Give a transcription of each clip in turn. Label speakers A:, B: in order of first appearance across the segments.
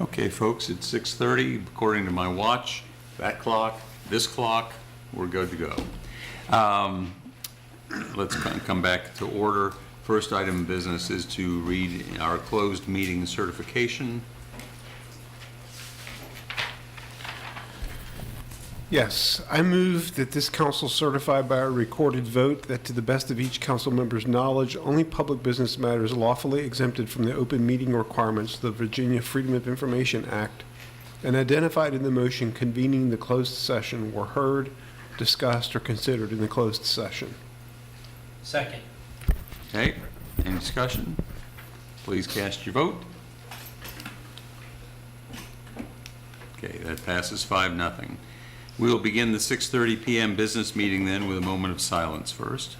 A: Okay, folks, it's 6:30. According to my watch, that clock, this clock, we're good to go. Let's come back to order. First item of business is to read our closed meeting certification.
B: Yes, I move that this council certify by a recorded vote that to the best of each council member's knowledge, only public business matters lawfully exempted from the open meeting requirements of the Virginia Freedom of Information Act and identified in the motion convening the closed session were heard, discussed, or considered in the closed session.
C: Second.
A: Okay, any discussion? Please cast your vote. Okay, that passes 5-0. We will begin the 6:30 p.m. business meeting then with a moment of silence first.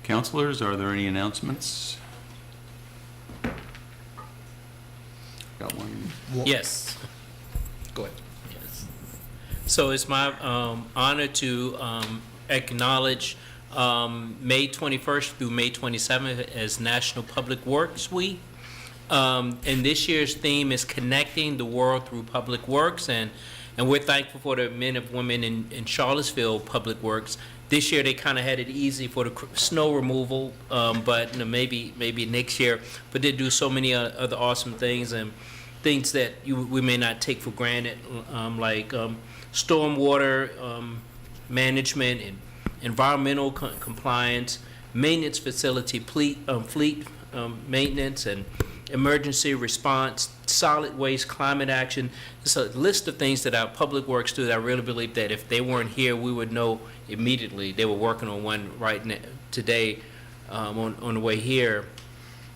A: Councilors, are there any announcements? Got one?
C: Yes.
D: Go ahead.
C: Yes. So it's my honor to acknowledge May 21st through May 27th as National Public Works Week. And this year's theme is connecting the world through public works. And we're thankful for the men and women in Charlottesville Public Works. This year they kind of had it easy for the snow removal, but maybe next year. But they do so many other awesome things and things that we may not take for granted, like stormwater management and environmental compliance, maintenance facility, fleet maintenance, and emergency response, solid waste, climate action. It's a list of things that our public works do that I really believe that if they weren't here, we would know immediately. They were working on one right today on the way here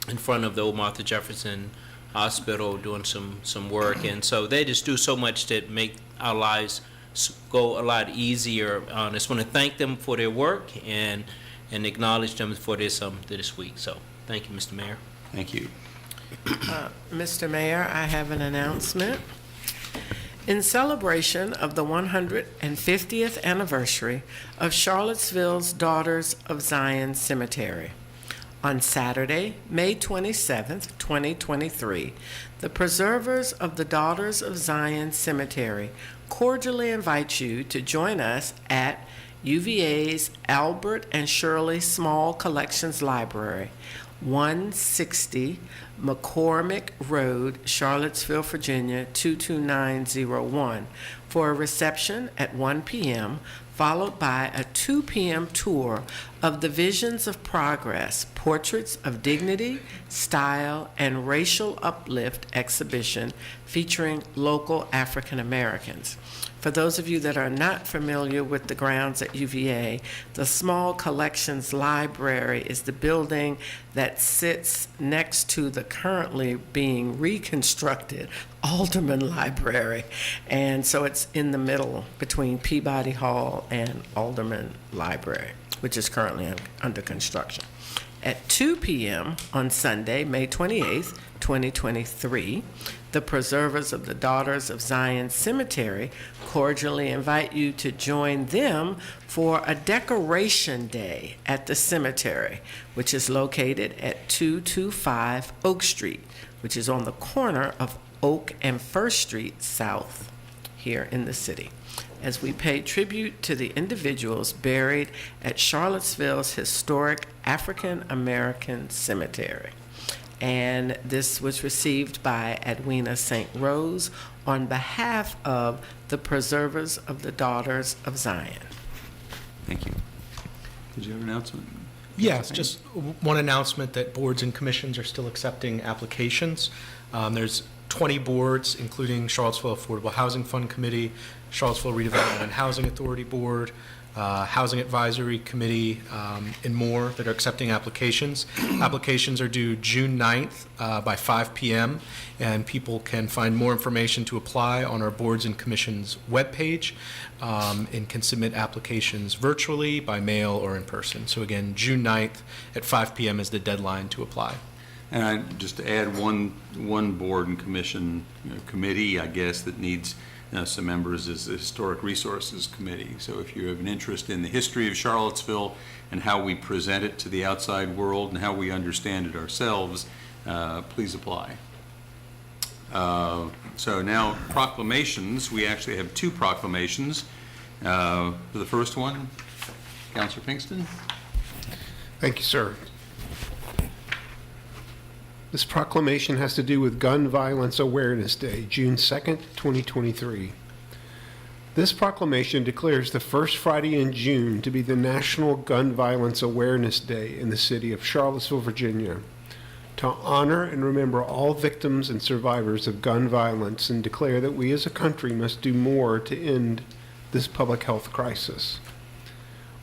C: in front of the old Martha Jefferson Hospital doing some work. And so they just do so much that make our lives go a lot easier. I just want to thank them for their work and acknowledge them for this week. So thank you, Mr. Mayor.
A: Thank you.
E: Mr. Mayor, I have an announcement. In celebration of the 150th anniversary of Charlottesville's Daughters of Zion Cemetery, on Saturday, May 27th, 2023, the preservers of the Daughters of Zion Cemetery cordially invite you to join us at UVA's Albert and Shirley Small Collections Library, 160 McCormick Road, Charlottesville, Virginia, 22901, for a reception at 1 p.m., followed by a 2 p.m. tour of the Visions of Progress, Portraits of Dignity, Style, and Racial Uplift exhibition featuring local African Americans. For those of you that are not familiar with the grounds at UVA, the Small Collections Library is the building that sits next to the currently being reconstructed Alderman Library. And so it's in the middle between Peabody Hall and Alderman Library, which is currently under construction. At 2 p.m. on Sunday, May 28th, 2023, the preservers of the Daughters of Zion Cemetery cordially invite you to join them for a decoration day at the cemetery, which is located at 225 Oak Street, which is on the corner of Oak and First Street South here in the city, as we pay tribute to the individuals buried at Charlottesville's historic African American Cemetery. And this was received by Edwina St. Rose on behalf of the preservers of the Daughters of Zion.
A: Thank you. Did you have an announcement?
D: Yes, just one announcement that boards and commissions are still accepting applications. There's 20 boards, including Charlottesville Affordable Housing Fund Committee, Charlottesville Redevelopment and Housing Authority Board, Housing Advisory Committee, and more that are accepting applications. Applications are due June 9th by 5 p.m., and people can find more information to apply on our boards and commissions webpage, and can submit applications virtually, by mail, or in person. So again, June 9th at 5 p.m. is the deadline to apply.
A: And I, just to add one board and commission, committee, I guess, that needs some members is the Historic Resources Committee. So if you have an interest in the history of Charlottesville and how we present it to the outside world and how we understand it ourselves, please apply. So now proclamations. We actually have 2 proclamations. For the first one, Councilor Pinkston.
B: Thank you, sir. This proclamation has to do with Gun Violence Awareness Day, June 2nd, 2023. This proclamation declares the first Friday in June to be the National Gun Violence Awareness Day in the city of Charlottesville, Virginia, to honor and remember all victims and survivors of gun violence and declare that we as a country must do more to end this public health crisis.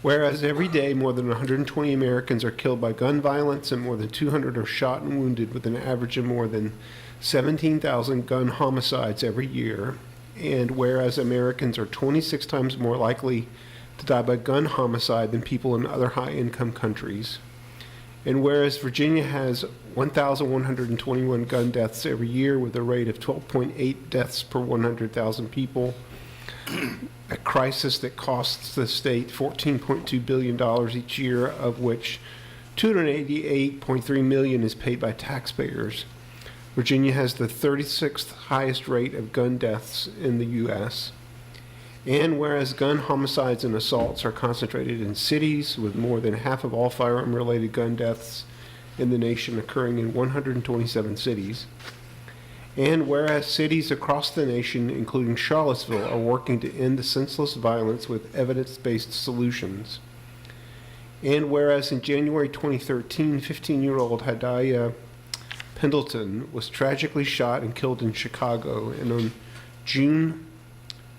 B: Whereas every day more than 120 Americans are killed by gun violence and more than 200 are shot and wounded, with an average of more than 17,000 gun homicides every year, and whereas Americans are 26 times more likely to die by gun homicide than people in other high-income countries, and whereas Virginia has 1,121 gun deaths every year with a rate of 12.8 deaths per 100,000 people, a crisis that costs the state $14.2 billion each year, of which $288.3 million is paid by taxpayers. Virginia has the 36th highest rate of gun deaths in the U.S. And whereas gun homicides and assaults are concentrated in cities, with more than half of all firearm-related gun deaths in the nation occurring in 127 cities, and whereas cities across the nation, including Charlottesville, are working to end the senseless violence with evidence-based solutions. And whereas in January 2013, 15-year-old Hadiya Pendleton was tragically shot and killed in Chicago, and on June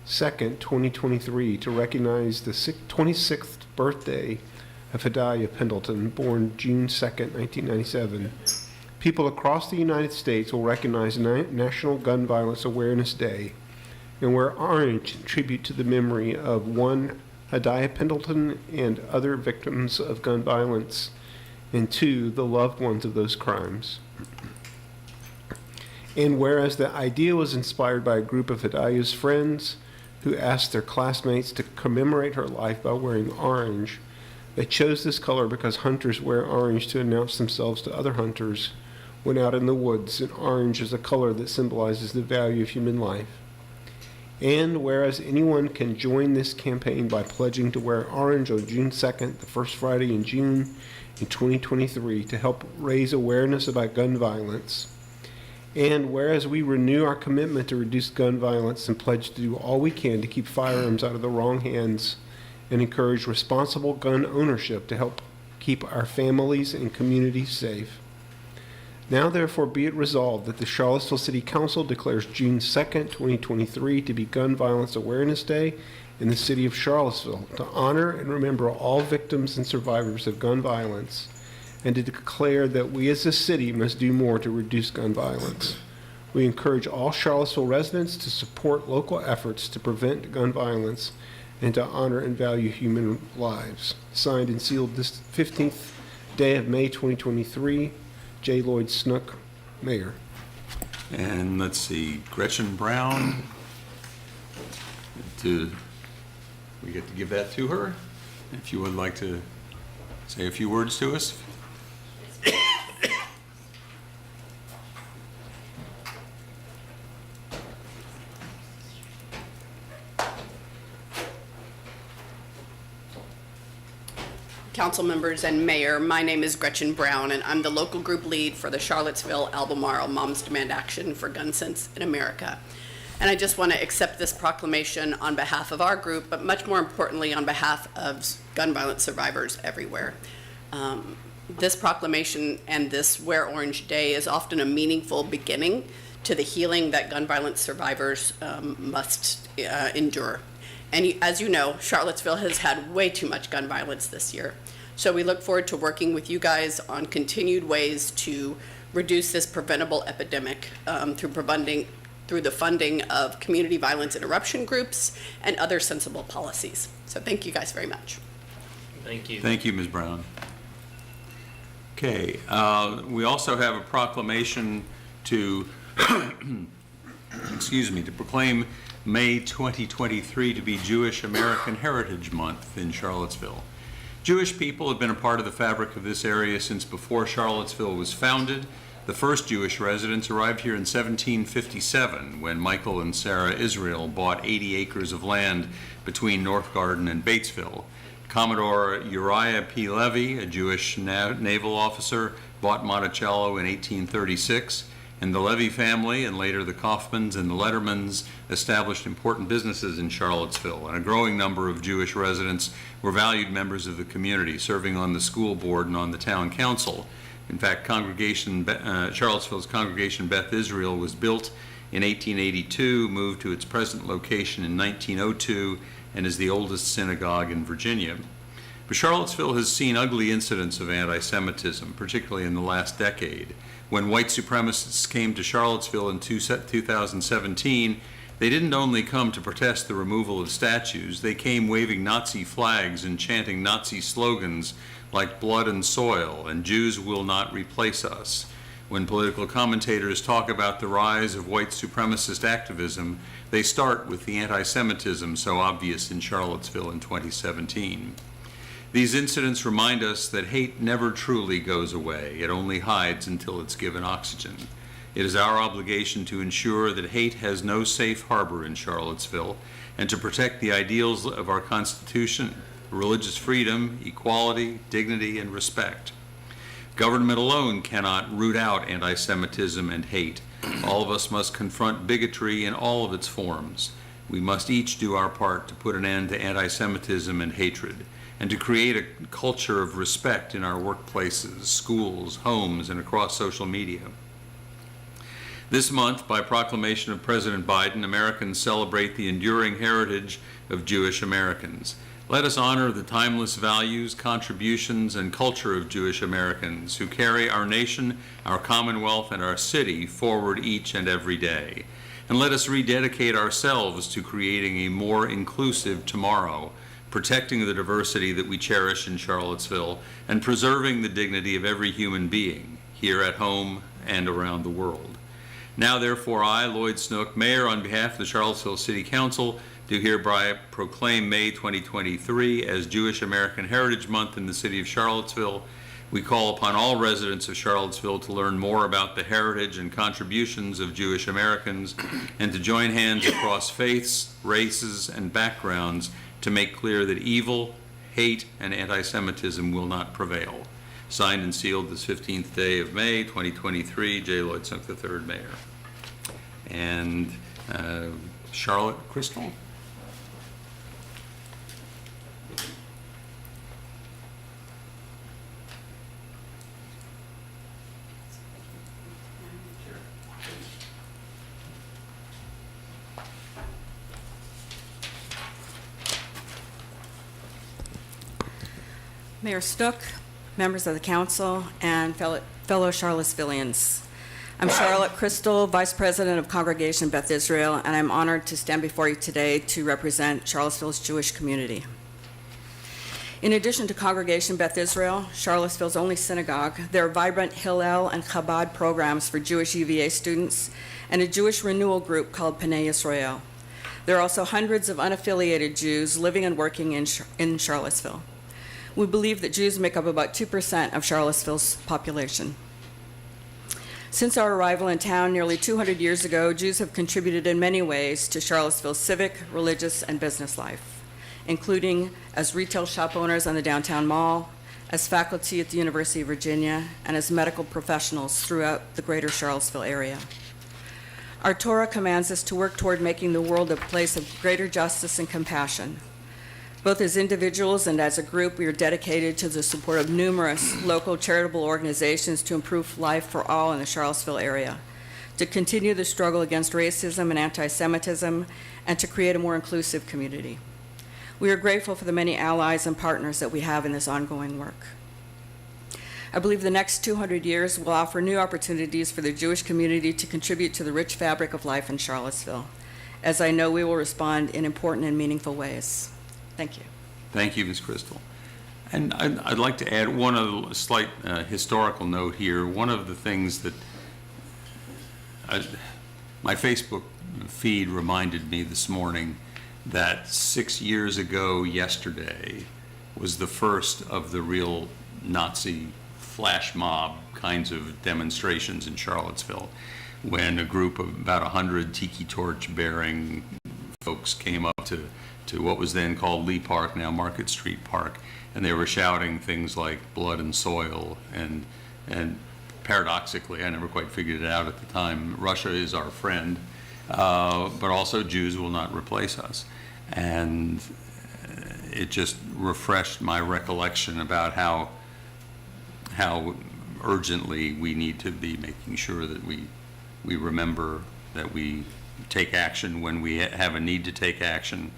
B: 2nd, 2023, to recognize the 26th birthday of Hadiya Pendleton, born June 2nd, 1997, people across the United States will recognize National Gun Violence Awareness Day and wear orange in tribute to the memory of 1, Hadiya Pendleton and other victims of gun violence, and 2, the loved ones of those crimes. And whereas the idea was inspired by a group of Hadiya's friends who asked their classmates to commemorate her life by wearing orange, they chose this color because hunters wear orange to announce themselves to other hunters when out in the woods, and orange is a color that symbolizes the value of human life. And whereas anyone can join this campaign by pledging to wear orange on June 2nd, the first Friday in June in 2023, to help raise awareness about gun violence. And whereas we renew our commitment to reduce gun violence and pledge to do all we can to keep firearms out of the wrong hands and encourage responsible gun ownership to help keep our families and communities safe. Now, therefore, be it resolved that the Charlottesville City Council declares June 2nd, 2023 to be Gun Violence Awareness Day in the city of Charlottesville, to honor and remember all victims and survivors of gun violence, and to declare that we as a city must do more to reduce gun violence. We encourage all Charlottesville residents to support local efforts to prevent gun violence and to honor and value human lives. Signed and sealed this 15th day of May 2023, J. Lloyd Snook, Mayor.
A: And let's see, Gretchen Brown. We get to give that to her. If you would like to say a few words to us.
F: Council members and mayor, my name is Gretchen Brown, and I'm the local group lead for the Charlottesville Albemarle Moms Demand Action for Gun Sense in America. And I just want to accept this proclamation on behalf of our group, but much more importantly on behalf of gun violence survivors everywhere. This proclamation and this Wear Orange Day is often a meaningful beginning to the healing that gun violence survivors must endure. And as you know, Charlottesville has had way too much gun violence this year. So we look forward to working with you guys on continued ways to reduce this preventable epidemic through the funding of community violence interruption groups and other sensible policies. So thank you guys very much.
C: Thank you.
A: Thank you, Ms. Brown. Okay, we also have a proclamation to, excuse me, to proclaim May 2023 to be Jewish American Heritage Month in Charlottesville. Jewish people have been a part of the fabric of this area since before Charlottesville was founded. The first Jewish residents arrived here in 1757 when Michael and Sarah Israel bought 80 acres of land between North Garden and Batesville. Commodore Uriah P. Levy, a Jewish naval officer, bought Monticello in 1836, and the Levy family, and later the Kaufmans and the Lettermans, established important businesses in Charlottesville, and a growing number of Jewish residents were valued members of the community, serving on the school board and on the town council. In fact, Charlottesville's Congregation Beth Israel was built in 1882, moved to its present location in 1902, and is the oldest synagogue in Virginia. But Charlottesville has seen ugly incidents of anti-Semitism, particularly in the last decade. When white supremacists came to Charlottesville in 2017, they didn't only come to protest the removal of statues, they came waving Nazi flags and chanting Nazi slogans like blood and soil and Jews will not replace us. When political commentators talk about the rise of white supremacist activism, they start with the anti-Semitism so obvious in Charlottesville in 2017. These incidents remind us that hate never truly goes away. It only hides until it's given oxygen. It is our obligation to ensure that hate has no safe harbor in Charlottesville and to protect the ideals of our Constitution, religious freedom, equality, dignity, and respect. Government alone cannot root out anti-Semitism and hate. All of us must confront bigotry in all of its forms. We must each do our part to put an end to anti-Semitism and hatred, and to create a culture of respect in our workplaces, schools, homes, and across social media. This month, by proclamation of President Biden, Americans celebrate the enduring heritage of Jewish Americans. Let us honor the timeless values, contributions, and culture of Jewish Americans who carry our nation, our Commonwealth, and our city forward each and every day. And let us rededicate ourselves to creating a more inclusive tomorrow, protecting the diversity that we cherish in Charlottesville, and preserving the dignity of every human being here at home and around the world. Now, therefore, I, Lloyd Snook, Mayor, on behalf of the Charlottesville City Council, do hereby proclaim May 2023 as Jewish American Heritage Month in the city of Charlottesville. We call upon all residents of Charlottesville to learn more about the heritage and contributions of Jewish Americans and to join hands across faiths, races, and backgrounds to make clear that evil, hate, and anti-Semitism will not prevail. Signed and sealed this 15th day of May 2023, J. Lloyd Snook III, Mayor. And Charlotte Crystal?
G: Mayor Snook, members of the council, and fellow Charlottesvillians. I'm Charlotte Crystal, Vice President of Congregation Beth Israel, and I'm honored to stand before you today to represent Charlottesville's Jewish community. In addition to Congregation Beth Israel, Charlottesville's only synagogue, there are vibrant Hillel and Chabad programs for Jewish UVA students and a Jewish renewal group called Pnei Yisrael. There are also hundreds of unaffiliated Jews living and working in Charlottesville. We believe that Jews make up about 2% of Charlottesville's population. Since our arrival in town nearly 200 years ago, Jews have contributed in many ways to Charlottesville's civic, religious, and business life, including as retail shop owners on the downtown mall, as faculty at the University of Virginia, and as medical professionals throughout the greater Charlottesville area. Our Torah commands us to work toward making the world a place of greater justice and compassion. Both as individuals and as a group, we are dedicated to the support of numerous local charitable organizations to improve life for all in the Charlottesville area, to continue the struggle against racism and anti-Semitism, and to create a more inclusive community. We are grateful for the many allies and partners that we have in this ongoing work. I believe the next 200 years will offer new opportunities for the Jewish community to contribute to the rich fabric of life in Charlottesville, as I know we will respond in important and meaningful ways. Thank you.
A: Thank you, Ms. Crystal. And I'd like to add a slight historical note here. One of the things that my Facebook feed reminded me this morning that 6 years ago yesterday was the first of the real Nazi flash mob kinds of demonstrations in Charlottesville, when a group of about 100 tiki torch bearing folks came up to what was then called Lee Park, now Market Street Park, and they were shouting things like blood and soil, and paradoxically, I never quite figured it out at the time, Russia is our friend, but also Jews will not replace us. And it just refreshed my recollection about how urgently we need to be making sure that we remember that we take action when we have a need to take action,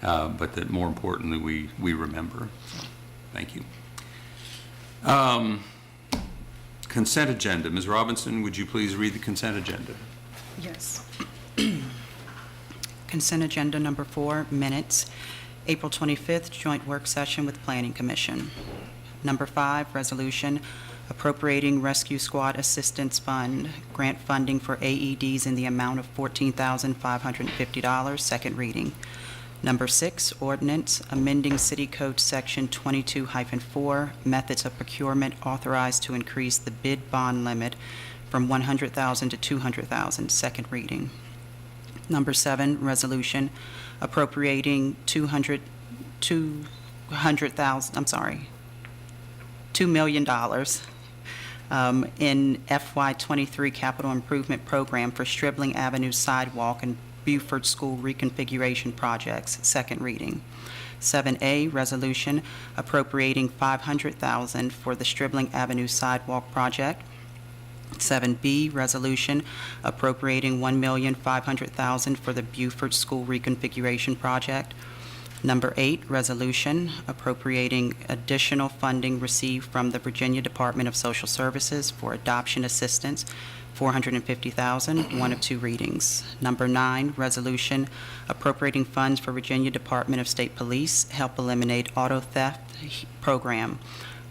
A: but that more importantly we remember. So, thank you. Consent agenda. Ms. Robinson, would you please read the consent agenda?
H: Yes. Consent agenda number 4, minutes, April 25th, joint work session with Planning Commission. Number 5, resolution appropriating Rescue Squad Assistance Fund, grant funding for AEDs in the amount of $14,550, second reading. Number 6, ordinance amending City Code Section 22-4, methods of procurement authorized to increase the bid bond limit from $100,000 to $200,000, second reading. Number 7, resolution appropriating $2 million in FY23 capital improvement program for Stribling Avenue sidewalk and Buford School reconfiguration projects, second reading. 7A, resolution appropriating $500,000 for the Stribling Avenue sidewalk project. 7B, resolution appropriating $1,500,000 for the Buford School reconfiguration project. Number 8, resolution appropriating additional funding received from the Virginia Department of Social Services for adoption assistance, $450,000, one of two readings. Number 9, resolution appropriating funds for Virginia Department of State Police Help Eliminate Auto Theft Program,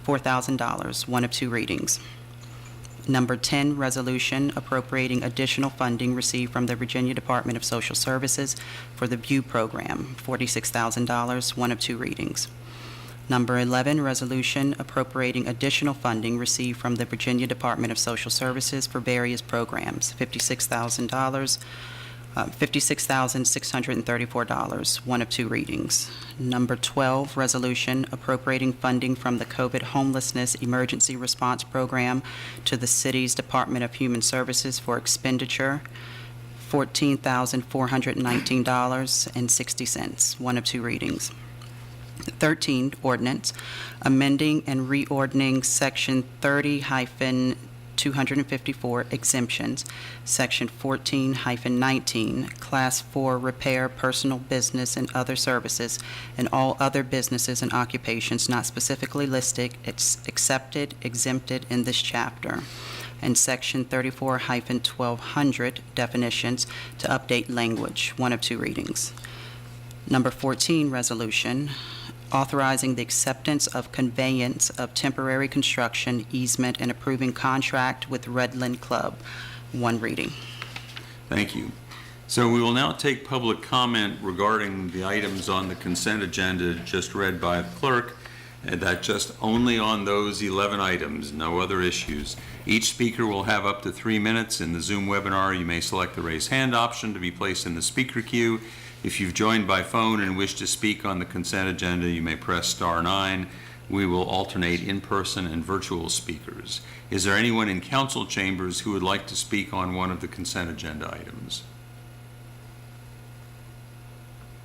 H: $4,000, one of two readings. Number 10, resolution appropriating additional funding received from the Virginia Department of Social Services for the VIEW program, $46,000, one of two readings. Number 11, resolution appropriating additional funding received from the Virginia Department of Social Services for various programs, $56,634, one of two readings. Number 12, resolution appropriating funding from the COVID Homelessness Emergency Response Program to the city's Department of Human Services for expenditure, $14,419.60, one of two readings. 13, ordinance amending and reordering Section 30-254 exemptions, Section 14-19, Class 4 repair, personal business, and other services, and all other businesses and occupations not specifically listed, excepted, exempted in this chapter, and Section 34-1200 definitions to update language, one of two readings. Number 14, resolution authorizing the acceptance of conveyance of temporary construction easement and approving contract with Redland Club, one reading.
A: Thank you. So we will now take public comment regarding the items on the consent agenda just read by the clerk, and that just only on those 11 items, no other issues. Each speaker will have up to 3 minutes. In the Zoom webinar, you may select the raise hand option to be placed in the speaker queue. If you've joined by phone and wish to speak on the consent agenda, you may press *9. We will alternate in-person and virtual speakers. Is there anyone in council chambers who would like to speak on one of the consent agenda items?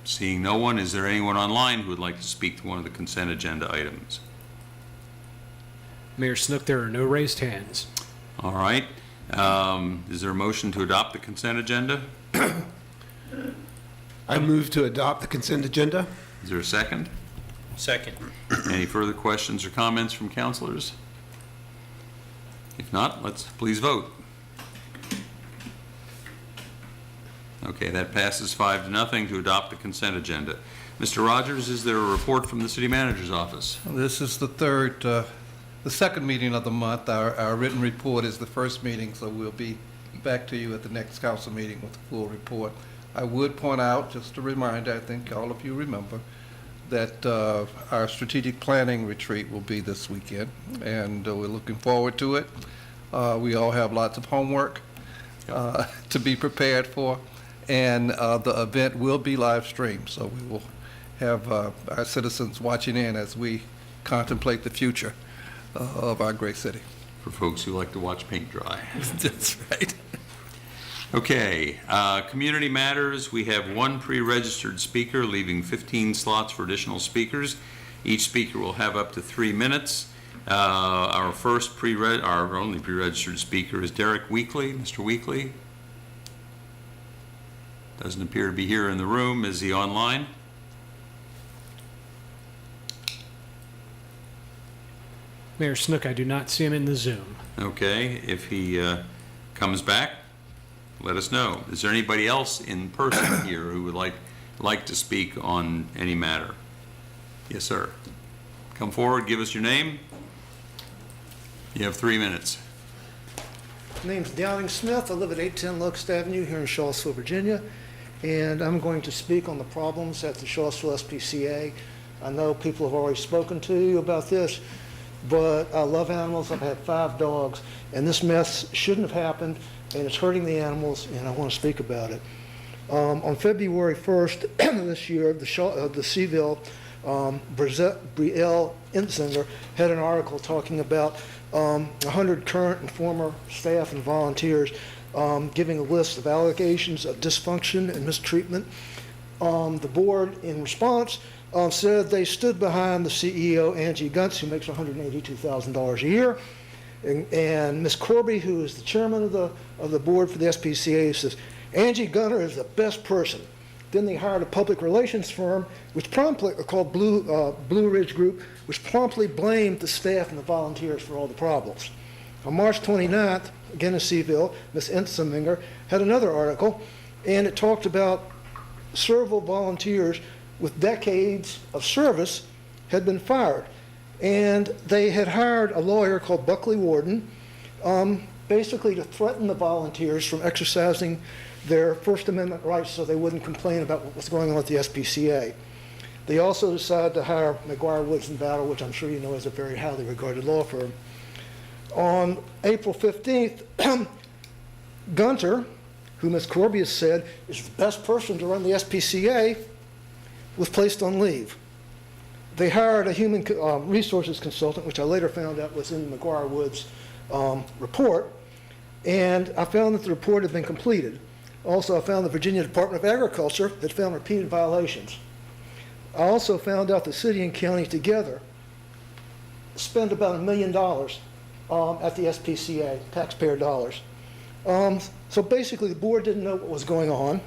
A: Seeing no one, is there anyone online who would like to speak to one of the consent agenda items?
I: Mayor Snook, there are no raised hands.
A: All right. Is there a motion to adopt the consent agenda?
B: I move to adopt the consent agenda.
A: Is there a second?
C: Second.
A: Any further questions or comments from councilors? If not, let's please vote. Okay, that passes 5-0 to adopt the consent agenda. Mr. Rogers, is there a report from the city manager's office?
J: This is the second meeting of the month. Our written report is the first meeting, so we'll be back to you at the next council meeting with the full report. I would point out, just a reminder, I think all of you remember, that our strategic planning retreat will be this weekend, and we're looking forward to it. We all have lots of homework to be prepared for, and the event will be live streamed, so we will have our citizens watching in as we contemplate the future of our great city.
A: For folks who like to watch paint dry.
J: That's right.
A: Okay, community matters. We have one pre-registered speaker, leaving 15 slots for additional speakers. Each speaker will have up to 3 minutes. Our only pre-registered speaker is Derek Weekly. Mr. Weekly doesn't appear to be here in the room. Is he online?
I: Mayor Snook, I do not see him in the Zoom.
A: Okay, if he comes back, let us know. Is there anybody else in person here who would like to speak on any matter? Yes, sir. Come forward, give us your name. You have 3 minutes.
K: My name's Downing Smith. I live at 810 Locust Avenue here in Charlottesville, Virginia, and I'm going to speak on the problems at the Charlottesville SPCA. I know people have already spoken to you about this, but I love animals. I've had 5 dogs, and this mess shouldn't have happened, and it's hurting the animals, and I want to speak about it. On February 1st this year, the Seville, Brielle Intzinger had an article talking about 100 current and former staff and volunteers giving a list of allegations of dysfunction and mistreatment. The board, in response, said they stood behind the CEO, Angie Guntz, who makes $182,000 a year, and Ms. Corby, who is the chairman of the board for the SPCA, says, Angie Gunter is the best person. Then they hired a public relations firm, which promptly, called Blue Ridge Group, which promptly blamed the staff and the volunteers for all the problems. On March 29th, again in Seville, Ms. Intzinger had another article, and it talked about several volunteers with decades of service had been fired. And they had hired a lawyer called Buckley Warden, basically to threaten the volunteers from exercising their First Amendment rights so they wouldn't complain about what was going on at the SPCA. They also decided to hire McGuire Woods and Battle, which I'm sure you know is a very highly regarded law firm. On April 15th, Gunter, who Ms. Corby has said is the best person to run the SPCA, was placed on leave. They hired a human resources consultant, which I later found out was in McGuire Woods' report, and I found that the report had been completed. Also, I found the Virginia Department of Agriculture that found repeated violations. I also found out the city and county together spent about $1 million at the SPCA, taxpayer dollars. So basically, the board didn't know what was going on.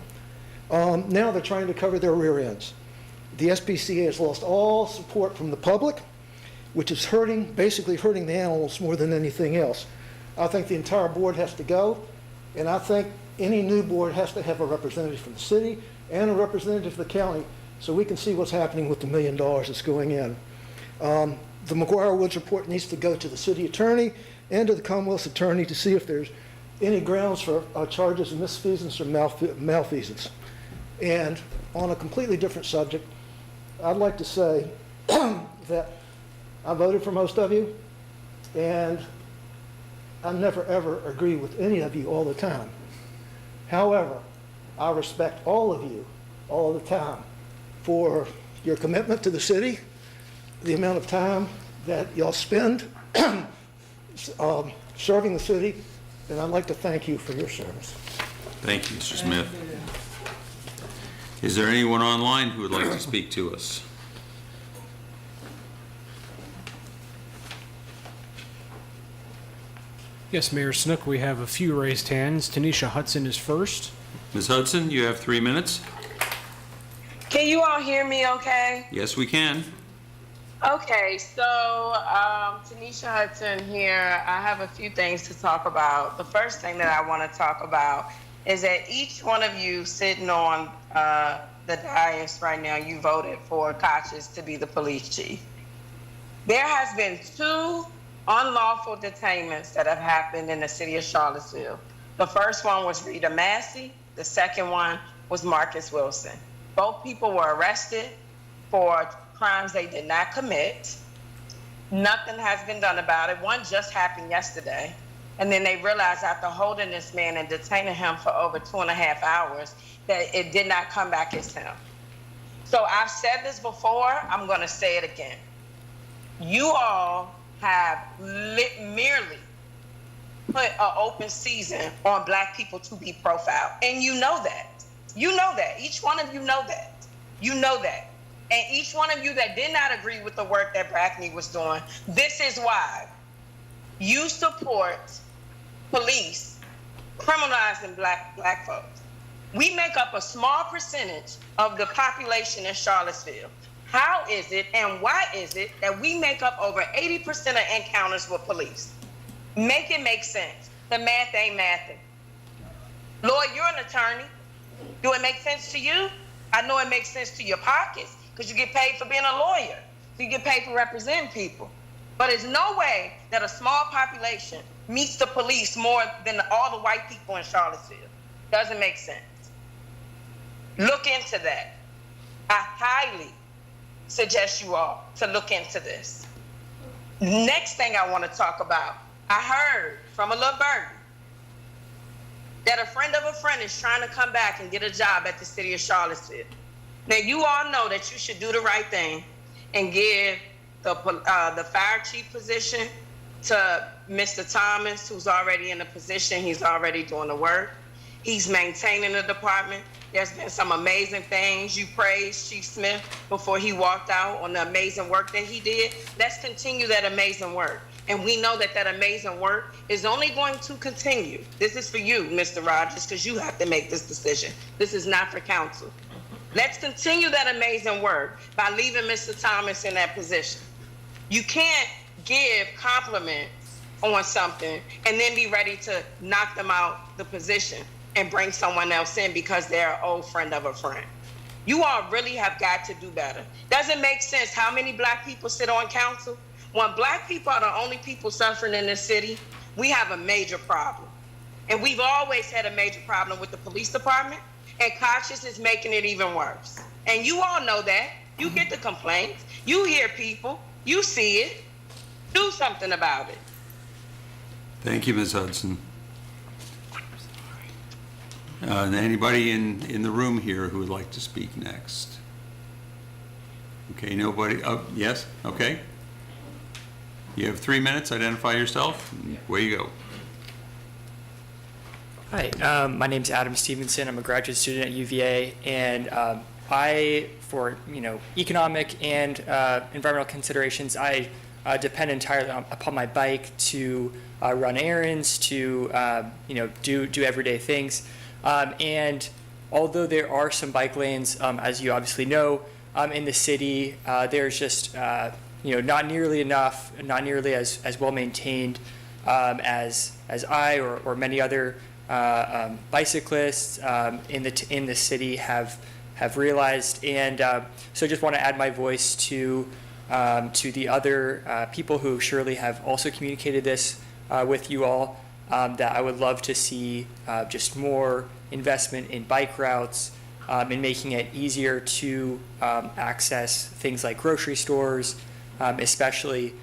K: Now they're trying to cover their rear ends. The SPCA has lost all support from the public, which is basically hurting the animals more than anything else. I think the entire board has to go, and I think any new board has to have a representative from the city and a representative from the county so we can see what's happening with the $1 million that's going in. The McGuire Woods report needs to go to the city attorney and to the Commonwealth's attorney to see if there's any grounds for charges of misfeasance or malfeasance. And on a completely different subject, I'd like to say that I voted for most of you, and I never ever agree with any of you all the time. However, I respect all of you all the time for your commitment to the city, the amount of time that y'all spend serving the city, and I'd like to thank you for your service.
A: Thank you, Mr. Smith. Is there anyone online who would like to speak to us?
I: Yes, Mayor Snook, we have a few raised hands. Tanisha Hudson is first.
A: Ms. Hudson, you have 3 minutes.
L: Can you all hear me okay?
A: Yes, we can.
L: Okay, so Tanisha Hudson here. I have a few things to talk about. The first thing that I want to talk about is that each one of you sitting on the dais right now, you voted for Kochis to be the police chief. There has been 2 unlawful detainments that have happened in the city of Charlottesville. The first one was Rita Massey. The second one was Marcus Wilson. Both people were arrested for crimes they did not commit. Nothing has been done about it. One just happened yesterday. And then they realized after holding this man and detaining him for over 2.5 hours that it did not come back as him. So I've said this before, I'm gonna say it again. You all have merely put an open season on Black people to be profiled. And you know that. You know that. Each one of you know that. You know that. And each one of you that did not agree with the work that Brackney was doing, this is why you support police criminalizing black folks. We make up a small percentage of the population in Charlottesville. How is it and why is it that we make up over 80% of encounters with police? Make it make sense. The math ain't mathing. Lloyd, you're an attorney. Do it make sense to you? I know it makes sense to your pockets because you get paid for being a lawyer. So you get paid for representing people. But there's no way that a small population meets the police more than all the white people in Charlottesville. Doesn't make sense. Look into that. I highly suggest you all to look into this. Next thing I want to talk about, I heard from a little birdie that a friend of a friend is trying to come back and get a job at the city of Charlottesville. Now, you all know that you should do the right thing and give the fire chief position to Mr. Thomas, who's already in the position. He's already doing the work. He's maintaining the department. There's been some amazing things. You praised Chief Smith before he walked out on the amazing work that he did. Let's continue that amazing work. And we know that that amazing work is only going to continue. This is for you, Mr. Rogers, because you have to make this decision. This is not for council. Let's continue that amazing work by leaving Mr. Thomas in that position. You can't give compliments on something and then be ready to knock them out the position and bring someone else in because they're an old friend of a friend. You all really have got to do better. Doesn't make sense how many Black people sit on council. When Black people are the only people suffering in this city, we have a major problem. And we've always had a major problem with the police department, and Kochis is making it even worse. And you all know that. You get the complaints. You hear people. You see it. Do something about it.
A: Thank you, Ms. Hudson. Anybody in the room here who would like to speak next? Okay, nobody? Oh, yes? Okay. You have 3 minutes. Identify yourself. Away you go.
M: Hi, my name's Adam Stevenson. I'm a graduate student at UVA, and I, for economic and environmental considerations, I depend entirely upon my bike to run errands, to do everyday things. And although there are some bike lanes, as you obviously know, in the city, there's just not nearly enough, not nearly as well maintained as I or many other bicyclists in the city have realized. And so I just want to add my voice to the other people who surely have also communicated this with you all, that I would love to see just more investment in bike routes, and making it easier to access things like grocery stores, especially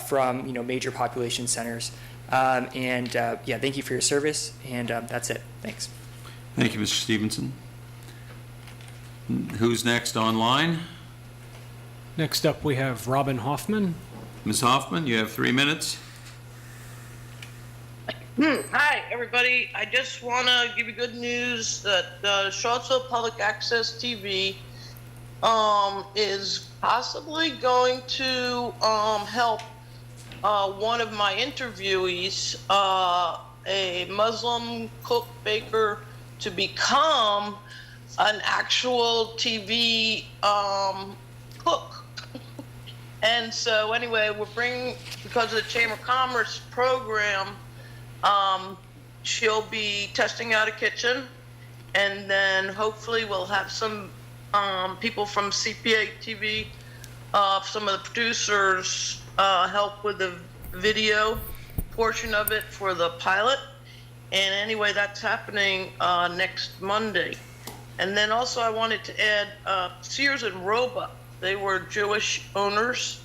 M: from major population centers. Thank you for your service, and that's it. Thanks.
A: Thank you, Mr. Stevenson. Who's next online?
I: Next up, we have Robin Hoffman.
A: Ms. Hoffman, you have 3 minutes.
N: Hi, everybody. I just want to give you good news that Charlottesville Public Access TV is possibly going to help one of my interviewees, a Muslim cook baker, to become an actual TV cook. And so anyway, we're bringing, because of the Chamber of Commerce program, she'll be testing out a kitchen, and then hopefully we'll have some people from CPA TV, some of the producers, help with the video portion of it for the pilot. And anyway, that's happening next Monday. And then also I wanted to add Sears and Roebuck. They were Jewish owners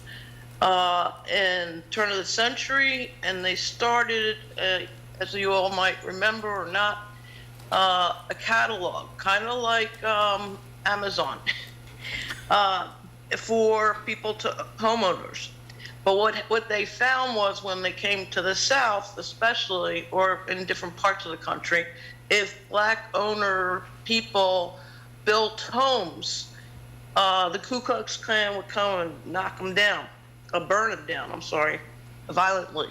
N: in turn of the century, and they started, as you all might remember or not, a catalog, kind of like Amazon, for people to homeowners. But what they found was when they came to the South, especially, or in different parts of the country, if black owner people built homes, the Ku Klux Klan would come and knock them down, burn them down, violently.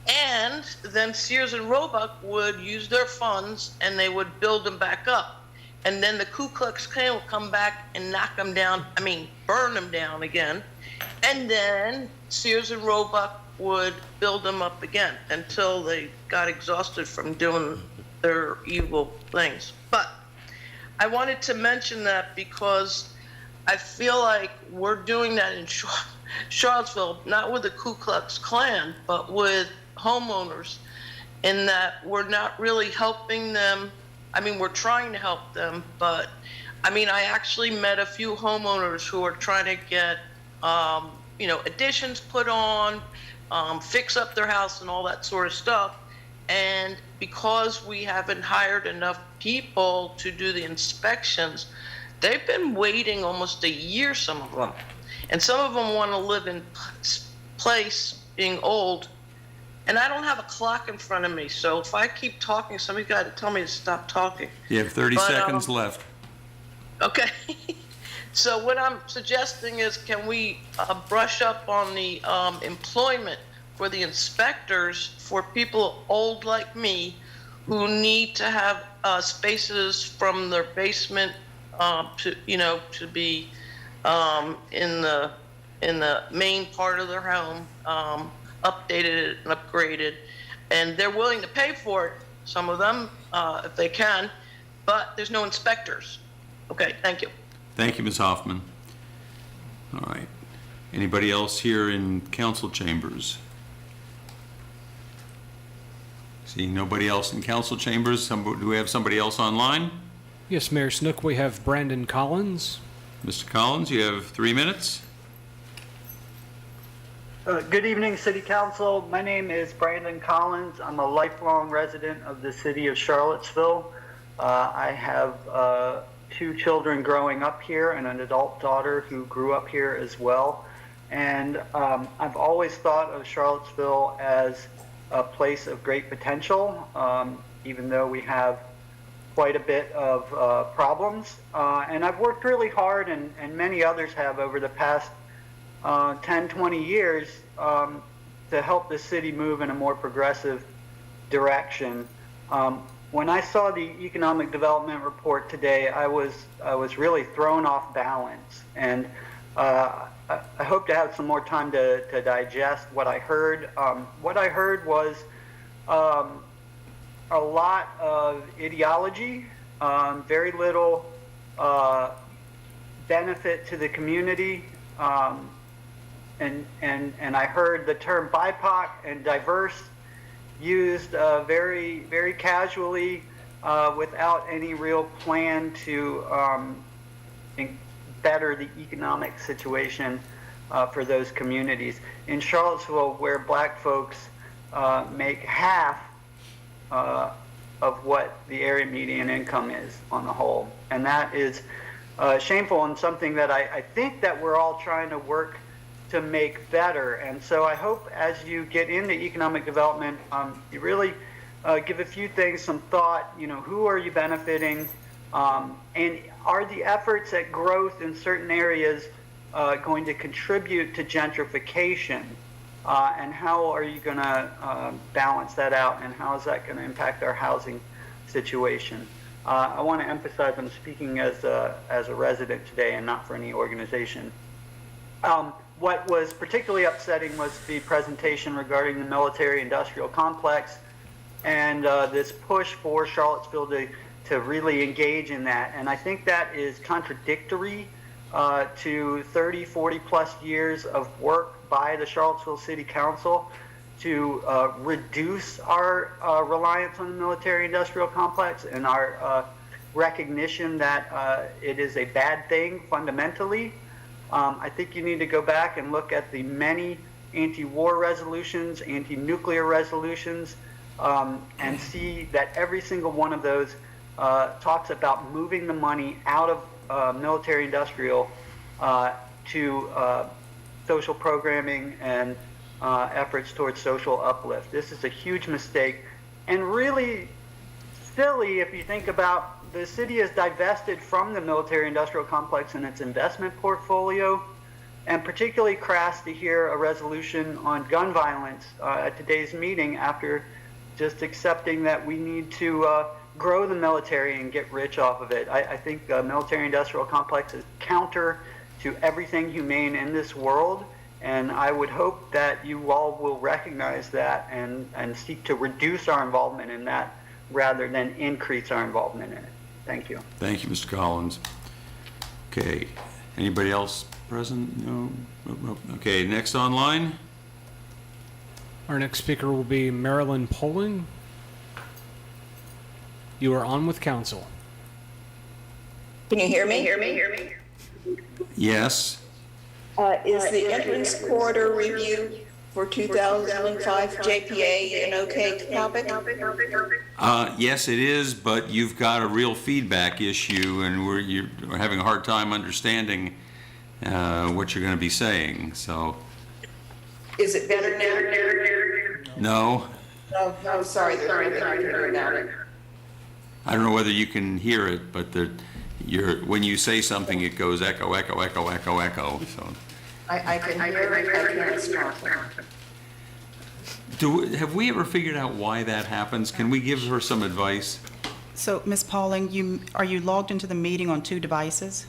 N: And then Sears and Roebuck would use their funds and they would build them back up. And then the Ku Klux Klan would come back and knock them down, burn them down again. And then Sears and Roebuck would build them up again until they got exhausted from doing their evil things. But I wanted to mention that because I feel like we're doing that in Charlottesville, not with the Ku Klux Klan, but with homeowners, in that we're not really helping them. We're trying to help them, but I actually met a few homeowners who are trying to get additions put on, fix up their house and all that sort of stuff. And because we haven't hired enough people to do the inspections, they've been waiting almost a year, some of them. And some of them want to live in place, being old. And I don't have a clock in front of me, so if I keep talking, somebody's got to tell me to stop talking.
A: You have 30 seconds left.
N: Okay. So what I'm suggesting is, can we brush up on the employment for the inspectors for people old like me who need to have spaces from their basement to be in the main part of their home, updated and upgraded, and they're willing to pay for it, some of them, if they can, but there's no inspectors. Okay, thank you.
A: Thank you, Ms. Hoffman. All right. Anybody else here in council chambers? Seeing nobody else in council chambers, do we have somebody else online?
I: Yes, Mayor Snook, we have Brandon Collins.
A: Mr. Collins, you have 3 minutes.
O: Good evening, City Council. My name is Brandon Collins. I'm a lifelong resident of the city of Charlottesville. I have 2 children growing up here and an adult daughter who grew up here as well. And I've always thought of Charlottesville as a place of great potential, even though we have quite a bit of problems. And I've worked really hard, and many others have over the past 10, 20 years to help the city move in a more progressive direction. When I saw the economic development report today, I was really thrown off balance, and I hope to have some more time to digest what I heard. What I heard was a lot of ideology, very little benefit to the community, and I heard the term BIPOC and diverse used very, very casually, without any real plan to better the economic situation for those communities. In Charlottesville, where black folks make half of what the area median income is on the whole. And that is shameful, and something that I think that we're all trying to work to make better. And so I hope as you get into economic development, you really give a few things some thought. Who are you benefiting? And are the efforts at growth in certain areas going to contribute to gentrification? And how are you going to balance that out? And how is that going to impact our housing situation? I want to emphasize I'm speaking as a resident today and not for any organization. What was particularly upsetting was the presentation regarding the military-industrial complex and this push for Charlottesville to really engage in that. And I think that is contradictory to 30, 40 plus years of work by the Charlottesville City Council to reduce our reliance on the military-industrial complex and our recognition that it is a bad thing fundamentally. I think you need to go back and look at the many anti-war resolutions, anti-nuclear resolutions, and see that every single one of those talks about moving the money out of military-industrial to social programming and efforts towards social uplift. This is a huge mistake and really silly if you think about the city is divested from the military-industrial complex in its investment portfolio, and particularly crass to hear a resolution on gun violence at today's meeting after just accepting that we need to grow the military and get rich off of it. I think the military-industrial complex is counter to everything humane in this world, and I would hope that you all will recognize that and seek to reduce our involvement in that rather than increase our involvement in it. Thank you.
A: Thank you, Mr. Collins. Okay, anybody else present? No? Okay, next online.
I: Our next speaker will be Marilyn Poling. You are on with council.
P: Can you hear me?
A: Yes.
P: Is the entrance corridor review for 2005 JPA an okay topic?
A: Yes, it is, but you've got a real feedback issue, and you're having a hard time understanding what you're going to be saying. So.
P: Is it better now?
A: No.
P: Oh, sorry.
A: I don't know whether you can hear it, but when you say something, it goes echo, echo, echo, echo, echo. So.
P: I can hear it. I can't stop.
A: Have we ever figured out why that happens? Can we give her some advice?
H: So, Ms. Pauling, are you logged into the meeting on 2 devices?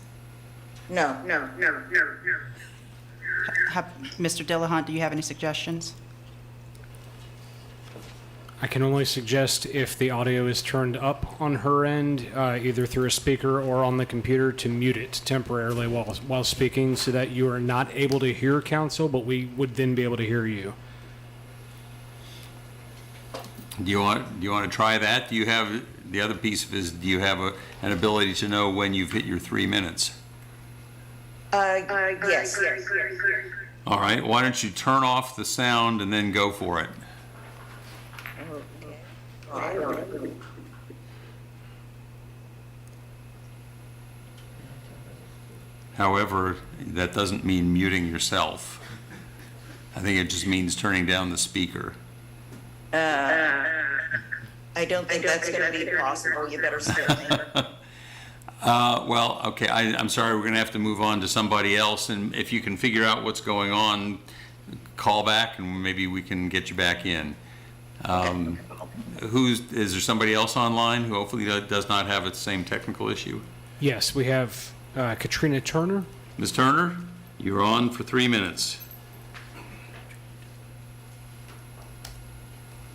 P: No.
H: Mr. Dillahunt, do you have any suggestions?
I: I can only suggest if the audio is turned up on her end, either through a speaker or on the computer, to mute it temporarily while speaking so that you are not able to hear council, but we would then be able to hear you.
A: Do you want to try that? Do you have, the other piece of it is, do you have an ability to know when you've hit your 3 minutes?
P: Yes.
A: All right, why don't you turn off the sound and then go for it? However, that doesn't mean muting yourself. I think it just means turning down the speaker.
P: I don't think that's going to be possible. You better spare me.
A: Well, okay, I'm sorry, we're going to have to move on to somebody else, and if you can figure out what's going on, call back and maybe we can get you back in. Is there somebody else online who hopefully does not have the same technical issue?
I: Yes, we have Katrina Turner.
A: Ms. Turner, you're on for 3 minutes.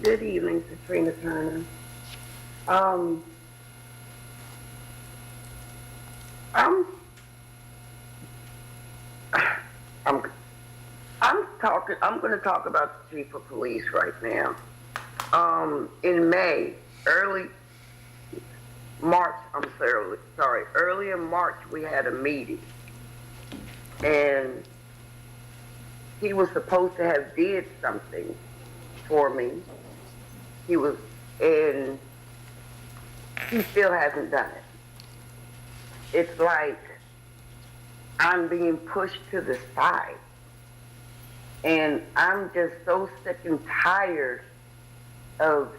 Q: Good evening, Katrina Turner. I'm going to talk about the chief of police right now. In May, early in March, we had a meeting, and he was supposed to have did something for me. And he still hasn't done it. It's like I'm being pushed to the side. And I'm just so sick and tired of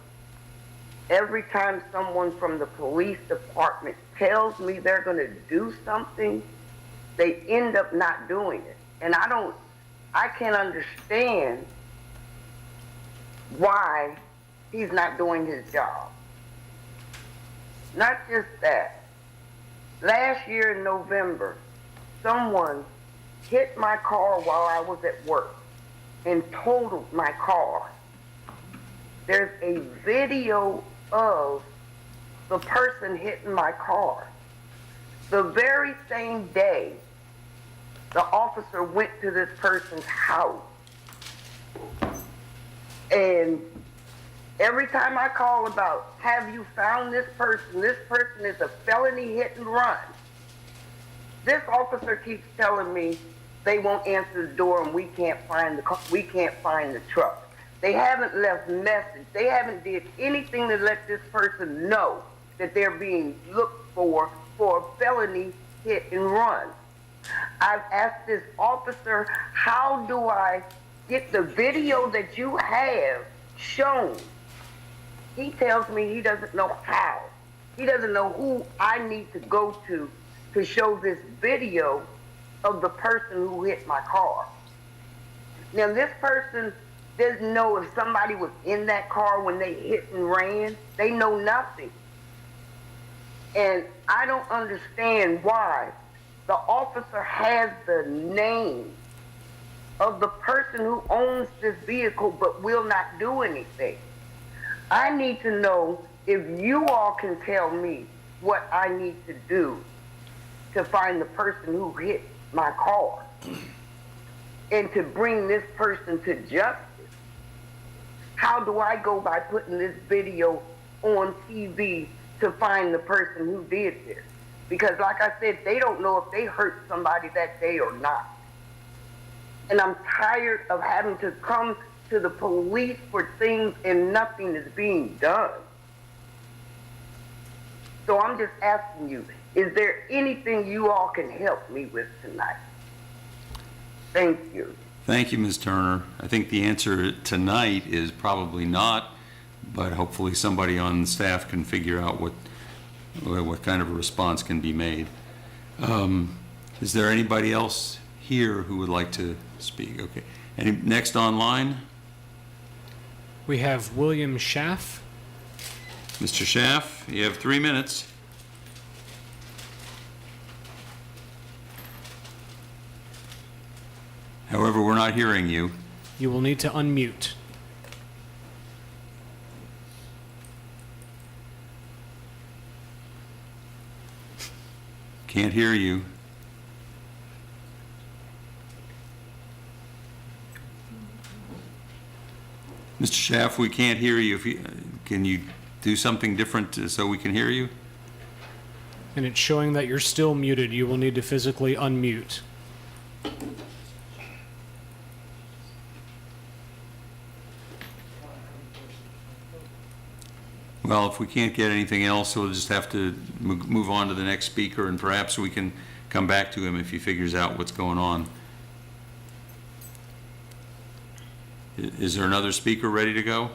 Q: every time someone from the police department tells me they're going to do something, they end up not doing it. And I can't understand why he's not doing his job. Not just that. Last year in November, someone hit my car while I was at work and totaled my car. there's a video of the person hitting my car. The very same day, the officer went to this person's house. And every time I call about, have you found this person? This person is a felony hit and run. This officer keeps telling me they won't answer the door and we can't find the truck. They haven't left message. They haven't did anything to let this person know that they're being looked for a felony hit and run. I've asked this officer, how do I get the video that you have shown? He tells me he doesn't know how. He doesn't know who I need to go to show this video of the person who hit my car. Now, this person doesn't know if somebody was in that car when they hit and ran. They know nothing. And I don't understand why the officer has the name of the person who owns this vehicle but will not do anything. I need to know if you all can tell me what I need to do to find the person who hit my car and to bring this person to justice. How do I go by putting this video on TV to find the person who did this? Because like I said, they don't know if they hurt somebody that day or not. And I'm tired of having to come to the police for things and nothing is being done. So I'm just asking you, is there anything you all can help me with tonight? Thank you.
A: Thank you, Ms. Turner. I think the answer tonight is probably not, but hopefully somebody on the staff can figure out what kind of a response can be made. Is there anybody else here who would like to speak? Okay. Next online?
I: We have William Schaff.
A: Mr. Schaff, you have 3 minutes. However, we're not hearing you.
I: You will need to unmute.
A: Can't hear you. Mr. Schaff, we can't hear you. Can you do something different so we can hear you?
I: And it's showing that you're still muted. You will need to physically unmute.
A: Well, if we can't get anything else, we'll just have to move on to the next speaker, and perhaps we can come back to him if he figures out what's going on. Is there another speaker ready to go?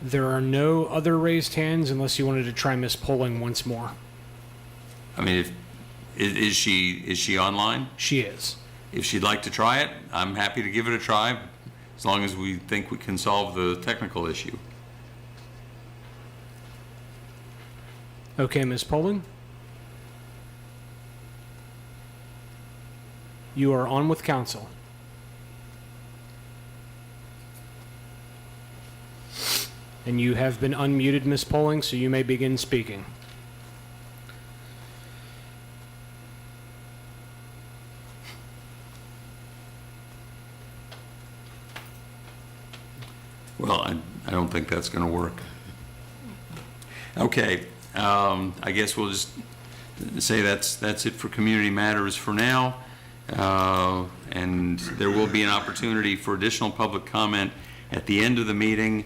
I: There are no other raised hands unless you wanted to try Miss Polling once more.
A: I mean, is she online?
I: She is.
A: If she'd like to try it, I'm happy to give it a try, as long as we think we can solve the technical issue.
I: Okay, Ms. Polling. You are on with council. And you have been unmuted, Ms. Polling, so you may begin speaking.
A: Well, I don't think that's going to work. Okay, I guess we'll just say that's it for community matters for now. And there will be an opportunity for additional public comment at the end of the meeting.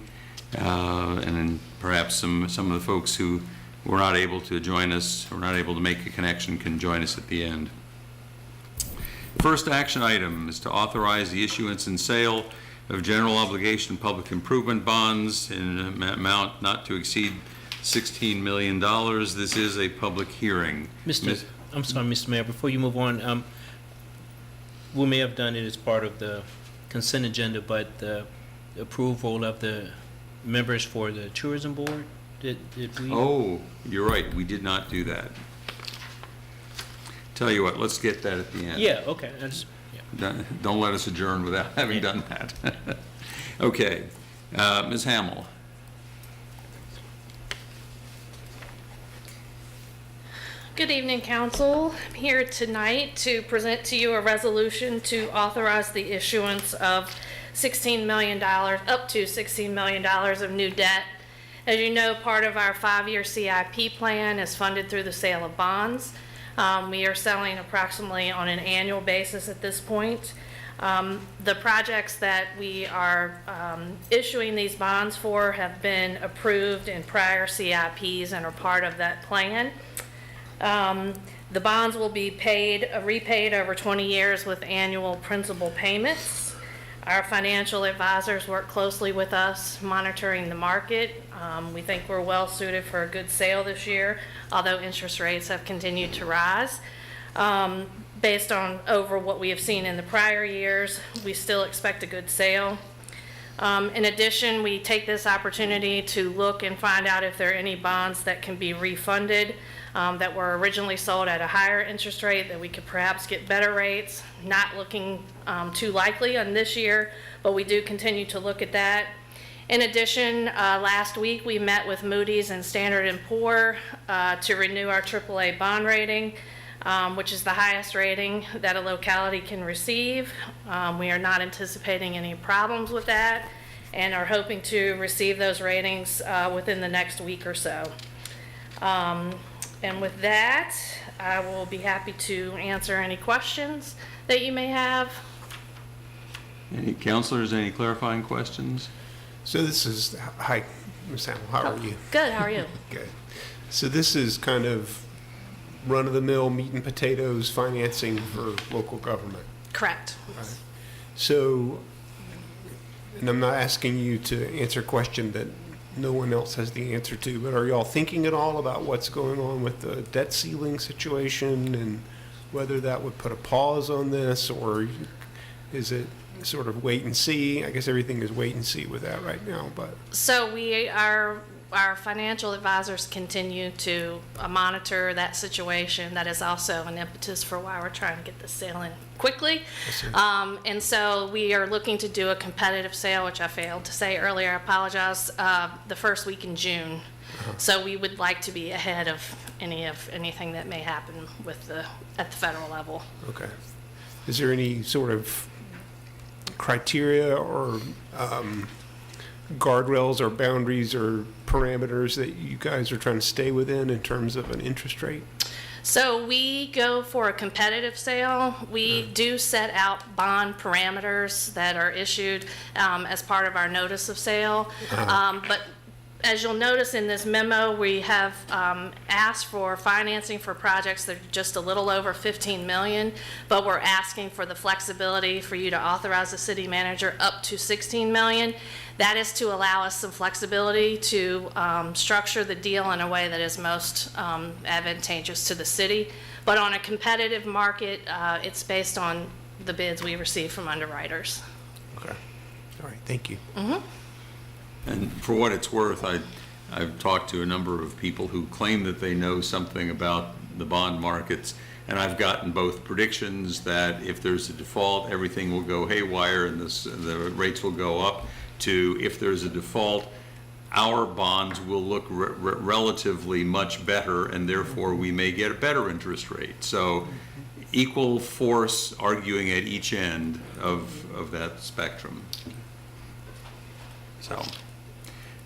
A: And then perhaps some of the folks who were not able to join us or not able to make a connection can join us at the end. First action item is to authorize the issuance and sale of general obligation public improvement bonds in an amount not to exceed $16 million. This is a public hearing.
C: I'm sorry, Mr. Mayor, before you move on, we may have done it as part of the consent agenda, but the approval of the members for the tourism board, did we?
A: Oh, you're right, we did not do that. Tell you what, let's get that at the end.
C: Yeah, okay.
A: Don't let us adjourn without having done that. Okay, Ms. Hamel.
R: Good evening, Council. I'm here tonight to present to you a resolution to authorize the issuance of $16 million, up to $16 million of new debt. As you know, part of our 5-year CIP plan is funded through the sale of bonds. We are selling approximately on an annual basis at this point. The projects that we are issuing these bonds for have been approved in prior CIPs and are part of that plan. The bonds will be repaid over 20 years with annual principal payments. Our financial advisors work closely with us, monitoring the market. We think we're well suited for a good sale this year, although interest rates have continued to rise. Based on over what we have seen in the prior years, we still expect a good sale. In addition, we take this opportunity to look and find out if there are any bonds that can be refunded that were originally sold at a higher interest rate, that we could perhaps get better rates. Not looking too likely on this year, but we do continue to look at that. In addition, last week we met with Moody's and Standard & Poor to renew our AAA bond rating, which is the highest rating that a locality can receive. We are not anticipating any problems with that and are hoping to receive those ratings within the next week or so. And with that, I will be happy to answer any questions that you may have.
A: Any counselors, any clarifying questions?
B: So this is, hi, Ms. Hamel, how are you?
R: Good, how are you?
B: Good. So this is kind of run-of-the-mill meat and potatoes financing for local government.
R: Correct.
B: Right. So, and I'm not asking you to answer a question that no one else has the answer to, but are y'all thinking at all about what's going on with the debt ceiling situation and whether that would put a pause on this, or is it sort of wait and see? I guess everything is wait and see with that right now, but.
R: So our financial advisors continue to monitor that situation. That is also an impetus for why we're trying to get the sale in quickly. And so we are looking to do a competitive sale, which I failed to say earlier, I apologize, the first week in June. So we would like to be ahead of anything that may happen at the federal level.
B: Okay. Is there any sort of criteria or guardrails or boundaries or parameters that you guys are trying to stay within in terms of an interest rate?
R: So we go for a competitive sale. We do set out bond parameters that are issued as part of our notice of sale. But as you'll notice in this memo, we have asked for financing for projects that are just a little over $15 million, but we're asking for the flexibility for you to authorize the city manager up to $16 million. That is to allow us some flexibility to structure the deal in a way that is most advantageous to the city. But on a competitive market, it's based on the bids we receive from underwriters.
B: Okay. All right. Thank you.
R: Mm-hmm.
A: And for what it's worth, I've talked to a number of people who claim that they know something about the bond markets, and I've gotten both predictions that if there's a default, everything will go haywire and the rates will go up, to if there's a default, our bonds will look relatively much better, and therefore we may get a better interest rate. So equal force arguing at each end of that spectrum. So,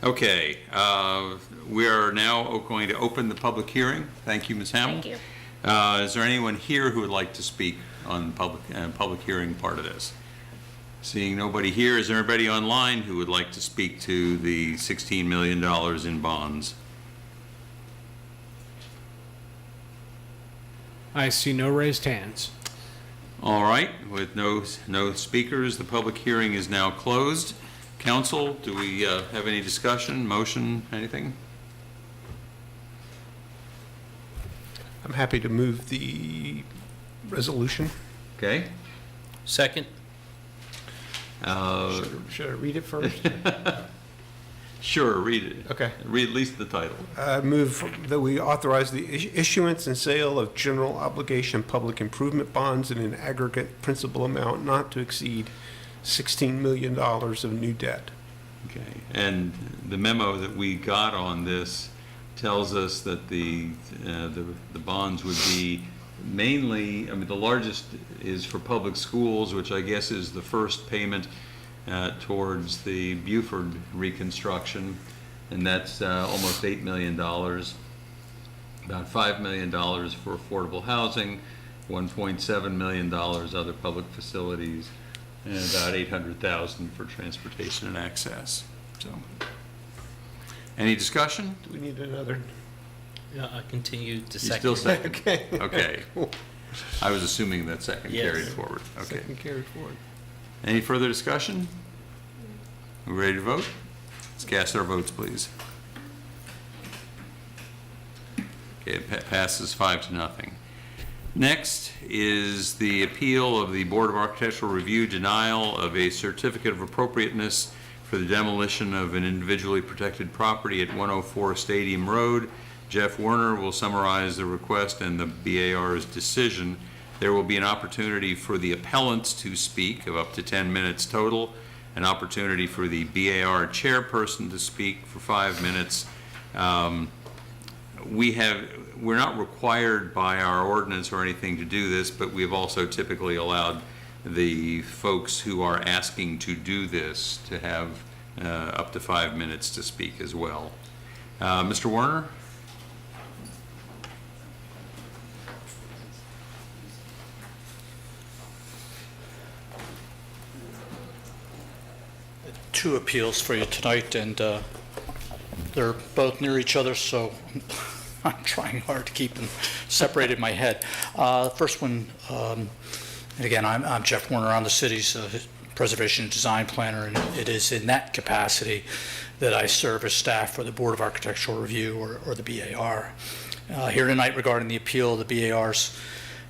A: okay, we are now going to open the public hearing. Thank you, Ms. Hamel.
R: Thank you.
A: Is there anyone here who would like to speak on the public hearing part of this? Seeing nobody here, is there anybody online who would like to speak to the $16 million in bonds?
I: I see no raised hands.
A: All right, with no speakers, the public hearing is now closed. Council, do we have any discussion, motion, anything?
B: I'm happy to move the resolution.
A: Okay.
C: Second.
B: Should I read it first?
A: Sure, read it.
B: Okay.
A: Read at least the title.
B: Move that we authorize the issuance and sale of general obligation public improvement bonds in an aggregate principal amount not to exceed $16 million of new debt.
A: Okay, and the memo that we got on this tells us that the bonds would be mainly, I mean, the largest is for public schools, which I guess is the first payment towards the Buford reconstruction, and that's almost $8 million. About $5 million for affordable housing, $1.7 million other public facilities, and about $800,000 for transportation and access. So, any discussion?
B: Do we need another?
C: Yeah, I continue to
A: You
C: second.
A: still second?
B: Okay.
A: Okay. I was assuming that second
C: Yes.
A: carried forward. Okay.
B: Second carried forward.
A: Any further discussion? We ready to vote? Let's cast our votes, please. Okay, it passes 5-0. Next is the appeal of the Board of Architectural Review denial of a certificate of appropriateness for the demolition of an individually protected property at 104 Stadium Road. Jeff Werner will summarize the request and the BAR's decision. There will be an opportunity for the appellants to speak of up to 10 minutes total, an opportunity for the BAR chairperson to speak for 5 minutes. We're not required by our ordinance or anything to do this, but we've also typically allowed the folks who are asking to do this to have up to 5 minutes to speak as well. Mr. Werner?
S: Two appeals for you tonight, and they're both near each other, so I'm trying hard to keep them separated in my head. The first one, and again, I'm Jeff Werner. I'm the city's preservation and design planner, and it is in that capacity that I serve as staff for the Board of Architectural Review, or the BAR. Here tonight regarding the appeal of the BAR's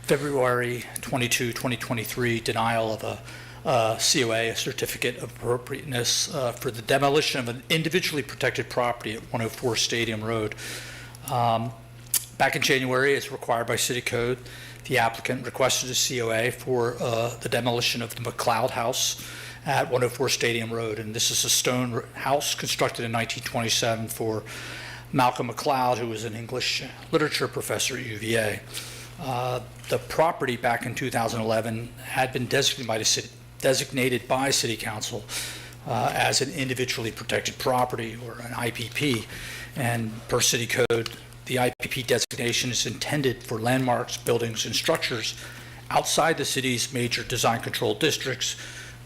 S: February 22, 2023 denial of a COA, a certificate of appropriateness, for the demolition of an individually protected property at 104 Stadium Road. Back in January, as required by City Code, the applicant requested a COA for the demolition of the McLeod House at 104 Stadium Road. And this is a stone house constructed in 1927 for Malcolm McLeod, who was an English literature professor at UVA. The property back in 2011 had been designated by City Council as an individually protected property, or an IPP. And per City Code, the IPP designation is intended for landmarks, buildings, and structures outside the city's major design control districts,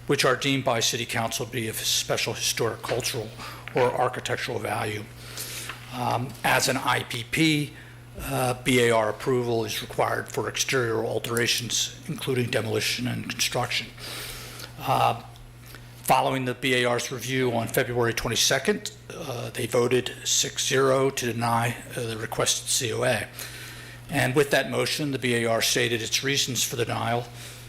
S: which are deemed by City Council to be of special historic, cultural, or architectural value. As an IPP, BAR approval is required for exterior alterations, including demolition and construction. Following the BAR's review on February 22nd, they voted 6-0 to deny the requested COA. And with that motion, the BAR stated its reasons for the denial,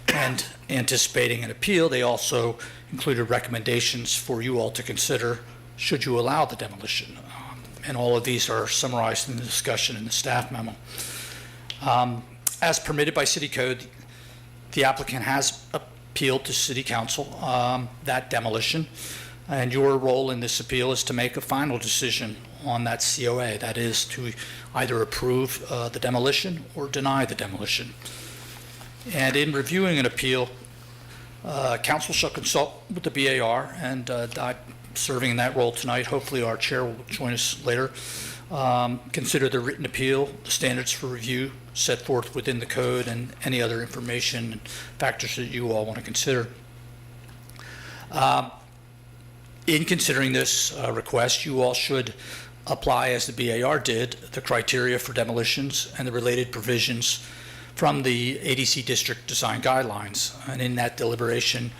S: and anticipating an appeal, they also included recommendations for you all to consider should you allow the demolition. And all of these are summarized in the discussion in the staff memo. As permitted by City Code, the applicant has appealed to City Council that demolition, and your role in this appeal is to make a final decision on that COA. That is to either approve the demolition or deny the demolition. And in reviewing an appeal, Council shall consult with the BAR, and I'm serving in that role tonight. Hopefully our chair will join us later. Consider the written appeal, the standards for review set forth within the code, and any other information and factors that you all want to consider. In considering this request, you all should apply, as the BAR did, the criteria for demolitions and the related provisions from the ADC District Design Guidelines. And in that deliberation,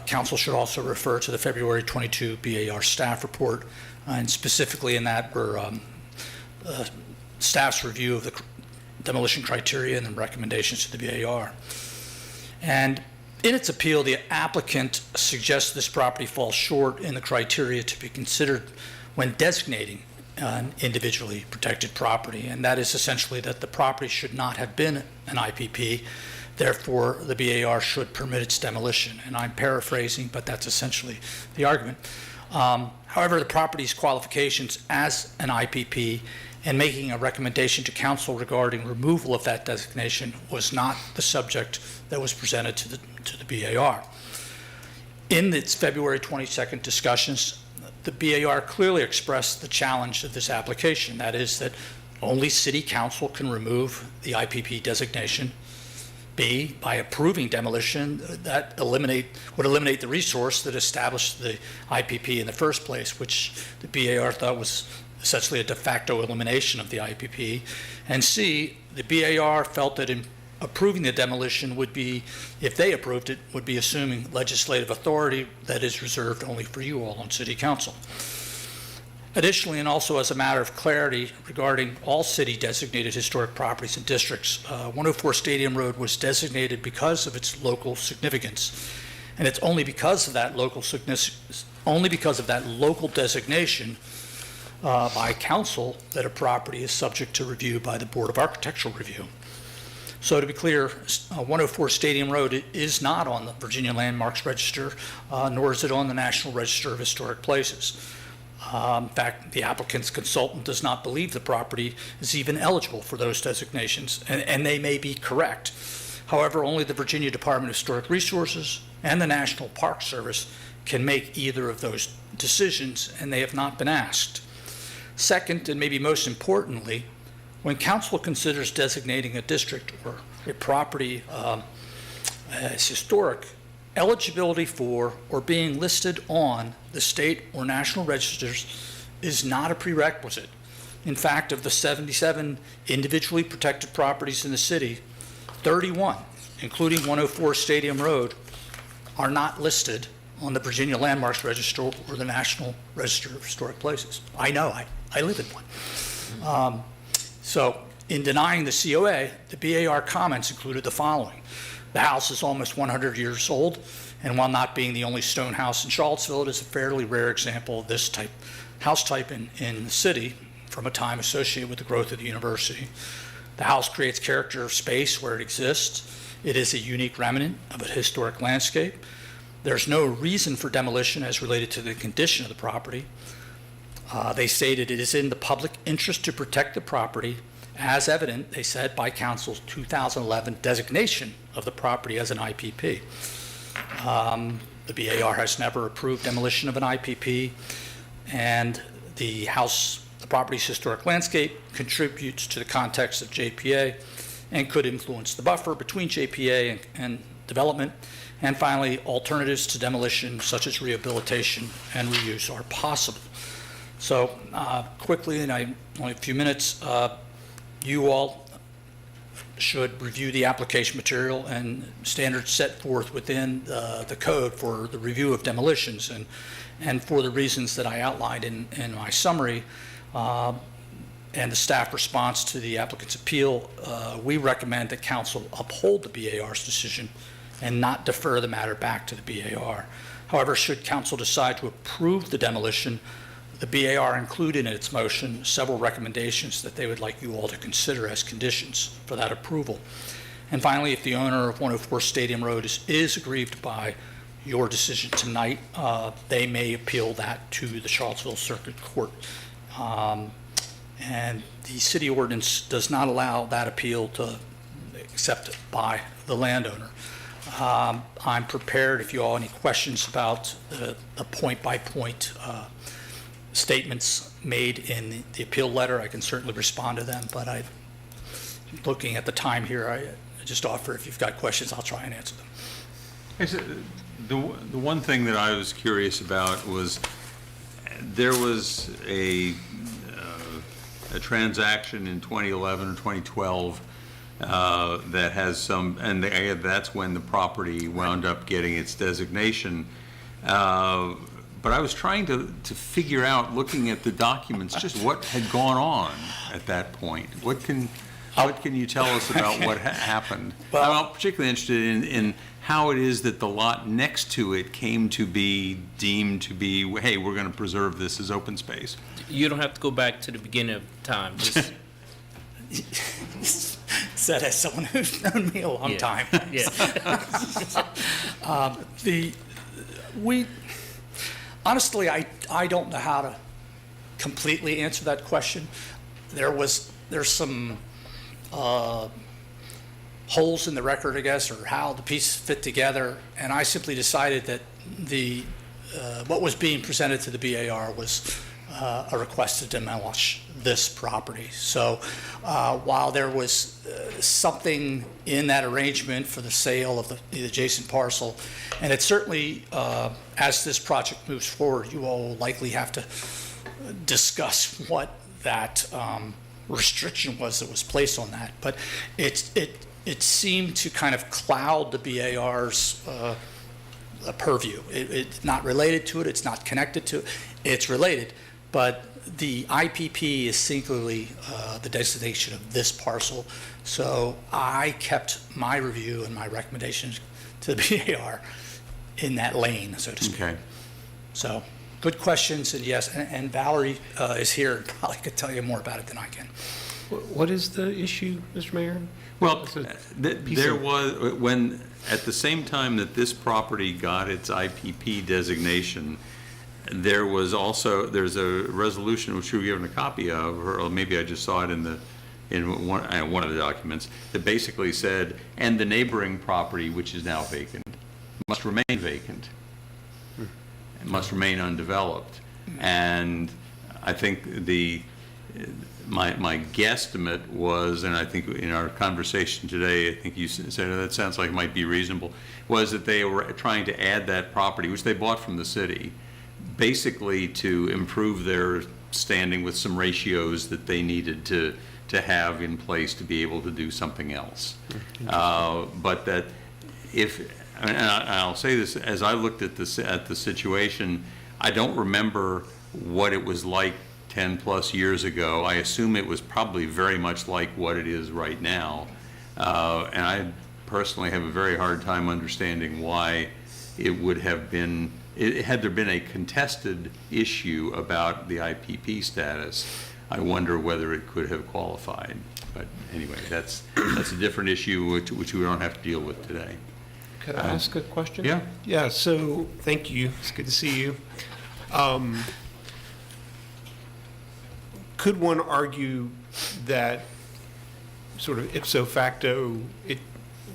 S: Council should also refer to the February 22 BAR staff report, and specifically in that were staff's review of the demolition criteria and the recommendations to the BAR. And in its appeal, the applicant suggests this property falls short in the criteria to be considered when designating an individually protected property, and that is essentially that the property should not have been an IPP. Therefore, the BAR should permit its demolition. And I'm paraphrasing, but that's essentially the argument. However, the property's qualifications as an IPP and making a recommendation to council regarding removal of that designation was not the subject that was presented to the BAR. In its February 22nd discussions, the BAR clearly expressed the challenge of this application. That is that only City Council can remove the IPP designation. B, by approving demolition, that would eliminate the resource that established the IPP in the first place, which the BAR thought was essentially a de facto elimination of the IPP. And C, the BAR felt that in approving the demolition would be, if they approved it, would be assuming legislative authority that is reserved only for you all on City Council. Additionally, and also as a matter of clarity regarding all city-designated historic properties and districts, 104 Stadium Road was designated because of its local significance, and it's only because of that local designation by council that a property is subject to review by the Board of Architectural Review. So to be clear, 104 Stadium Road is not on the Virginia Landmarks Register, nor is it on the National Register of Historic Places. In fact, the applicant's consultant does not believe the property is even eligible for those designations, and they may be correct. However, only the Virginia Department of Historic Resources and the National Park Service can make either of those decisions, and they have not been asked. Second, and maybe most importantly, when council considers designating a district or a property as historic, eligibility for or being listed on the state or national registers is not a prerequisite. In fact, of the 77 individually protected properties in the city, 31, including 104 Stadium Road, are not listed on the Virginia Landmarks Register or the National Register of Historic Places. I know, I live in one. So in denying the COA, the BAR comments included the following. The house is almost 100 years old, and while not being the only stone house in Charlottesville, it is a fairly rare example of this house type in the city from a time associated with the growth of the university. The house creates character of space where it exists. It is a unique remnant of a historic landscape. There's no reason for demolition as related to the condition of the property. They stated it is in the public interest to protect the property, as evident, they said, by council's 2011 designation of the property as an IPP. The BAR has never approved demolition of an IPP, and the property's historic landscape contributes to the context of JPA and could influence the buffer between JPA and development. And finally, alternatives to demolition, such as rehabilitation and reuse, are possible. So quickly, and only a few minutes, you all should review the application material and standards set forth within the code for the review of demolitions. And for the reasons that I outlined in my summary and the staff response to the applicant's appeal, we recommend that council uphold the BAR's decision and not defer the matter back to the BAR. However, should council decide to approve the demolition, the BAR included in its motion several recommendations that they would like you all to consider as conditions for that approval. And finally, if the owner of 104 Stadium Road is aggrieved by your decision tonight, they may appeal that to the Charlottesville Circuit Court. And the city ordinance does not allow that appeal to accept by the landowner. I'm prepared, if you all have any questions about the point-by-point statements made in the appeal letter, I can certainly respond to them, but looking at the time here, I just offer if you've got questions, I'll try and answer them.
A: The one thing that I was curious about was there was a transaction in 2011 or 2012 that has some, and that's when the property wound up getting its designation. But I was trying to figure out, looking at the documents, just what had gone on at that point. What can you tell us about what happened? Well, I'm particularly interested in how it is that the lot next to it came to be deemed to be, hey, we're going to preserve this as open space.
C: You don't have to go back to the beginning of time. Just
S: said as someone who's known me a long time. Honestly, I I don't know how to completely answer that question. There's some holes in the record, I guess, or how the pieces fit together, and I simply decided that what was being presented to the BAR was a request to demolish this property. So while there was something in that arrangement for the sale of the adjacent parcel, and it certainly, as this project moves forward, you all will likely have to discuss what that restriction was that was placed on that. But it seemed to kind of cloud the BAR's purview. It's not related to it. It's not connected to it. It's related, but the IPP is singularly the designation of this parcel. So I kept my review and my recommendations to the BAR in that lane, so to speak.
A: Okay.
S: So good questions, and yes, and Valerie is here and probably could tell you more about it than I can.
B: What is the issue, Mr. Mayor?
A: Well, there was, when, at the same time that this property got its IPP designation, there's a resolution which we were given a copy of, or maybe I just saw it in one of the documents, that basically said, and the neighboring property, which is now vacant, must remain vacant. It must remain undeveloped. And I think my guesstimate was, and I think in our conversation today, I think you said, oh, that sounds like it might be reasonable, was that they were trying to add that property, which they bought from the city, basically to improve their standing with some ratios that they needed to have in place to be able to do something else. But that and I'll say this, as I looked at the situation, I don't remember what it was like 10 plus years ago. I assume it was probably very much like what it is right now. And I personally have a very hard time understanding why it would have been, had there been a contested issue about the IPP status, I wonder whether it could have qualified. But anyway, that's a different issue which we don't have to deal with today.
B: Could I ask a question?
A: Yeah.
B: Yeah, so, thank you. It's good to see you. Could one argue that sort of ipso facto, it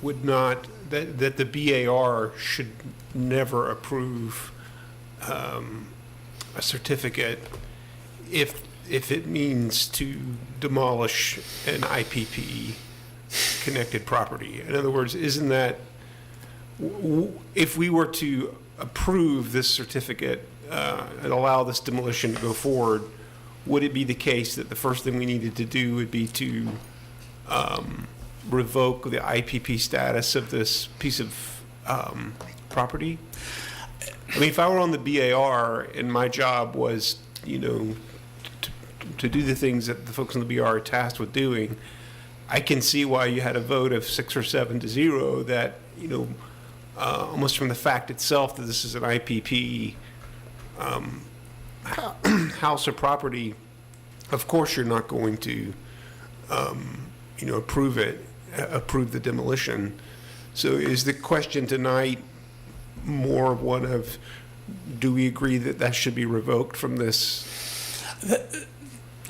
B: would not, that the BAR should never approve a certificate if it means to demolish an IPP connected property? In other words, isn't that, if we were to approve this certificate and allow this demolition to go forward, would it be the case that the first thing we needed to do would be to revoke the IPP status of this piece of property? I mean, if I were on the BAR and my job was, to do the things that the folks on the BAR are tasked with doing, I can see why you had a vote of 6 or 7 to 0 that, almost from the fact itself that this is an IPP house or property, of course you're not going to, approve the demolition. So is the question tonight more one of, do we agree that that should be revoked from this?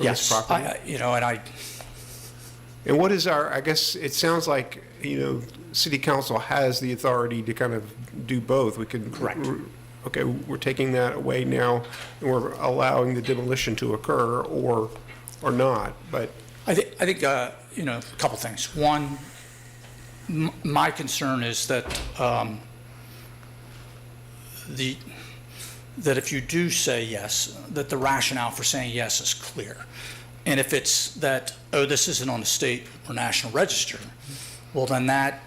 S: Yes,
B: this property? And what is I guess it sounds like, City Council has the authority to kind of do both. We could.
S: Correct.
B: Okay, we're taking that away now, and we're allowing the demolition to occur, or not, but.
S: I think a couple things. One, my concern is that that if you do say yes, that the rationale for saying yes is clear. And if it's that, this isn't on the state or national register, well, then that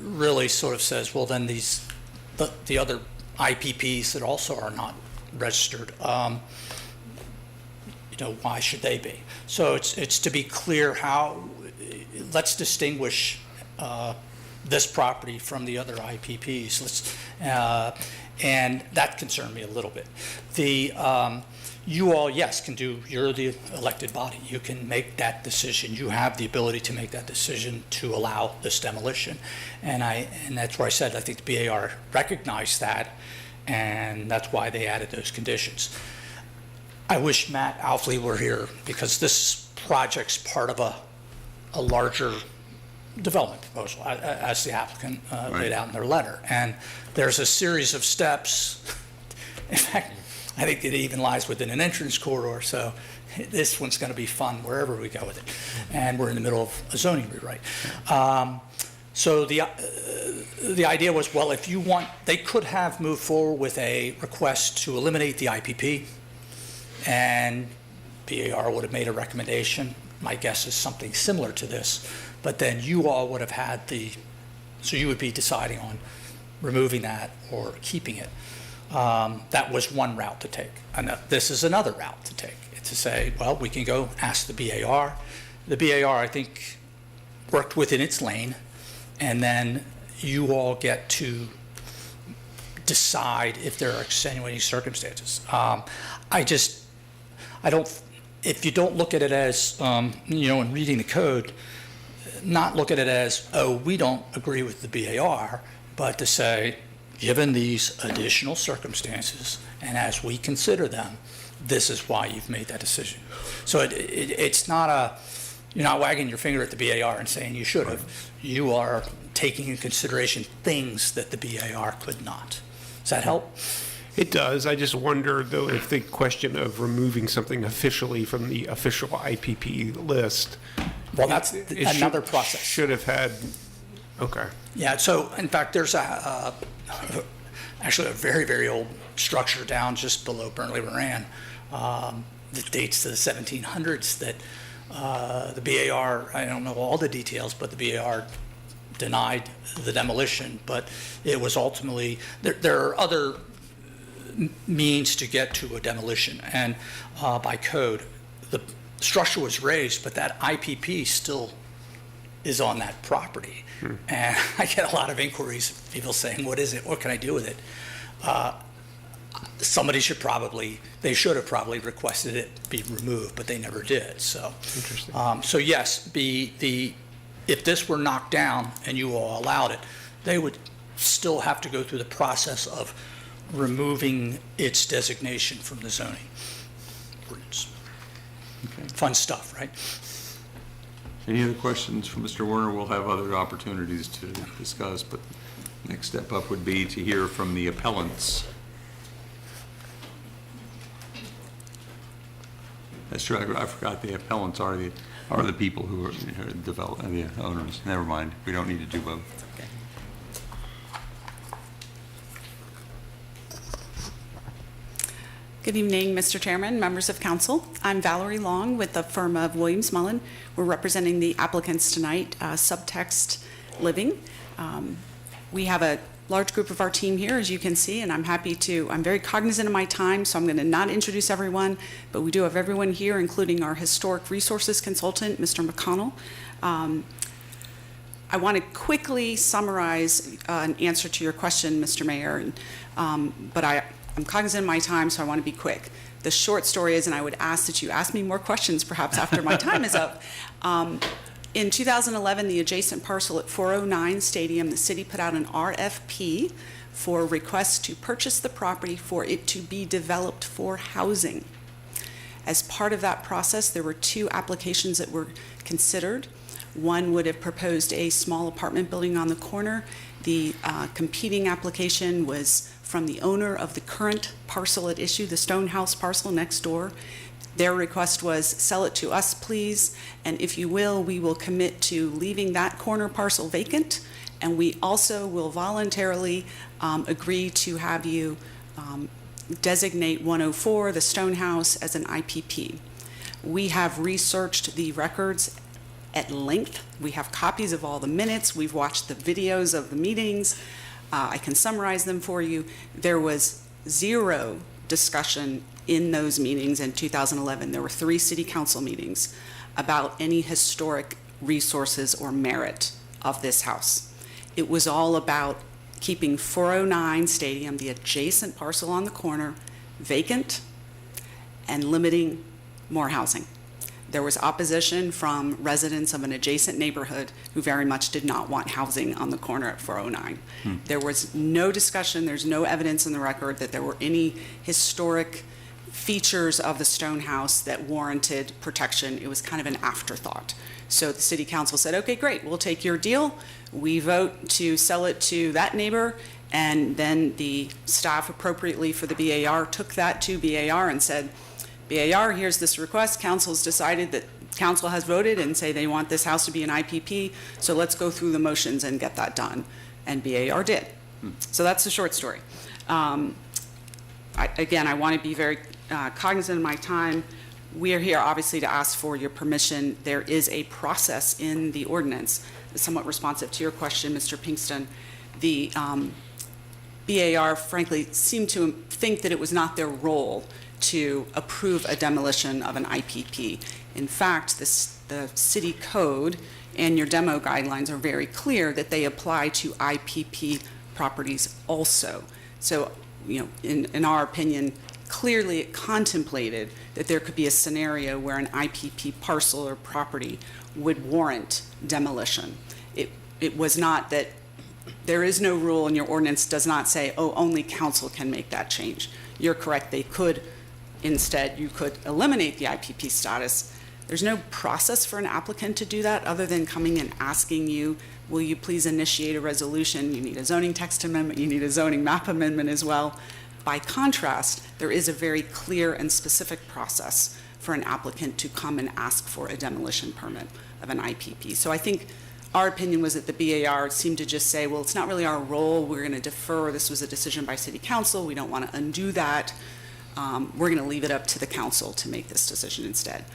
S: really sort of says, well, then the other IPPs that also are not registered, why should they be? So it's to be clear let's distinguish this property from the other IPPs. And that concerned me a little bit. You all, yes, you're the elected body. You can make that decision. You have the ability to make that decision to allow this demolition. And that's where I said, I think the BAR recognized that, and that's why they added those conditions. I wish Matt Alfley were here because this project's part of a larger development proposal, as the applicant laid out in their letter. And there's a series of steps. In fact, I think it even lies within an entrance corridor, so this one's going to be fun wherever we go with it. And we're in the middle of a zoning rewrite. So the idea was, well, if you want, they could have moved forward with a request to eliminate the IPP, and BAR would have made a recommendation. My guess is something similar to this, but then you all would have had so you would be deciding on removing that or keeping it. That was one route to take. And this is another route to take, to say, well, we can go ask the BAR. The BAR, I think, worked within its lane, and then you all get to decide if there are extenuating circumstances. If you don't look at it as, in reading the code, not look at it as, oh, we don't agree with the BAR, but to say, given these additional circumstances, and as we consider them, this is why you've made that decision. So it's not you're not wagging your finger at the BAR and saying you should have. You are taking into consideration things that the BAR could not. Does that help?
B: It does. I just wonder, though, if the question of removing something officially from the official IPP list.
S: Well, that's another process.
B: Should have had, okay.
S: Yeah, so in fact, there's actually a very, very old structure down just below Burnley Moran that dates to the 1700s that the BAR, I don't know all the details, but the BAR denied the demolition, but it was ultimately, there are other means to get to a demolition, and by code, the structure was raised, but that IPP still is on that property. And I get a lot of inquiries, people saying, what is it? What can I do with it? Somebody should have probably requested it be removed, but they never did. So, interesting. So yes, if this were knocked down and you all allowed it, they would still have to go through the process of removing its designation from the zoning ordinance.
A: Okay.
S: Fun stuff, right?
A: Any other questions for Mr. Werner? We'll have other opportunities to discuss, but next step up would be to hear from the appellants. That's true. I forgot the appellants are the people who are the owners. Never mind. We don't need to do both.
H: Okay.
T: Good evening, Mr. Chairman, members of council. I'm Valerie Long with the firm of Williams Mullen. We're representing the applicants tonight, Subtext Living. We have a large group of our team here, as you can see, and I'm very cognizant of my time, so I'm going to not introduce everyone, but we do have everyone here, including our historic resources consultant, Mr. McConnell. I want to quickly summarize an answer to your question, Mr. Mayor, but I'm cognizant of my time, so I want to be quick. The short story is, and I would ask that you ask me more questions perhaps after my time is up. In 2011, the adjacent parcel at 409 Stadium, the city put out an RFP for requests to purchase the property for it to be developed for housing. As part of that process, there were two applications that were considered. One would have proposed a small apartment building on the corner. The competing application was from the owner of the current parcel at issue, the Stonehouse parcel next door. Their request was, sell it to us, please, and if you will, we will commit to leaving that corner parcel vacant, and we also will voluntarily agree to have you designate 104, the Stonehouse, as an IPP. We have researched the records at length. We have copies of all the minutes. We've watched the videos of the meetings. I can summarize them for you. There was zero discussion in those meetings in 2011. There were 3 city council meetings about any historic resources or merit of this house. It was all about keeping 409 Stadium, the adjacent parcel on the corner, vacant and limiting more housing. There was opposition from residents of an adjacent neighborhood who very much did not want housing on the corner at 409. There was no discussion, there's no evidence in the record that there were any historic features of the stone house that warranted protection. It was kind of an afterthought. So the city council said, okay, great, we'll take your deal. We vote to sell it to that neighbor, and then the staff appropriately for the BAR took that to BAR and said, BAR, here's this request. Council's decided that council has voted and say they want this house to be an IPP, so let's go through the motions and get that done. And BAR did. So that's the short story. Again, I want to be very cognizant of my time. We are here obviously to ask for your permission. There is a process in the ordinance, somewhat responsive to your question, Mr. Pinkston. The BAR frankly seemed to think that it was not their role to approve a demolition of an IPP. In fact, the city code and your demo guidelines are very clear that they apply to IPP properties also. So, in our opinion, clearly it contemplated that there could be a scenario where an IPP parcel or property would warrant demolition. It was not that there is no rule, and your ordinance does not say, oh, only council can make that change. You're correct, they could. Instead, you could eliminate the IPP status. There's no process for an applicant to do that other than coming and asking you, will you please initiate a resolution? You need a zoning text amendment, you need a zoning map amendment as well. By contrast, there is a very clear and specific process for an applicant to come and ask for a demolition permit of an IPP. So I think our opinion was that the BAR seemed to just say, well, it's not really our role, we're going to defer, this was a decision by city council, we don't want to undo that. We're going to leave it up to the council to make this decision instead.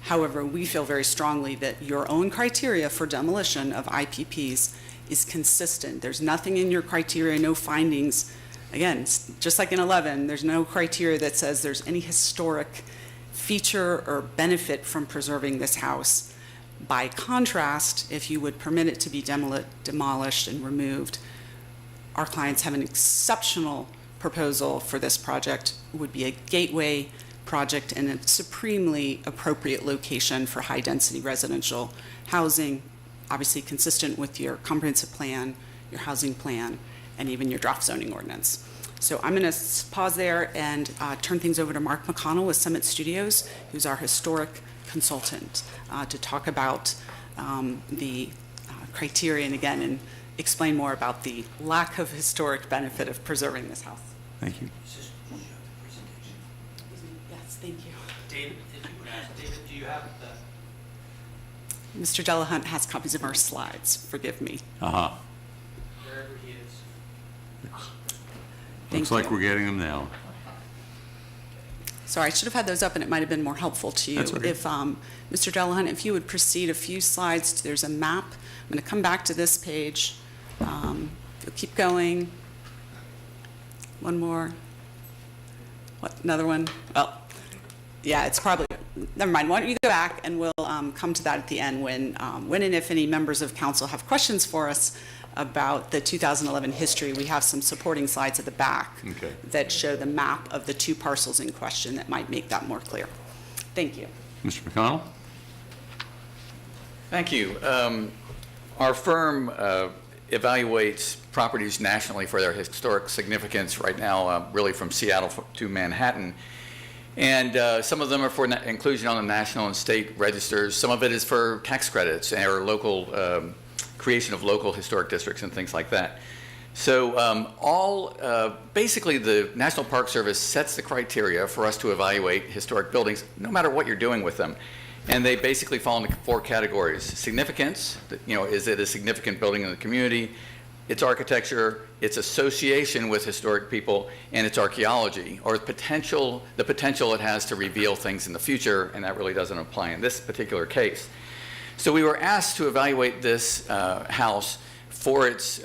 T: However, we feel very strongly that your own criteria for demolition of IPPs is consistent. There's nothing in your criteria, no findings. Again, just like in 11, there's no criteria that says there's any historic feature or benefit from preserving this house. By contrast, if you would permit it to be demolished and removed, our clients have an exceptional proposal for this project. It would be a gateway project in a supremely appropriate location for high-density residential housing, obviously consistent with your comprehensive plan, your housing plan, and even your draft zoning ordinance. So I'm going to pause there and turn things over to Mark McConnell with Summit Studios, who's our historic consultant, to talk about the criterion again and explain more about the lack of historic benefit of preserving this house.
A: Thank you.
T: Yes, thank you.
S: David, do you have the...
T: Mr. Delahunt has copies of our slides, forgive me.
A: Uh-huh.
S: Wherever he is.
A: Looks like we're getting them now.
T: Sorry, I should have had those up and it might have been more helpful to you.
A: That's okay.
T: If, Mr. Delahunt, if you would proceed a few slides, there's a map. I'm going to come back to this page. You'll keep going. One more. What, another one? Well, yeah, it's probably, never mind. Why don't you go back and we'll come to that at the end when and if any members of council have questions for us about the 2011 history. We have some supporting slides at the back that show the map of the two parcels in question that might make that more clear. Thank you.
A: Mr. McConnell?
U: Thank you. Our firm evaluates properties nationally for their historic significance right now, really from Seattle to Manhattan. And some of them are for inclusion on the national and state registers. Some of it is for tax credits or local creation of local historic districts and things like that. So basically the National Park Service sets the criteria for us to evaluate historic buildings, no matter what you're doing with them. And they basically fall into 4 categories. Significance, is it a significant building in the community? Its architecture, its association with historic people, and its archaeology, or the potential it has to reveal things in the future, and that really doesn't apply in this particular case. So we were asked to evaluate this house for its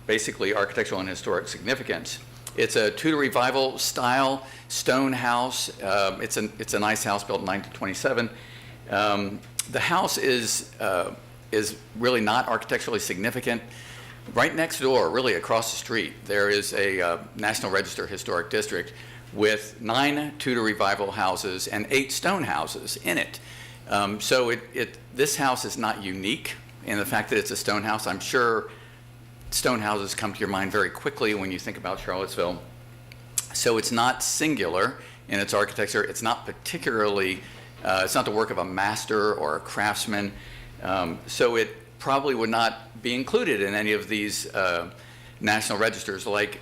U: basically architectural and historic significance. It's a Tudor Revival style stone house. It's a nice house built in 1927. The house is really not architecturally significant. Right next door, really across the street, there is a National Register Historic District with 9 Tudor Revival houses and 8 stone houses in it. So this house is not unique in the fact that it's a stone house. I'm sure stone houses come to your mind very quickly when you think about Charlottesville. So it's not singular. in its architecture. It's not particularly, it's not the work of a master or a craftsman, so it probably would not be included in any of these national registers like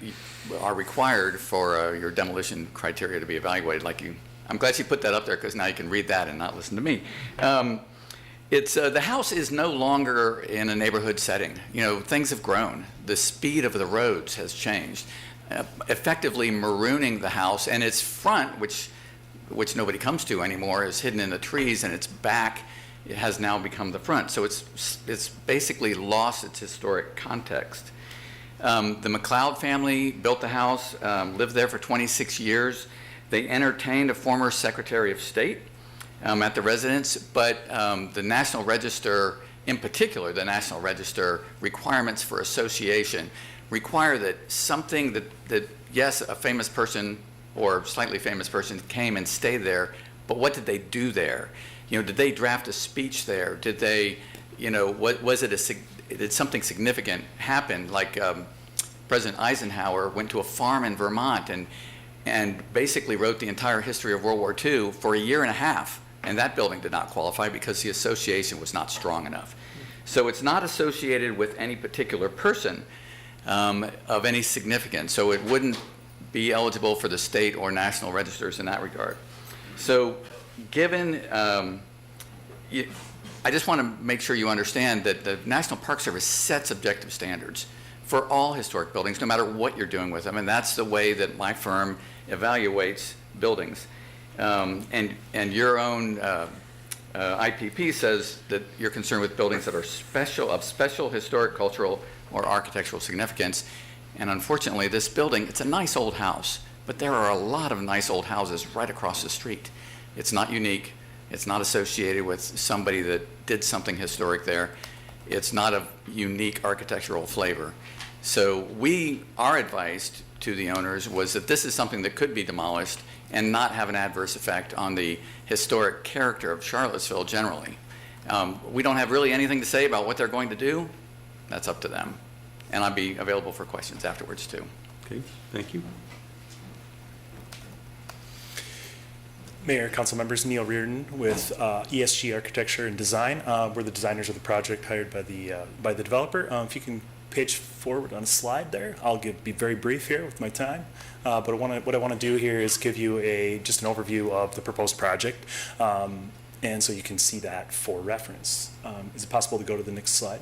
U: are required for your demolition criteria to be evaluated. I'm glad you put that up there because now you can read that and not listen to me. The house is no longer in a neighborhood setting. Things have grown. The speed of the roads has changed, effectively marooning the house, and its front, which nobody comes to anymore, is hidden in the trees, and its back, it has now become the front. So it's basically lost its historic context. The McLeod family built the house, lived there for 26 years. They entertained a former Secretary of State at the residence, but the National Register, in particular, the National Register requirements for association require that something that yes, a famous person or slightly famous person came and stayed there, but what did they do there? Did they draft a speech there? Did they, did something significant happen? Like President Eisenhower went to a farm in Vermont and basically wrote the entire history of World War II for a year and a half. And that building did not qualify because the association was not strong enough. So it's not associated with any particular person of any significance. So it wouldn't be eligible for the state or national registers in that regard. So given, I just want to make sure you understand that the National Park Service sets objective standards for all historic buildings, no matter what you're doing with them. And that's the way that my firm evaluates buildings. And your own IPP says that you're concerned with buildings that are of special historic, cultural, or architectural significance. And unfortunately, this building, it's a nice old house, but there are a lot of nice old houses right across the street. It's not unique. It's not associated with somebody that did something historic there. It's not a unique architectural flavor. So our advice to the owners was that this is something that could be demolished and not have an adverse effect on the historic character of Charlottesville generally. We don't have really anything to say about what they're going to do. That's up to them. And I'll be available for questions afterwards too.
A: Okay, thank you.
E: Mayor, council members, Neil Reardon with ESG Architecture and Design. We're the designers of the project hired by the developer. If you can page forward on a slide there, I'll be very brief here with my time. But what I want to do here is give you just an overview of the proposed project, and so you can see that for reference. Is it possible to go to the next slide?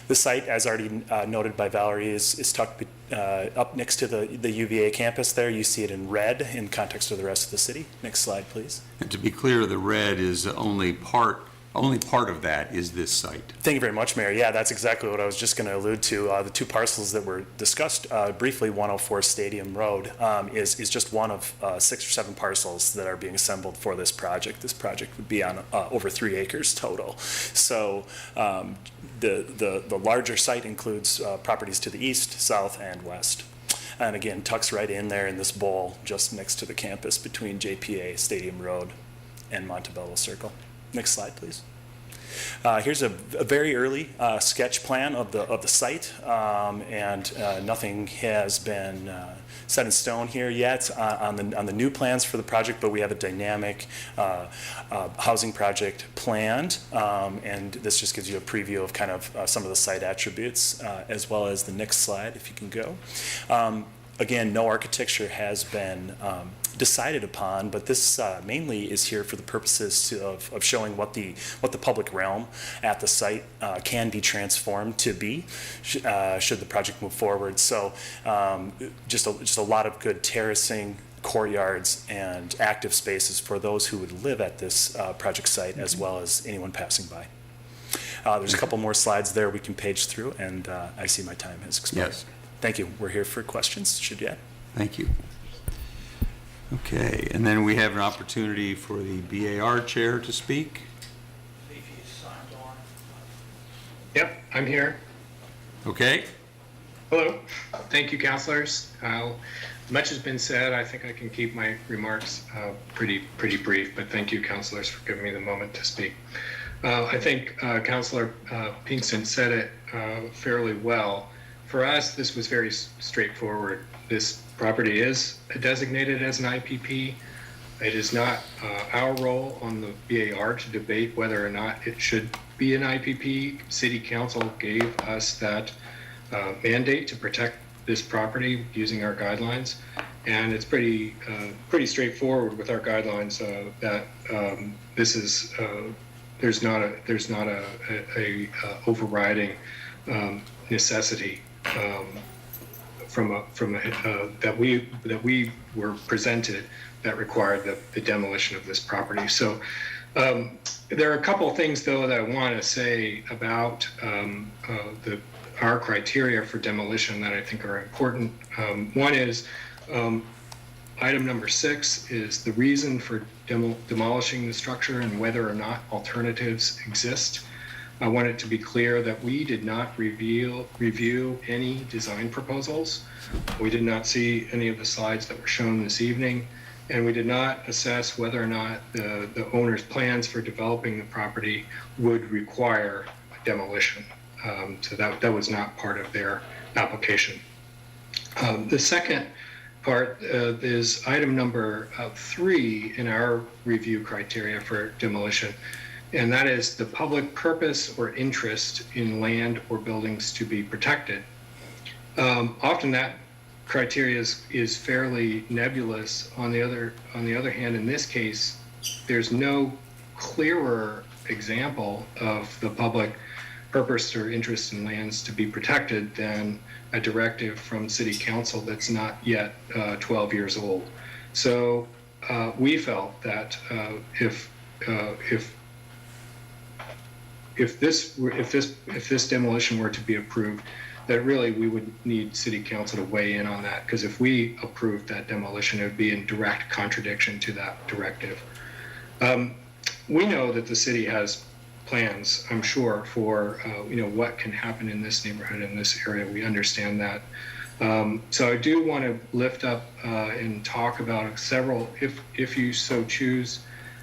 E: The site, as already noted by Valerie, is tucked up next to the UVA campus there. You see it in red in context of the rest of the city. Next slide, please.
A: And to be clear, the red is only part of that is this site.
E: Thank you very much, Mayor. Yeah, that's exactly what I was just going to allude to. The two parcels that were discussed briefly, 104 Stadium Road, is just one of 6 or 7 parcels that are being assembled for this project. This project would be on over 3 acres total. So the larger site includes properties to the east, south, and west. And again, tucks right in there in this bowl just next to the campus between JPA, Stadium Road, and Montebello Circle. Next slide, please. Here's a very early sketch plan of the site, and nothing has been set in stone here yet on the new plans for the project, but we have a dynamic housing project planned, and this just gives you a preview of kind of some of the site attributes, as well as the next slide, if you can go. Again, no architecture has been decided upon, but this mainly is here for the purposes of showing what the public realm at the site can be transformed to be should the project move forward. So just a lot of good terracing, courtyards, and active spaces for those who would live at this project site, as well as anyone passing by. There's a couple more slides there we can page through, and I see my time has expired.
A: Yes.
E: Thank you. We're here for questions, should you have.
A: Thank you. Okay, and then we have an opportunity for the BAR chair to speak.
V: Yep, I'm here.
A: Okay.
V: Hello. Thank you, councilors. Much has been said. I think I can keep my remarks pretty brief, but thank you, councilors, for giving me the moment to speak. I think Councilor Pinkston said it fairly well. For us, this was very straightforward. This property is designated as an IPP. It is not our role on the BAR to debate whether or not it should be an IPP. City Council gave us that mandate to protect this property using our guidelines, and it's pretty straightforward with our guidelines that this is there's not a overriding necessity that we were presented that required the demolition of this property. So there are a couple of things though that I want to say about our criteria for demolition that I think are important. One is item number 6 is the reason for demolishing the structure and whether or not alternatives exist. I want it to be clear that we did not review any design proposals. We did not see any of the slides that were shown this evening, and we did not assess whether or not the owner's plans for developing the property would require demolition. So that was not part of their application. The second part is item number 3 in our review criteria for demolition, and that is the public purpose or interest in land or buildings to be protected. Often that criteria is fairly nebulous. On the other hand, in this case, there's no clearer example of the public purpose or interest in lands to be protected than a directive from City Council that's not yet 12 years old. So we felt that if this demolition were to be approved, that really we would need City Council to weigh in on that, because if we approved that demolition, it would be in direct contradiction to that directive. We know that the city has plans, I'm sure, for what can happen in this neighborhood, in this area. We understand that. So I do want to lift up and talk about several, if you so choose,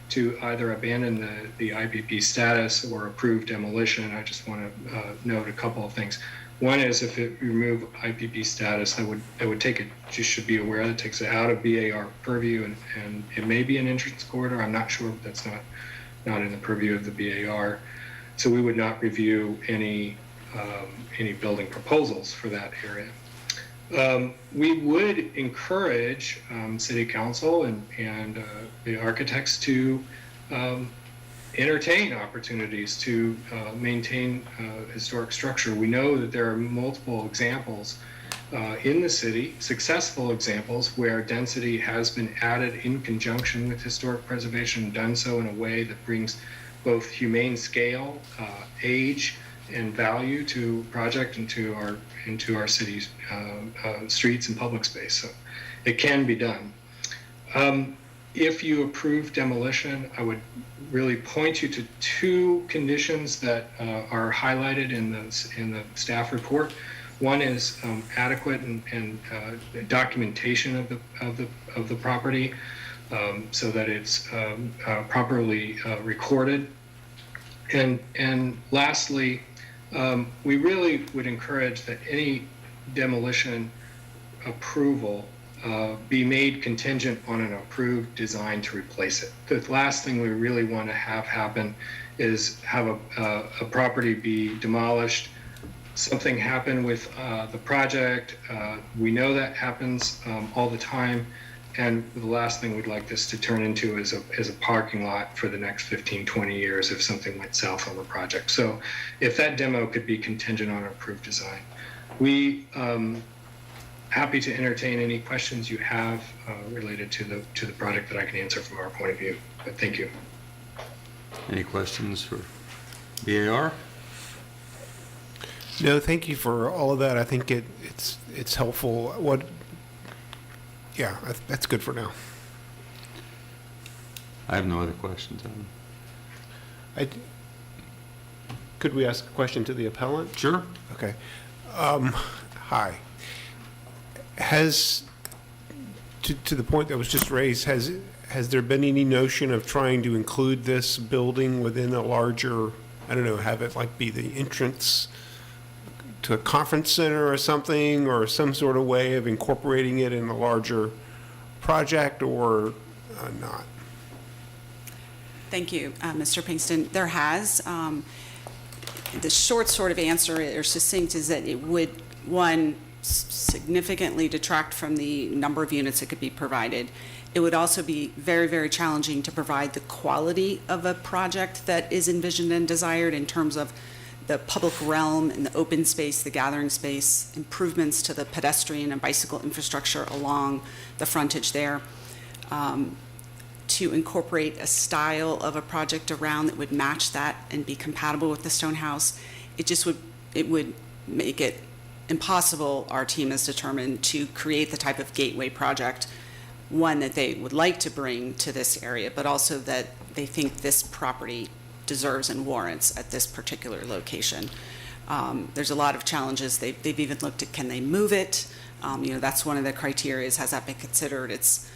V: to either abandon the IPP status or approve demolition. I just want to note a couple of things. One is if it remove IPP status, that would take it, you should be aware that it takes it out of BAR purview, and it may be an entrance corridor. I'm not sure, but that's not in the purview of the BAR. So we would not review any building proposals for that area. We would encourage City Council and the architects to entertain opportunities to maintain historic structure. We know that there are multiple examples in the city, successful examples, where density has been added in conjunction with historic preservation, done so in a way that brings both humane scale, age, and value to project into our city's streets and public space. So it can be done. If you approve demolition, I would really point you to 2 conditions that are highlighted in the staff report. One is adequate and documentation of the property, so that it's properly recorded. And lastly, we really would encourage that any demolition approval be made contingent on an approved design to replace it. The last thing we really want to have happen is have a property be demolished, something happen with the project. We know that happens all the time, and the last thing we'd like this to turn into is a parking lot for the next 15, 20 years if something went south on the project. So if that demo could be contingent on an approved design. We happy to entertain any questions you have related to the project that I can answer from our point of view. But thank you.
A: Any questions for BAR?
B: No, thank you for all of that. I think it's helpful. That's good for now.
A: I have no other questions.
B: Could we ask a question to the appellant?
A: Sure.
B: Okay. Hi. Has, to the point that was just raised, has there been any notion of trying to include this building within a larger, I don't know, have it like be the entrance to a conference center or something, or some sort of way of incorporating it in a larger project, or not?
T: Thank you, Mr. Pinkston. There has. The short sort of answer or succinct is that it would, one, significantly detract from the number of units that could be provided. It would also be very, very challenging to provide the quality of a project that is envisioned and desired in terms of the public realm and the open space, the gathering space, improvements to the pedestrian and bicycle infrastructure along the frontage there. To incorporate a style of a project around that would match that and be compatible with the stone house, it would make it impossible, our team has determined, to create the type of gateway project, one that they would like to bring to this area, but also that they think this property deserves and warrants at this particular location. There's a lot of challenges. They've even looked at, can they move it? That's one of the criteria, has that been considered? It's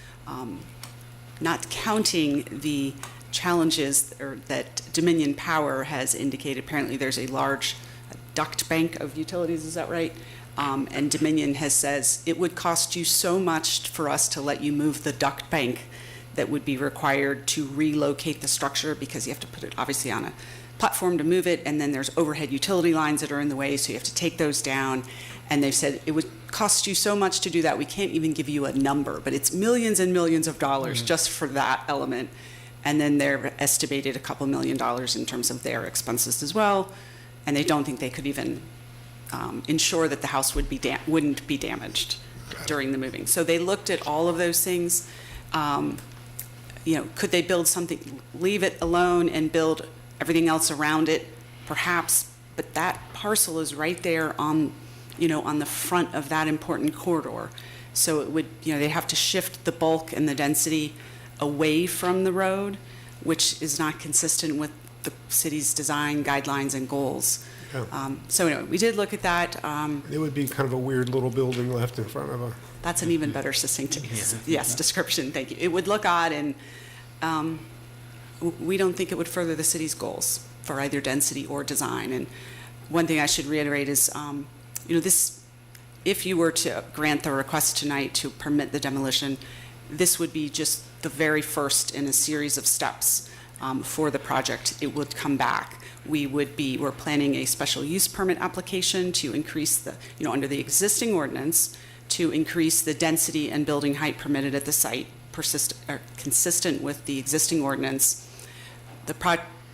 T: not counting the challenges that Dominion Power has indicated. Apparently there's a large duct bank of utilities, is that right? And Dominion says it would cost you so much for us to let you move the duct bank that would be required to relocate the structure, because you have to put it obviously on a platform to move it, and then there's overhead utility lines that are in the way, so you have to take those down. And they've said it would cost you so much to do that, we can't even give you a number, but it's millions and millions of dollars just for that element. And then they're estimated a couple $1 million in terms of their expenses as well, and they don't think they could even ensure that the house wouldn't be damaged during the moving. So they looked at all of those things. Could they build something, leave it alone and build everything else around it? Perhaps, but that parcel is right there on the front of that important corridor. So it would, they have to shift the bulk and the density away from the road, which is not consistent with the city's design guidelines and goals.
B: Yeah.
T: So anyway, we did look at that.
B: It would be kind of a weird little building left in front of a...
T: That's an even better succinct, description, thank you. It would look odd, and we don't think it would further the city's goals for either density or design. And one thing I should reiterate is, if you were to grant the request tonight to permit the demolition, this would be just the very first in a series of steps for the project. It would come back. We're planning a special use permit application to increase under the existing ordinance, to increase the density and building height permitted at the site, consistent with the existing ordinance. The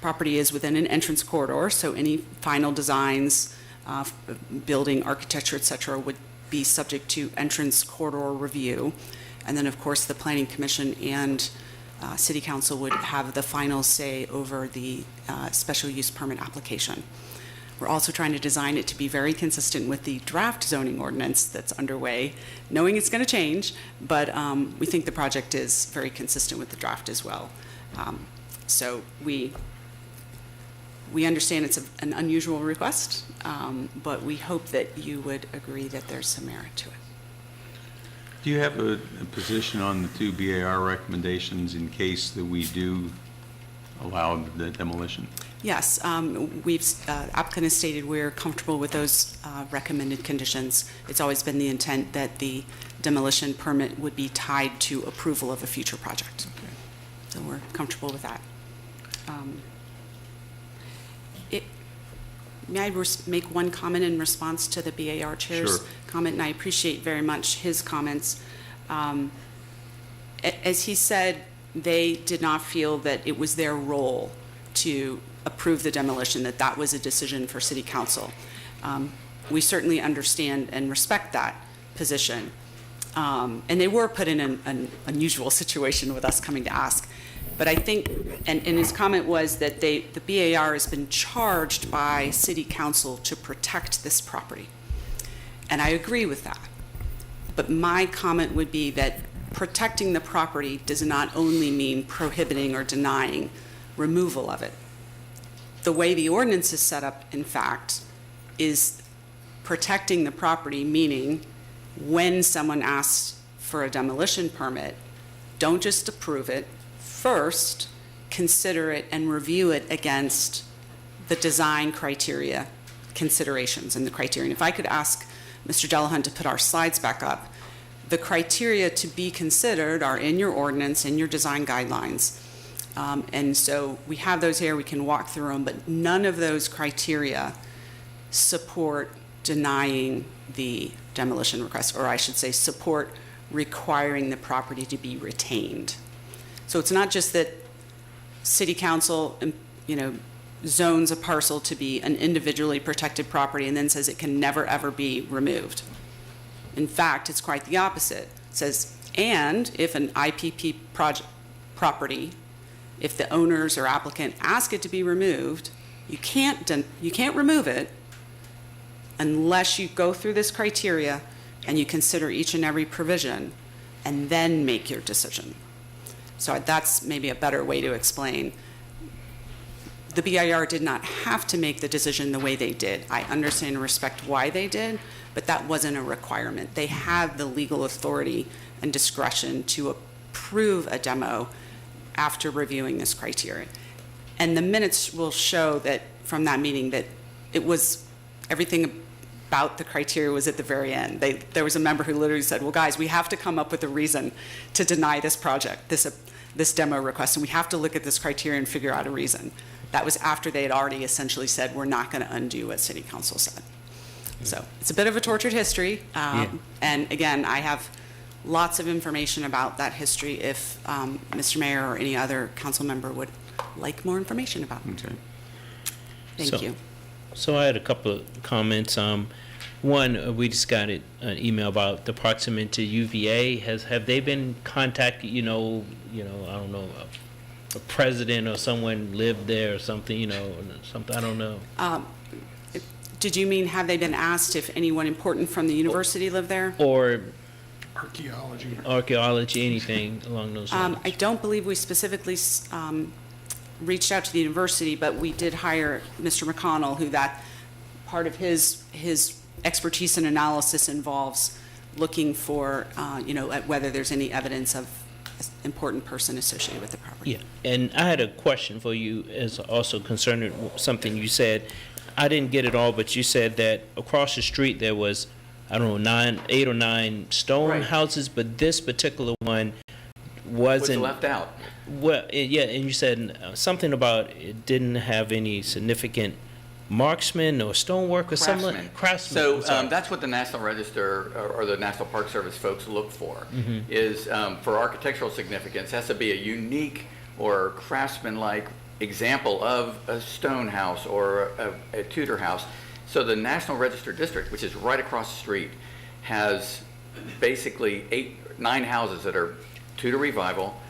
T: property is within an entrance corridor, so any final designs, building architecture, et cetera, would be subject to entrance corridor review. And then, of course, the Planning Commission and City Council would have the final say over the special use permit application. We're also trying to design it to be very consistent with the draft zoning ordinance that's underway, knowing it's going to change, but we think the project is very consistent with the draft as well. So we understand it's an unusual request, but we hope that you would agree that there's some merit to it.
A: Do you have a position on the two BAR recommendations in case that we do allow the demolition?
T: Yes, applicant has stated we're comfortable with those recommended conditions. It's always been the intent that the demolition permit would be tied to approval of a future project. Okay. So we're comfortable with that. May I make one comment in response to the BAR chair's comment? And I appreciate very much his comments. As he said, they did not feel that it was their role to approve the demolition, that was a decision for City Council. We certainly understand and respect that position. And they were put in an unusual situation with us coming to ask. But I think, and his comment was that the BAR has been charged by City Council to protect this property. And I agree with that. But my comment would be that protecting the property does not only mean prohibiting or denying removal of it. The way the ordinance is set up, in fact, is protecting the property, meaning when someone asks for a demolition permit, don't just approve it. First, consider it and review it against the design criteria considerations and the criteria. And if I could ask Mr. Delahunt to put our slides back up, the criteria to be considered are in your ordinance, in your design guidelines. And so we have those here, we can walk through them, but none of those criteria support denying the demolition request, or I should say support requiring the property to be retained. So it's not just that city council, zones a parcel to be an individually protected property and then says it can never ever be removed. In fact, it's quite the opposite. It says, and if an IPP property, if the owners or applicant ask it to be removed, you can't remove it unless you go through this criteria and you consider each and every provision and then make your decision. So that's maybe a better way to explain. The BIR did not have to make the decision the way they did. I understand and respect why they did, but that wasn't a requirement. They had the legal authority and discretion to approve a demo after reviewing this criteria. And the minutes will show that from that meeting that it was everything about the criteria was at the very end. There was a member who literally said, well, guys, we have to come up with a reason to deny this project, this demo request, and we have to look at this criteria and figure out a reason. That was after they had already essentially said, we're not going to undo what City Council said. So it's a bit of a tortured history. And again, I have lots of information about that history if Mr. Mayor or any other council member would like more information about it.
A: Okay.
T: Thank you.
C: So I had a couple of comments. One, we just got an email about the proximity to UVA. Have they been contacted? I don't know, a president or someone lived there or something. Something I don't know.
T: Did you mean have they been asked if anyone important from the university lived there?
C: Or
B: archaeology,
C: anything along those lines?
T: I don't believe we specifically reached out to the university, but we did hire Mr. McConnell, who that part of his expertise and analysis involves looking for, at whether there's any evidence of an important person associated with the property.
C: Yeah, and I had a question for you as also concerning something you said. I didn't get it all, but you said that across the street there was, 8 or 9 stone houses, but this particular one wasn't
U: left out.
C: Well, yeah, and you said something about it didn't have any significant marksman or stonework or something. Craftsman.
U: So that's what the National Register or the National Park Service folks look for. Is for architectural significance has to be a unique or craftsman-like example of a stone house or a Tudor house. So the National Register District, which is right across the street, has basically 9 houses that are Tudor Revival,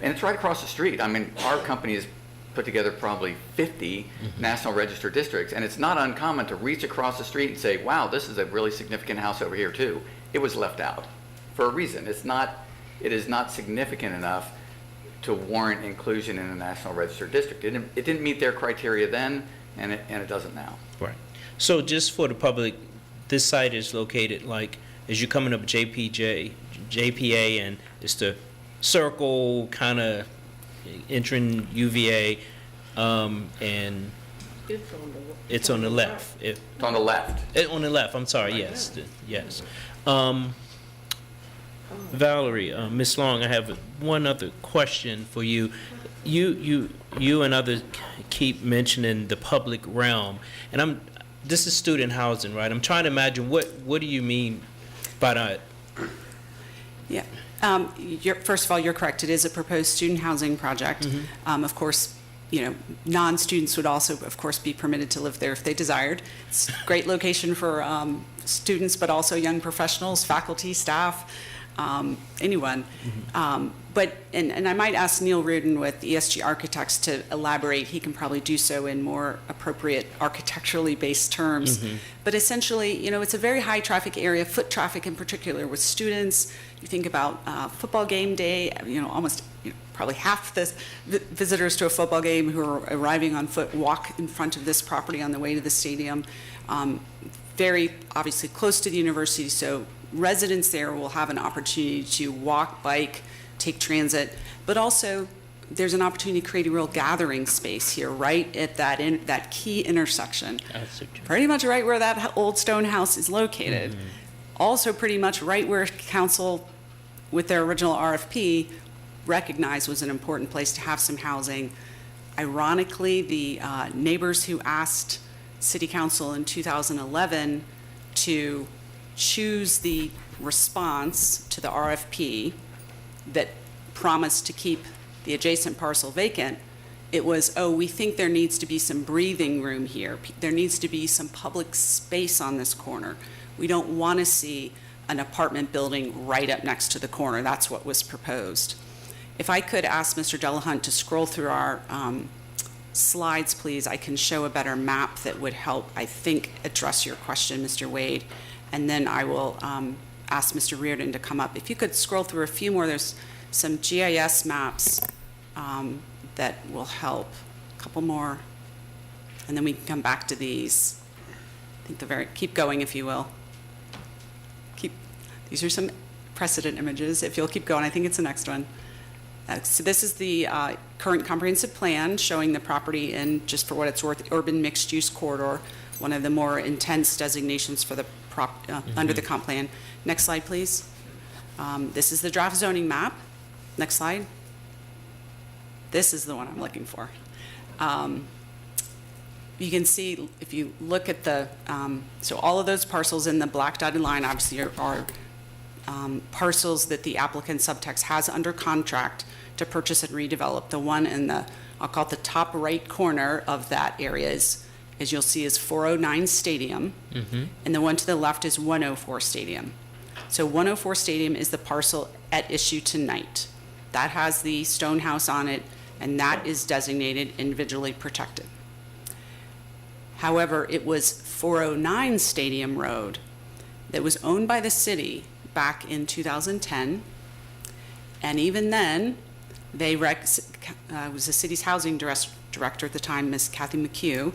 U: and it's right across the street. I mean, our company has put together probably 50 National Register districts, and it's not uncommon to reach across the street and say, wow, this is a really significant house over here too. It was left out for a reason. It is not significant enough to warrant inclusion in a National Register district. It didn't meet their criteria then, and it doesn't now.
C: Right. So just for the public, this site is located as you're coming up JPA, and it's the circle kind of entering UVA, and it's on the left.
U: It's on the left.
C: On the left. I'm sorry. Yes. Yes. Valerie, Ms. Long, I have one other question for you. You and others keep mentioning the public realm, and this is student housing, right? I'm trying to imagine what do you mean by that?
T: Yeah. First of all, you're correct. It is a proposed student housing project. Of course, non-students would also, of course, be permitted to live there if they desired. It's a great location for students, but also young professionals, faculty, staff, anyone. But I might ask Neil Rudin with ESG Architects to elaborate. He can probably do so in more appropriate architecturally based terms. But essentially, it's a very high traffic area, foot traffic in particular, with students. You think about football game day, almost probably half the visitors to a football game who are arriving on foot walk in front of this property on the way to the stadium. Very obviously close to the university, so residents there will have an opportunity to walk, bike, take transit, but also there's an opportunity to create a real gathering space here, right at that key intersection. Pretty much right where that old stone house is located. Also pretty much right where council, with their original RFP, recognized was an important place to have some housing. Ironically, the neighbors who asked City Council in 2011 to choose the response to the RFP that promised to keep the adjacent parcel vacant, it was, oh, we think there needs to be some breathing room here. There needs to be some public space on this corner. We don't want to see an apartment building right up next to the corner. That's what was proposed. If I could ask Mr. Delahunt to scroll through our slides, please, I can show a better map that would help, I think, address your question, Mr. Wade. And then I will ask Mr. Reardon to come up. If you could scroll through a few more, there's some GIS maps that will help. A couple more, and then we can come back to these. I think keep going, if you will. These are some precedent images. If you'll keep going, I think it's the next one. So this is the current comprehensive plan showing the property in, just for what it's worth, urban mixed-use corridor, one of the more intense designations for the under the comp plan. Next slide, please. This is the draft zoning map. Next slide. This is the one I'm looking for. You can see, if you look at the, so all of those parcels in the black dotted line obviously are parcels that the applicant subtext has under contract to purchase and redevelop. The one in the, I'll call it the top right corner of that area is, as you'll see, is 409 Stadium, and the one to the left is 104 Stadium. So 104 Stadium is the parcel at issue tonight. That has the stone house on it, and that is designated individually protected. However, it was 409 Stadium Road that was owned by the city back in 2010, and even then, it was the city's housing director at the time, Ms. Kathy McHugh,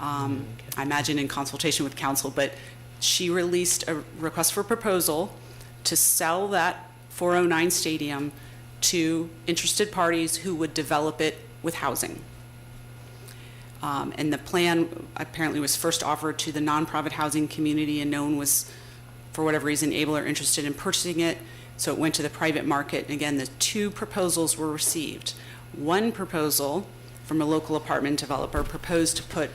T: I imagine in consultation with council, but she released a request for proposal to sell that 409 Stadium to interested parties who would develop it with housing. And the plan apparently was first offered to the nonprofit housing community, and no one was, for whatever reason, able or interested in purchasing it. So it went to the private market. And again, the two proposals were received. One proposal from a local apartment developer proposed to put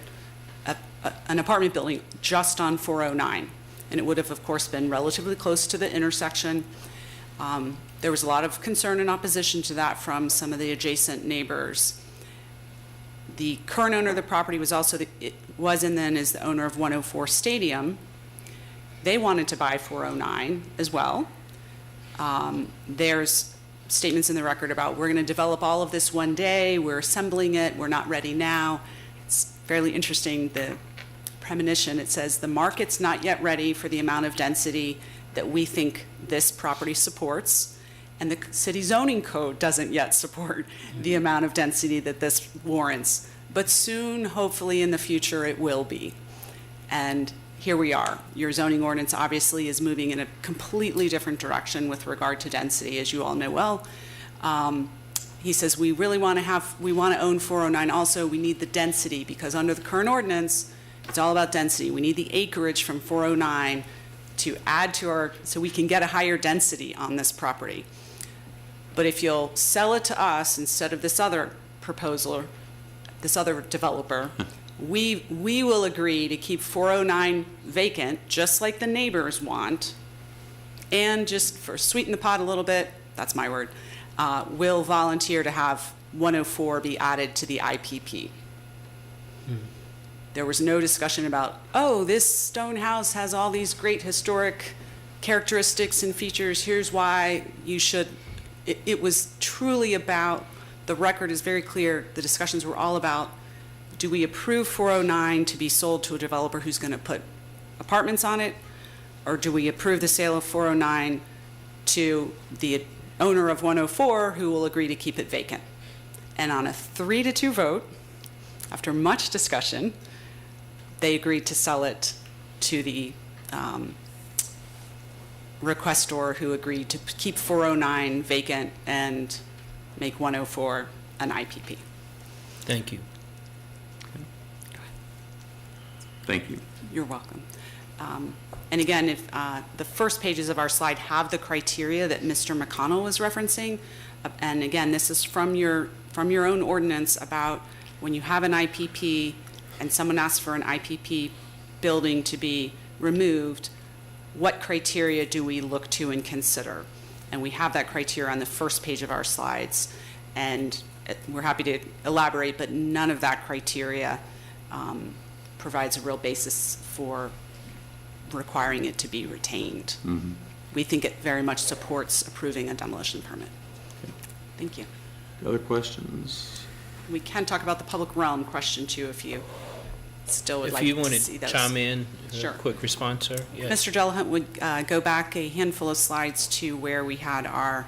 T: an apartment building just on 409. And it would have, of course, been relatively close to the intersection. There was a lot of concern and opposition to that from some of the adjacent neighbors. The current owner of the property was also, and then is the owner of 104 Stadium. They wanted to buy 409 as well. There's statements in the record about, we're going to develop all of this one day, we're assembling it, we're not ready now. It's fairly interesting, the premonition, it says, the market's not yet ready for the amount of density that we think this property supports, and the city zoning code doesn't yet support the amount of density that this warrants. But soon, hopefully in the future, it will be. And here we are. Your zoning ordinance obviously is moving in a completely different direction with regard to density, as you all know well. He says we really want to own 409 also. We need the density, because under the current ordinance, it's all about density. We need the acreage from 409 to add to so we can get a higher density on this property. But if you'll sell it to us instead of this other proposal, this other developer, we will agree to keep 409 vacant, just like the neighbors want, and just for sweeten the pot a little bit, that's my word, we'll volunteer to have 104 be added to the IPP. There was no discussion about, oh, this stone house has all these great historic characteristics and features, here's why you should. It was truly about, the record is very clear, the discussions were all about, do we approve 409 to be sold to a developer who's going to put apartments on it, or do we approve the sale of 409 to the owner of 104 who will agree to keep it vacant? And on a 3-2 vote, after much discussion, they agreed to sell it to the requestor, who agreed to keep 409 vacant and make 104 an IPP.
C: Thank you.
A: Thank you.
T: You're welcome. And again, if the first pages of our slide have the criteria that Mr. McConnell was referencing, and again, this is from your own ordinance about when you have an IPP and someone asks for an IPP building to be removed, what criteria do we look to and consider? And we have that criteria on the first page of our slides, and we're happy to elaborate, but none of that criteria provides a real basis for requiring it to be retained.
A: Mm-hmm.
T: We think it very much supports approving a demolition permit. Thank you.
A: Other questions?
T: We can talk about the public realm question too, if you still would
C: If
T: like
C: you
T: to
C: want
T: see
C: to
T: those.
C: chime in,
T: Sure.
C: quick response, sir? Yes.
T: Mr. Delahunt would go back a handful of slides to where we had our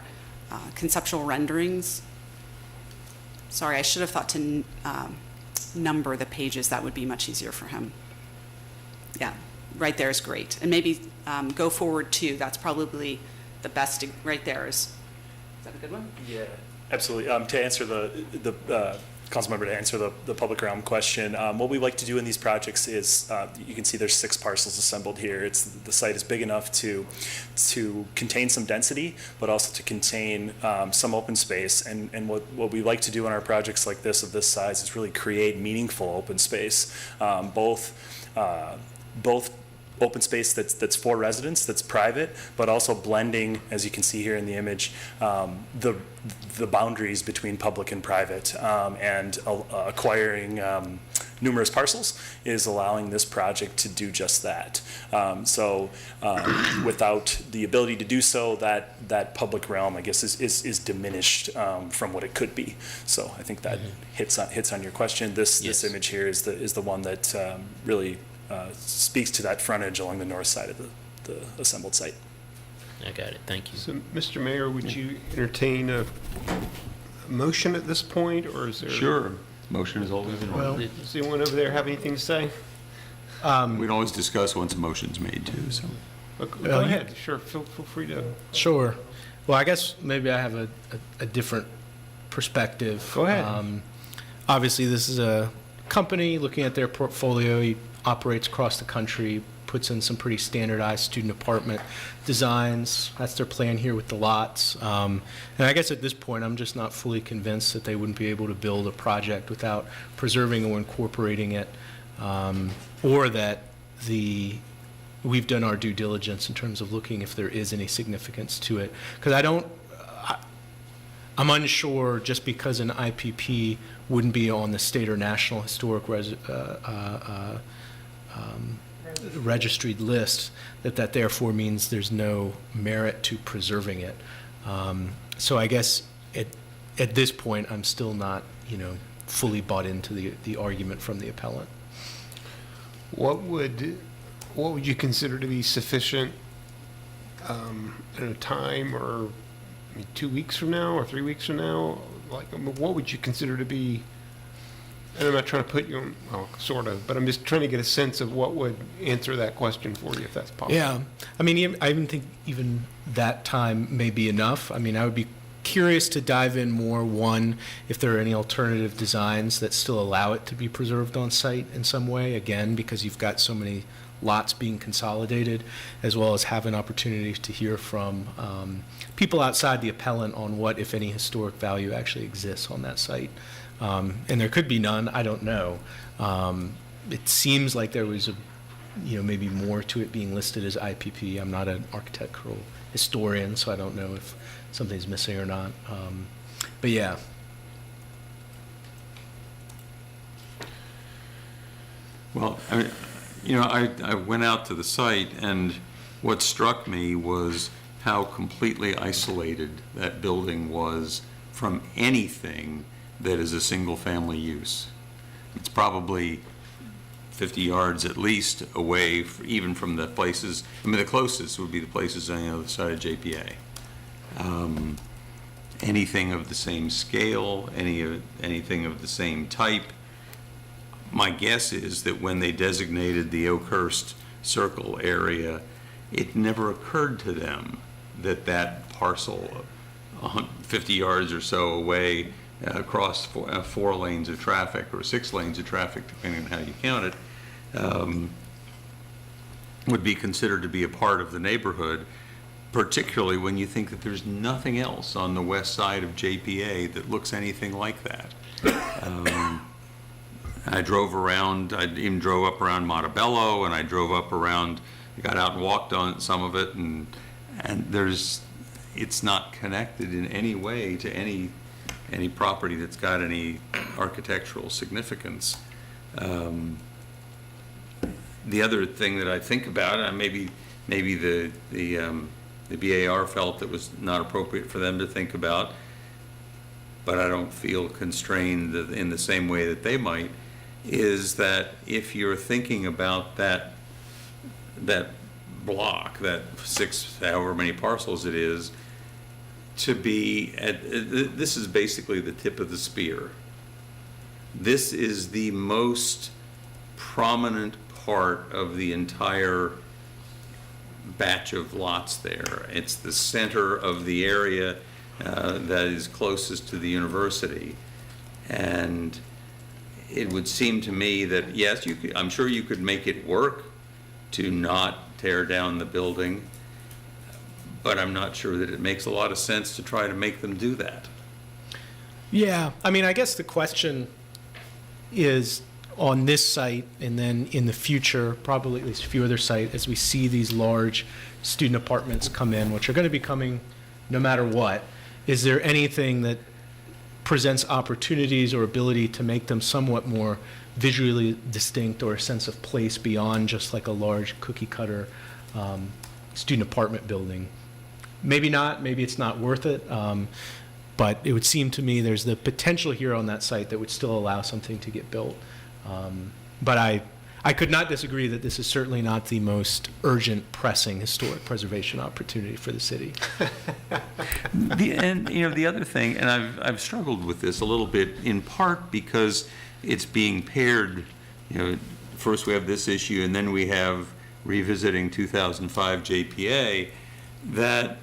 T: conceptual renderings. Sorry, I should have thought to number the pages. That would be much easier for him. Yeah, right there is great. And maybe go forward too. That's probably the best. Right there is that a good one?
E: Yeah, absolutely. To answer the council member, to answer the public realm question, what we like to do in these projects is, you can see there's 6 parcels assembled here. The site is big enough to contain some density, but also to contain some open space. And what we like to do in our projects like this, of this size, is really create meaningful open space, both open space that's for residents, that's private, but also blending, as you can see here in the image, the boundaries between public and private, and acquiring numerous parcels is allowing this project to do just that. So without the ability to do so, that public realm, I guess, is diminished from what it could be. So I think that hits on your question. This image here is the one that really speaks to that frontage along the north side of the assembled site.
C: I got it. Thank you.
B: So, Mr. Mayor, would you entertain a motion at this point, or is there?
A: Sure. Motion is always in order.
B: Does anyone over there have anything to say?
A: We'd always discuss once a motion's made too, so.
B: Go ahead. Sure. Feel free to.
D: Sure. Well, I guess maybe I have a different perspective.
B: Go ahead.
D: Obviously, this is a company looking at their portfolio. He operates across the country, puts in some pretty standardized student apartment designs. That's their plan here with the lots. And I guess at this point, I'm just not fully convinced that they wouldn't be able to build a project without preserving or incorporating it, or that we've done our due diligence in terms of looking if there is any significance to it. Because I'm unsure, just because an IPP wouldn't be on the state or national historic registered list, that therefore means there's no merit to preserving it. So I guess at this point, I'm still not, fully bought into the argument from the appellant.
B: What would you consider to be sufficient time, or 2 weeks from now or 3 weeks from now? Like, what would you consider to be? And I'm not trying to put you on, well, sort of, but I'm just trying to get a sense of what would answer that question for you, if that's possible.
D: Yeah, I even think even that time may be enough. I would be curious to dive in more. One, if there are any alternative designs that still allow it to be preserved on site in some way, again, because you've got so many lots being consolidated, as well as have an opportunity to hear from people outside the appellant on what, if any, historic value actually exists on that site. And there could be none, I don't know. It seems like there was maybe more to it being listed as IPP. I'm not an architectural historian, so I don't know if something's missing or not. But yeah.
A: Well, I went out to the site, and what struck me was how completely isolated that building was from anything that is a single-family use. It's probably 50 yards at least away, even from the places. The closest would be the places on the other side of JPA. Anything of the same scale, anything of the same type. My guess is that when they designated the Oakhurst Circle area, it never occurred to them that parcel 50 yards or so away across 4 lanes of traffic or 6 lanes of traffic, depending on how you count it, would be considered to be a part of the neighborhood, particularly when you think that there's nothing else on the west side of JPA that looks anything like that. I drove around, I even drove up around Montebello, and I drove up around, got out and walked on some of it, and it's not connected in any way to any property that's got any architectural significance. The other thing that I think about, maybe the BAR felt it was not appropriate for them to think about, but I don't feel constrained in the same way that they might, is that if you're thinking about that block, that 6, however many parcels it is, to be this is basically the tip of the spear. This is the most prominent part of the entire batch of lots there. It's the center of the area that is closest to the university, and it would seem to me that yes, I'm sure you could make it work to not tear down the building, but I'm not sure that it makes a lot of sense to try to make them do that.
D: Yeah, I mean, I guess the question is on this site and then in the future, probably at least a few other sites, as we see these large student apartments come in, which are going to be coming no matter what, is there anything that presents opportunities or ability to make them somewhat more visually distinct or a sense of place beyond just like a large cookie cutter student apartment building? Maybe not, maybe it's not worth it, but it would seem to me there's the potential here on that site that would still allow something to get built. But I could not disagree that this is certainly not the most urgent, pressing historic preservation opportunity for the city.
A: The other thing, and I've struggled with this a little bit, in part because it's being paired. First we have this issue, and then we have revisiting 2005 JPA. That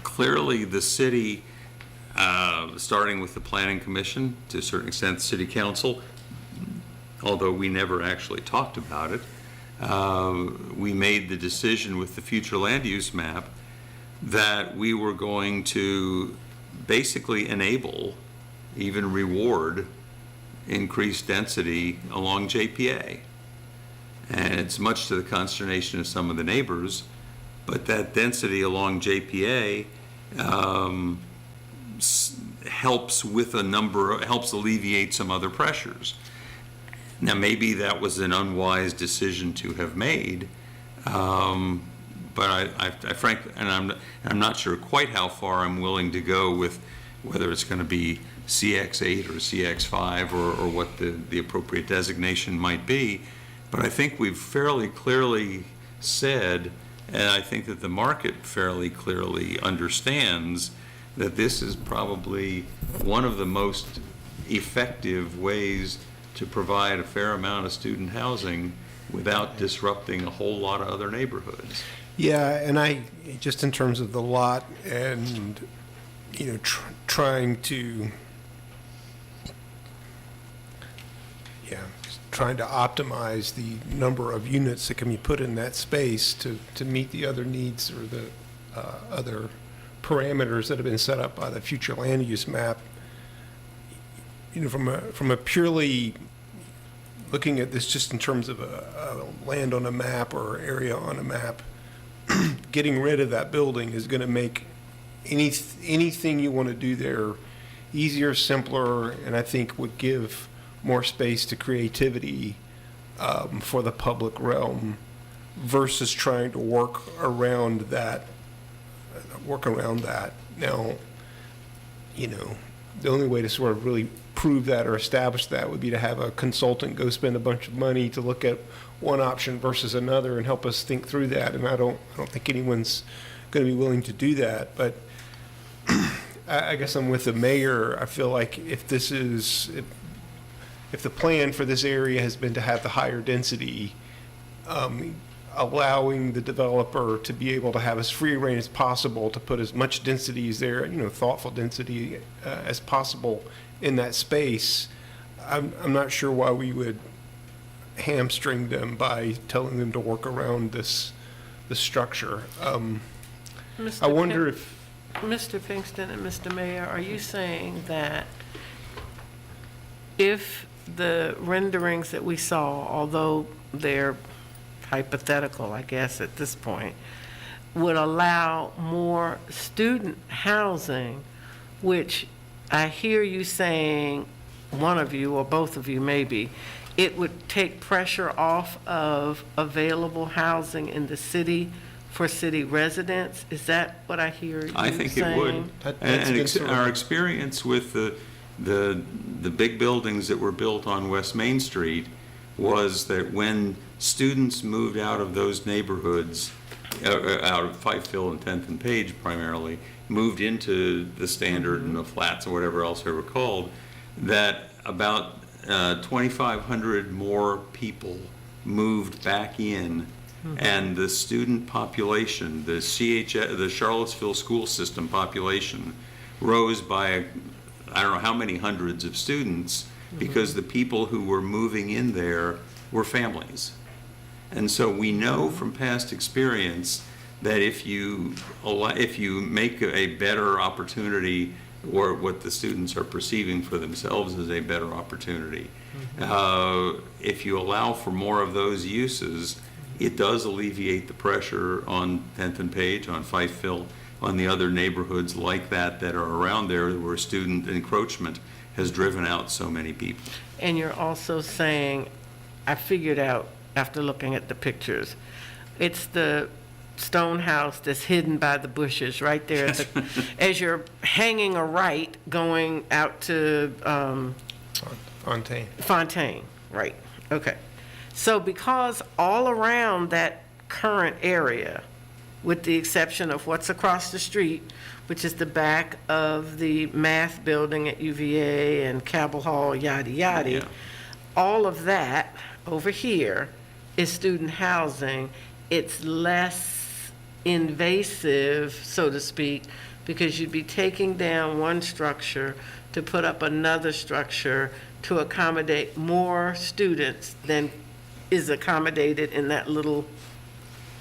A: clearly the city, starting with the Planning Commission, to a certain extent the City Council, although we never actually talked about it, we made the decision with the future land use map that we were going to basically enable, even reward, increased density along JPA. And it's much to the consternation of some of the neighbors, but that density along JPA helps alleviate some other pressures. Now, maybe that was an unwise decision to have made, but I frankly, and I'm not sure quite how far I'm willing to go with whether it's going to be CX8 or CX5 or what the appropriate designation might be. But I think we've fairly clearly said, and I think that the market fairly clearly understands, that this is probably one of the most effective ways to provide a fair amount of student housing without disrupting a whole lot of other neighborhoods.
B: Yeah, and just in terms of the lot and, trying to optimize the number of units that can be put in that space to meet the other needs or the other parameters that have been set up by the future land use map. From a purely looking at this just in terms of a land on a map or area on a map, getting rid of that building is going to make anything you want to do there easier, simpler, and I think would give more space to creativity for the public realm versus trying to work around that. Now, the only way to sort of really prove that or establish that would be to have a consultant go spend a bunch of money to look at one option versus another and help us think through that. And I don't think anyone's going to be willing to do that. But I guess I'm with the mayor. I feel like if the plan for this area has been to have the higher density, allowing the developer to be able to have as free reign as possible to put as much density as there, thoughtful density as possible in that space. I'm not sure why we would hamstring them by telling them to work around the structure. I wonder if
F: Mr. Pinkston and Mr. Mayor, are you saying that if the renderings that we saw, although they're hypothetical, I guess, at this point, would allow more student housing, which I hear you saying, one of you or both of you maybe, it would take pressure off of available housing in the city for city residents? Is that what I hear you saying?
A: I think it would. And our experience with the big buildings that were built on West Main Street was that when students moved out of those neighborhoods, out of Fifeville and 10th and Page primarily, moved into the Standard and the Flats and whatever else they were called, that about 2,500 more people moved back in, and the student population, the Charlottesville school system population, rose by I don't know how many hundreds of students, because the people who were moving in there were families. And so we know from past experience that if you make a better opportunity, or what the students are perceiving for themselves as a better opportunity, if you allow for more of those uses, it does alleviate the pressure on 10th and Page, on Fifeville, on the other neighborhoods like that are around there where student encroachment has driven out so many people.
F: And you're also saying, I figured out after looking at the pictures, it's the stone house that's hidden by the bushes right there as you're hanging a right going out to Fontaine, right. Okay. So because all around that current area, with the exception of what's across the street, which is the back of the math building at UVA and Cabell Hall, yada, yada,
A: Yeah.
F: all of that over here is student housing. It's less invasive, so to speak, because you'd be taking down one structure to put up another structure to accommodate more students than is accommodated in that little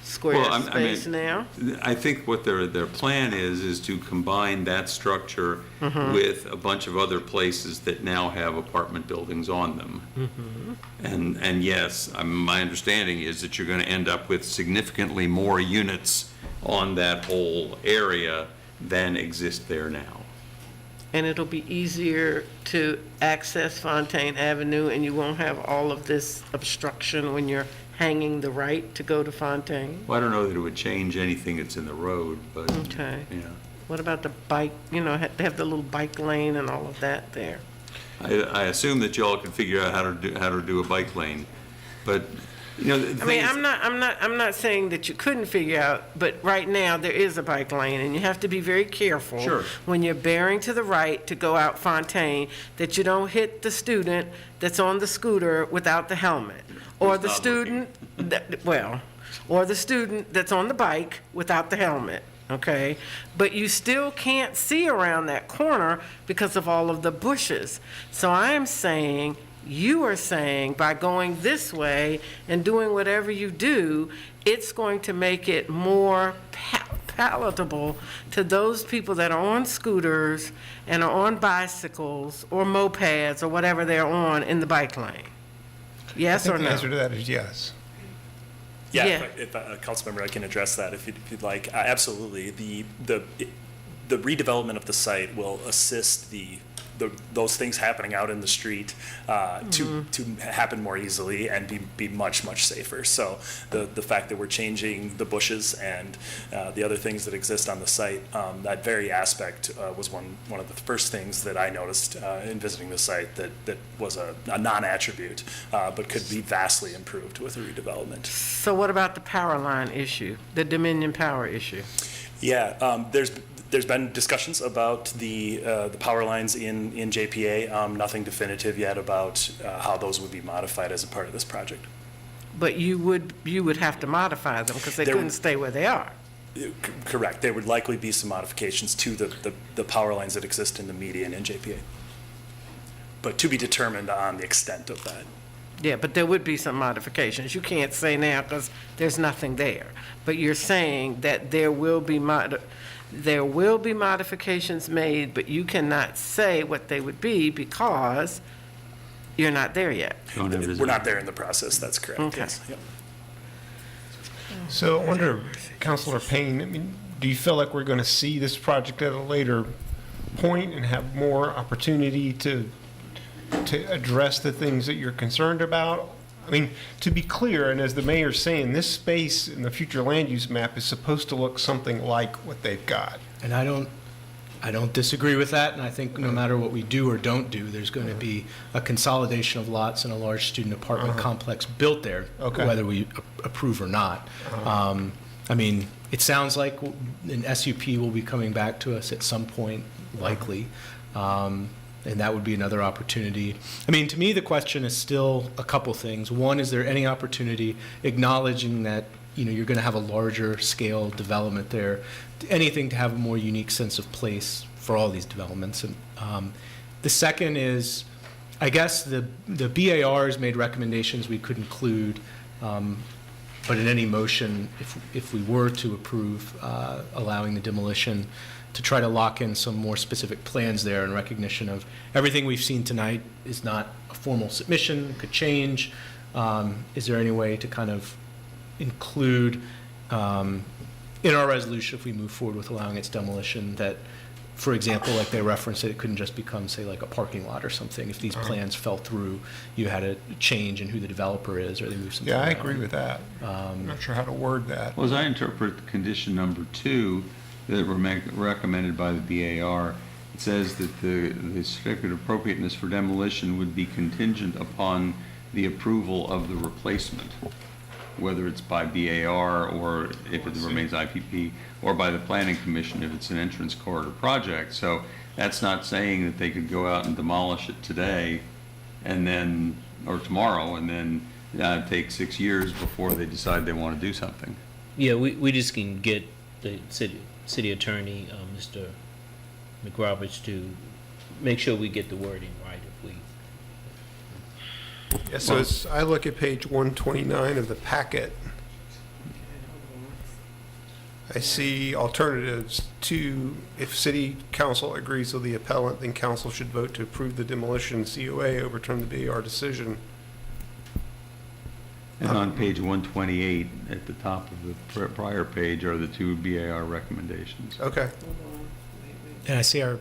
F: square space now.
A: I think what their plan is to combine that structure with a bunch of other places that now have apartment buildings on them. And yes, my understanding is that you're going to end up with significantly more units on that whole area than exist there now.
F: And it'll be easier to access Fontaine Avenue, and you won't have all of this obstruction when you're hanging the right to go to Fontaine?
A: Well, I don't know that it would change anything that's in the road, but,
F: Okay.
A: yeah.
F: What about the bike, they have the little bike lane and all of that there?
A: I assume that y'all can figure out how to do a bike lane, but, the
F: I
A: thing
F: mean,
A: is-
F: I'm not saying that you couldn't figure out, but right now, there is a bike lane, and you have to be very careful
A: Sure.
F: when you're bearing to the right to go out Fontaine, that you don't hit the student that's on the scooter without the helmet, or the student, or the student that's on the bike without the helmet, okay? But you still can't see around that corner because of all of the bushes. So I'm saying, you are saying by going this way and doing whatever you do, it's going to make it more palatable to those people that are on scooters and are on bicycles or mopeds or whatever they're on in the bike lane. Yes or no?
B: The answer to that is yes.
E: Yeah,
F: Yeah.
E: if council member, I can address that if you'd like. Absolutely. The redevelopment of the site will assist those things happening out in the street to happen more easily and be much safer. So the fact that we're changing the bushes and the other things that exist on the site, that very aspect was one of the first things that I noticed in visiting the site that was a non-attribute, but could be vastly improved with a redevelopment.
F: So what about the power line issue, the Dominion Power issue?
E: Yeah, there's been discussions about the power lines in JPA. Nothing definitive yet about how those would be modified as a part of this project.
F: But you would have to modify them because they couldn't stay where they are.
E: Correct. There would likely be some modifications to the power lines that exist in the median in JPA. But to be determined on the extent of that.
F: Yeah, but there would be some modifications. You can't say now because there's nothing there. But you're saying that there will be modifications made, but you cannot say what they would be because you're not there yet.
E: We're not there in the process, that's correct.
F: Okay.
E: Yes. Yep.
B: So I wonder, Councilor Payne, I mean, do you feel like we're going to see this project at a later point and have more opportunity to address the things that you're concerned about? I mean, to be clear, and as the mayor's saying, this space in the future land use map is supposed to look something like what they've got.
D: And I don't disagree with that, and I think no matter what we do or don't do, there's going to be a consolidation of lots and a large student apartment complex built there, whether we approve or not. I mean, it sounds like an SUP will be coming back to us at some point, likely, and that would be another opportunity. I mean, to me, the question is still a couple things. One, is there any opportunity, acknowledging that you're going to have a larger scale development there, anything to have a more unique sense of place for all these developments. And the second is, I guess the BARs made recommendations we could include, but in any motion, if we were to approve allowing the demolition, to try to lock in some more specific plans there in recognition of everything we've seen tonight is not a formal submission, could change. Is there any way to kind of include in our resolution, if we move forward with allowing its demolition, that, for example, like they referenced it couldn't just become, say, like a parking lot or something. If these plans fell through, you had a change in who the developer is, or they move something
B: Yeah, I
D: around.
B: agree with that. I'm not sure how to word that.
A: Well, as I interpret condition number 2 that were recommended by the BAR, it says that the certificate of appropriateness for demolition would be contingent upon the approval of the replacement, whether it's by BAR or if it remains IPP, or by the Planning Commission if it's an entrance corridor project. So that's not saying that they could go out and demolish it today and then, or tomorrow, and then take 6 years before they decide they want to do something.
C: Yeah, we just can get the city attorney, Mr. McRoberts, to make sure we get the wording right if we.
B: Yeah, so as I look at page 129 of the packet, I see alternatives to, if city council agrees with the appellant, then council should vote to approve the demolition COA, overturn the BAR decision.
A: And on page 128, at the top of the prior page, are the 2 BAR recommendations.
B: Okay.
D: And I see our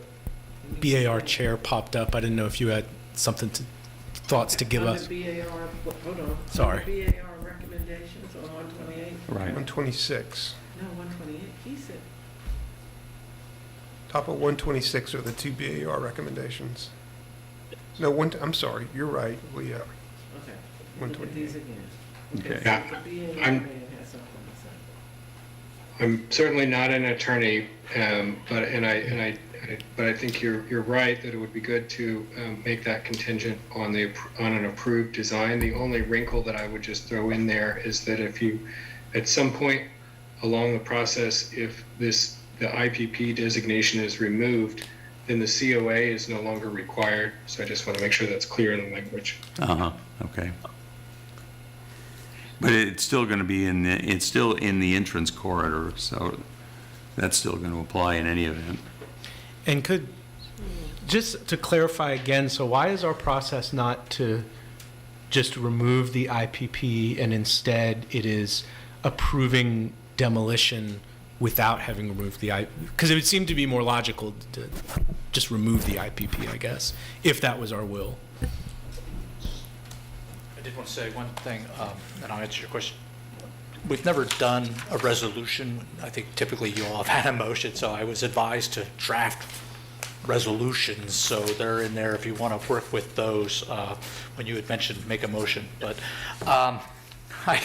D: BAR chair popped up. I didn't know if you had thoughts to give us.
F: Hold on.
D: Sorry.
F: BAR recommendations on 128?
A: Right.
B: 126.
F: No, 128, he said.
B: Top of 126 are the 2 BAR recommendations. No, I'm sorry, you're right, Leah.
F: Okay.
B: 128.
F: Look at these again.
A: Okay.
V: Yeah,
F: The BAR
V: I'm-
F: man has something to say.
V: I'm certainly not an attorney, but I think you're right that it would be good to make that contingent on an approved design. The only wrinkle that I would just throw in there is that if you, at some point along the process, if the IPP designation is removed, then the COA is no longer required. So I just want to make sure that's clear in the language.
A: Okay. But it's still going to be it's still in the entrance corridor, so that's still going to apply in any event.
D: And just to clarify again, so why is our process not to just remove the IPP and instead it is approving demolition without having removed the IPP? Because it would seem to be more logical to just remove the IPP, I guess, if that was our will.
S: I did want to say one thing, and I'll answer your question. We've never done a resolution. I think typically you all have had a motion, so I was advised to draft resolutions, so they're in there if you want to work with those when you had mentioned make a motion. But I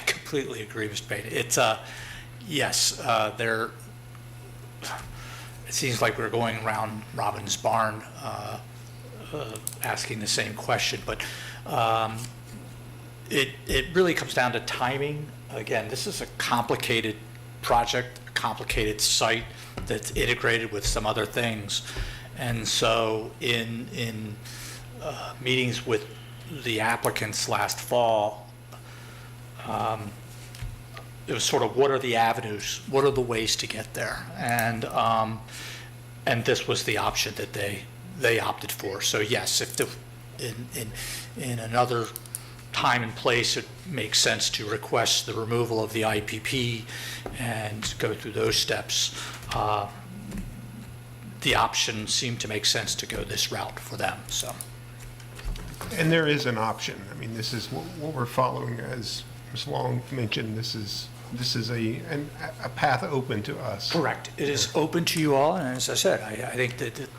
S: completely agree, Mr. Payne. It's, yes, it seems like we're going around Robin's barn asking the same question, but it really comes down to timing. Again, this is a complicated project, a complicated site that's integrated with some other things. And so in meetings with the applicants last fall, it was sort of, what are the avenues, what are the ways to get there? And this was the option that they opted for. So yes, if in another time and place, it makes sense to request the removal of the IPP and go through those steps. The option seemed to make sense to go this route for them, so.
B: And there is an option. I mean, this is what we're following, as Ms. Long mentioned, this is a path open to us.
S: Correct. It is open to you all, and as I said, I think that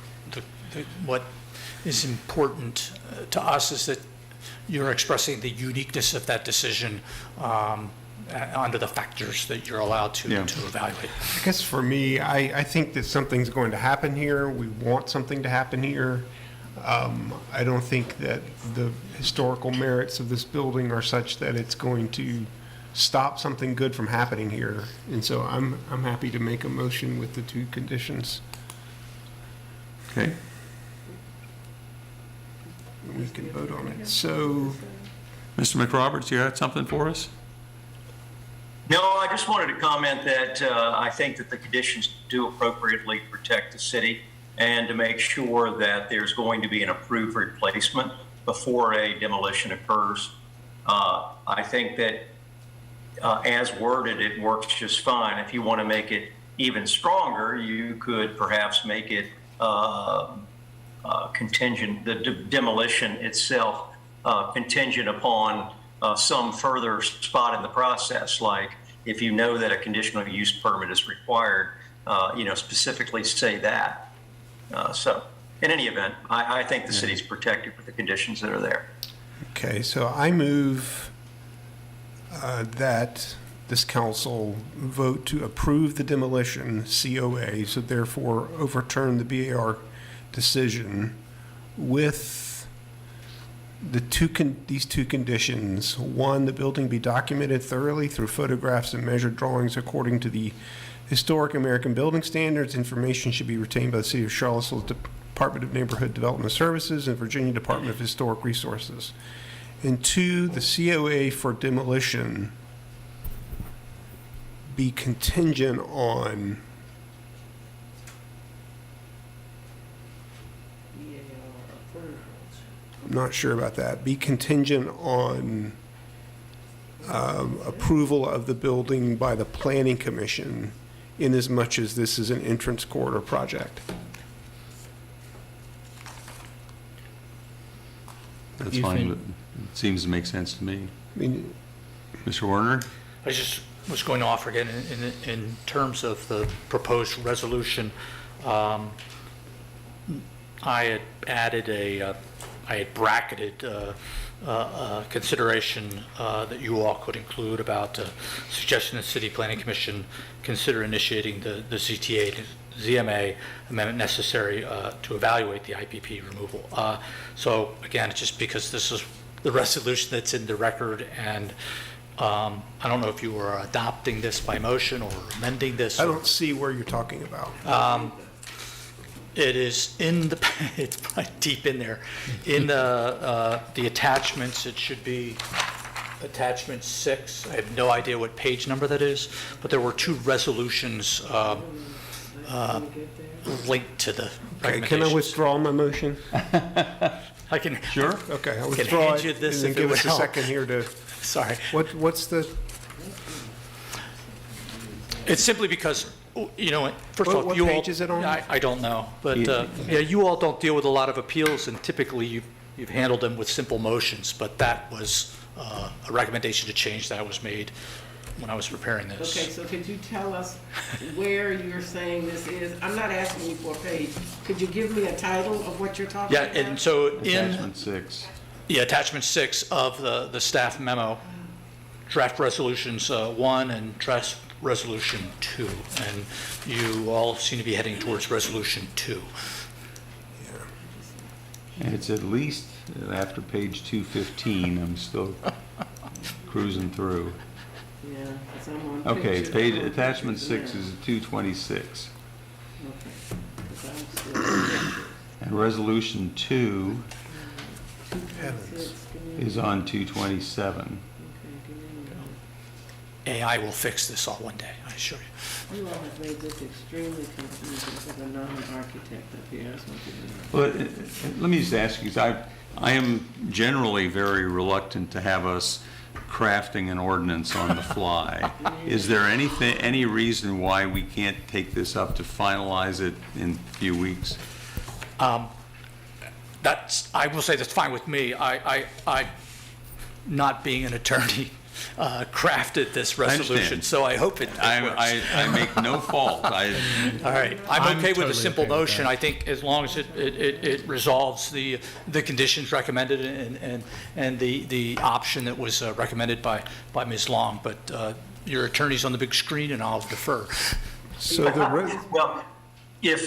S: what is important to us is that you're expressing the uniqueness of that decision under the factors that you're allowed to evaluate.
B: I guess for me, I think that something's going to happen here. We want something to happen here. I don't think that the historical merits of this building are such that it's going to stop something good from happening here. And so I'm happy to make a motion with the 2 conditions.
A: Okay.
B: We can vote on it. So,
A: Mr. McRoberts, you had something for us?
G: No, I just wanted to comment that I think that the conditions do appropriately protect the city and to make sure that there's going to be an approved replacement before a demolition occurs. I think that as worded, it works just fine. If you want to make it even stronger, you could perhaps make it contingent, the demolition itself contingent upon some further spot in the process, like if you know that a conditional use permit is required, specifically say that. So in any event, I think the city's protected with the conditions that are there.
B: okay, so I move that this council vote to approve the demolition COA, so therefore overturn the BAR decision with these 2 conditions. 1, the building be documented thoroughly through photographs and measured drawings according to the historic American building standards. Information should be retained by the City of Charlottesville Department of Neighborhood Development Services and Virginia Department of Historic Resources. And 2, the COA for demolition be contingent on I'm not sure about that. Be contingent on approval of the building by the Planning Commission in as much as this is an entrance corridor project.
A: That's fine, but it seems to make sense to me.
B: I mean,
A: Mr. Werner?
S: I just was going to offer again, in terms of the proposed resolution, I had added I had bracketed consideration that you all could include about suggestion the City Planning Commission consider initiating the ZMA amendment necessary to evaluate the IPP removal. So again, it's just because this is the resolution that's in the record, and I don't know if you were adopting this by motion or amending this.
B: I don't see where you're talking about.
S: It is in the, it's probably deep in there. In the attachments, it should be attachment 6. I have no idea what page number that is, but there were 2 resolutions linked to the recommendations.
B: Can I withdraw my motion?
S: I can.
A: Sure.
B: Okay, I'll
S: can
B: withdraw
S: hand you
B: it,
S: this
B: and then
S: if it
B: give
S: would
B: us a
S: help.
B: second here to,
S: Sorry.
B: what's the,
S: It's simply because, first of all,
B: what
S: you all.
B: page is it on?
S: I don't know, but you all don't deal with a lot of appeals, and typically you've handled them with simple motions, but that was a recommendation to change that was made when I was preparing this.
F: Okay, so could you tell us where you're saying this is? I'm not asking you for a page. Could you give me a title of what you're talking about?
S: Yeah, and so
A: Attachment 6.
S: Yeah, attachment 6 of the staff memo, draft resolutions 1 and draft resolution 2, and you all seem to be heading towards resolution 2.
A: And it's at least after page 215, I'm still cruising through.
F: Yeah, 'cause I'm on
A: Okay,
F: picture
A: page,
F: four,
A: attachment
F: picture
A: 6
F: nine.
A: is 226.
F: Okay, 'cause I'm still-
A: And resolution 2
F: 226, give me-
A: is on 227.
F: Okay, give me a minute.
S: AI will fix this all one day, I assure you.
F: You all have made this extremely confusing because I'm not an architect up here. That's what you
A: Well, let me just ask you, 'cause I am generally very reluctant to have us crafting an ordinance on the fly. Is there any reason why we can't take this up to finalize it in a few weeks?
S: I will say that's fine with me. I not being an attorney, crafted this resolution,
A: understand.
S: so I hope it works.
A: I make no fault.
S: All right, I'm
D: I'm
S: okay with a
D: totally
S: simple
D: okay with
S: motion.
D: that.
S: I think as long as it resolves the conditions recommended and the option that was recommended by Ms. Long, but your attorney's on the big screen and I'll defer.
B: So the,
G: Well, if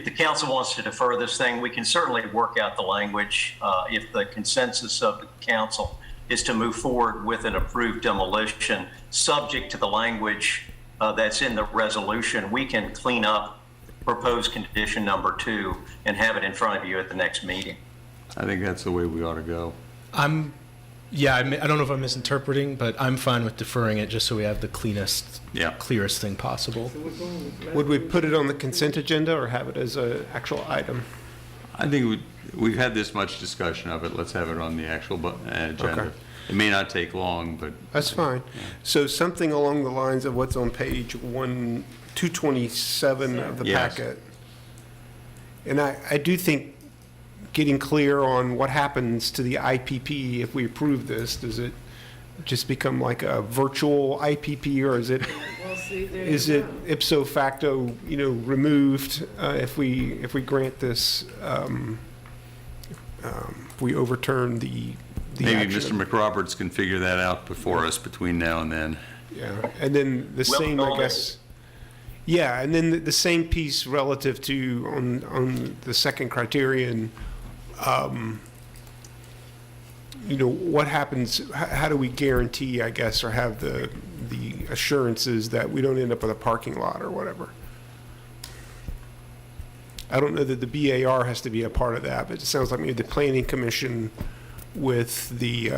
G: the council wants to defer this thing, we can certainly work out the language. If the consensus of the council is to move forward with an approved demolition, subject to the language that's in the resolution, we can clean up proposed condition number 2 and have it in front of you at the next meeting.
A: I think that's the way we ought to go.
D: I don't know if I'm misinterpreting, but I'm fine with deferring it just so we have the cleanest, clearest thing possible.
B: would we put it on the consent agenda or have it as an actual item?
A: I think we've had this much discussion of it. Let's have it on the actual agenda.
B: Okay.
A: It may not take long, but.
B: That's fine. So something along the lines of what's on page 227 of the
A: Yes.
B: packet. And I do think getting clear on what happens to the IPP if we approve this, does it just become like a virtual IPP or is it,
F: Well, see, there
B: is
F: you
B: it ipso facto, removed if we grant this, if we overturn the
A: Maybe
B: action?
A: Mr. McRoberts can figure that out before us between now and then.
B: Yeah, and then the same, I guess, yeah, and then the same piece relative to, on the second criterion, what happens, how do we guarantee, I guess, or have the assurances that we don't end up with a parking lot or whatever? I don't know that the BAR has to be a part of that, but it sounds like maybe the planning commission with the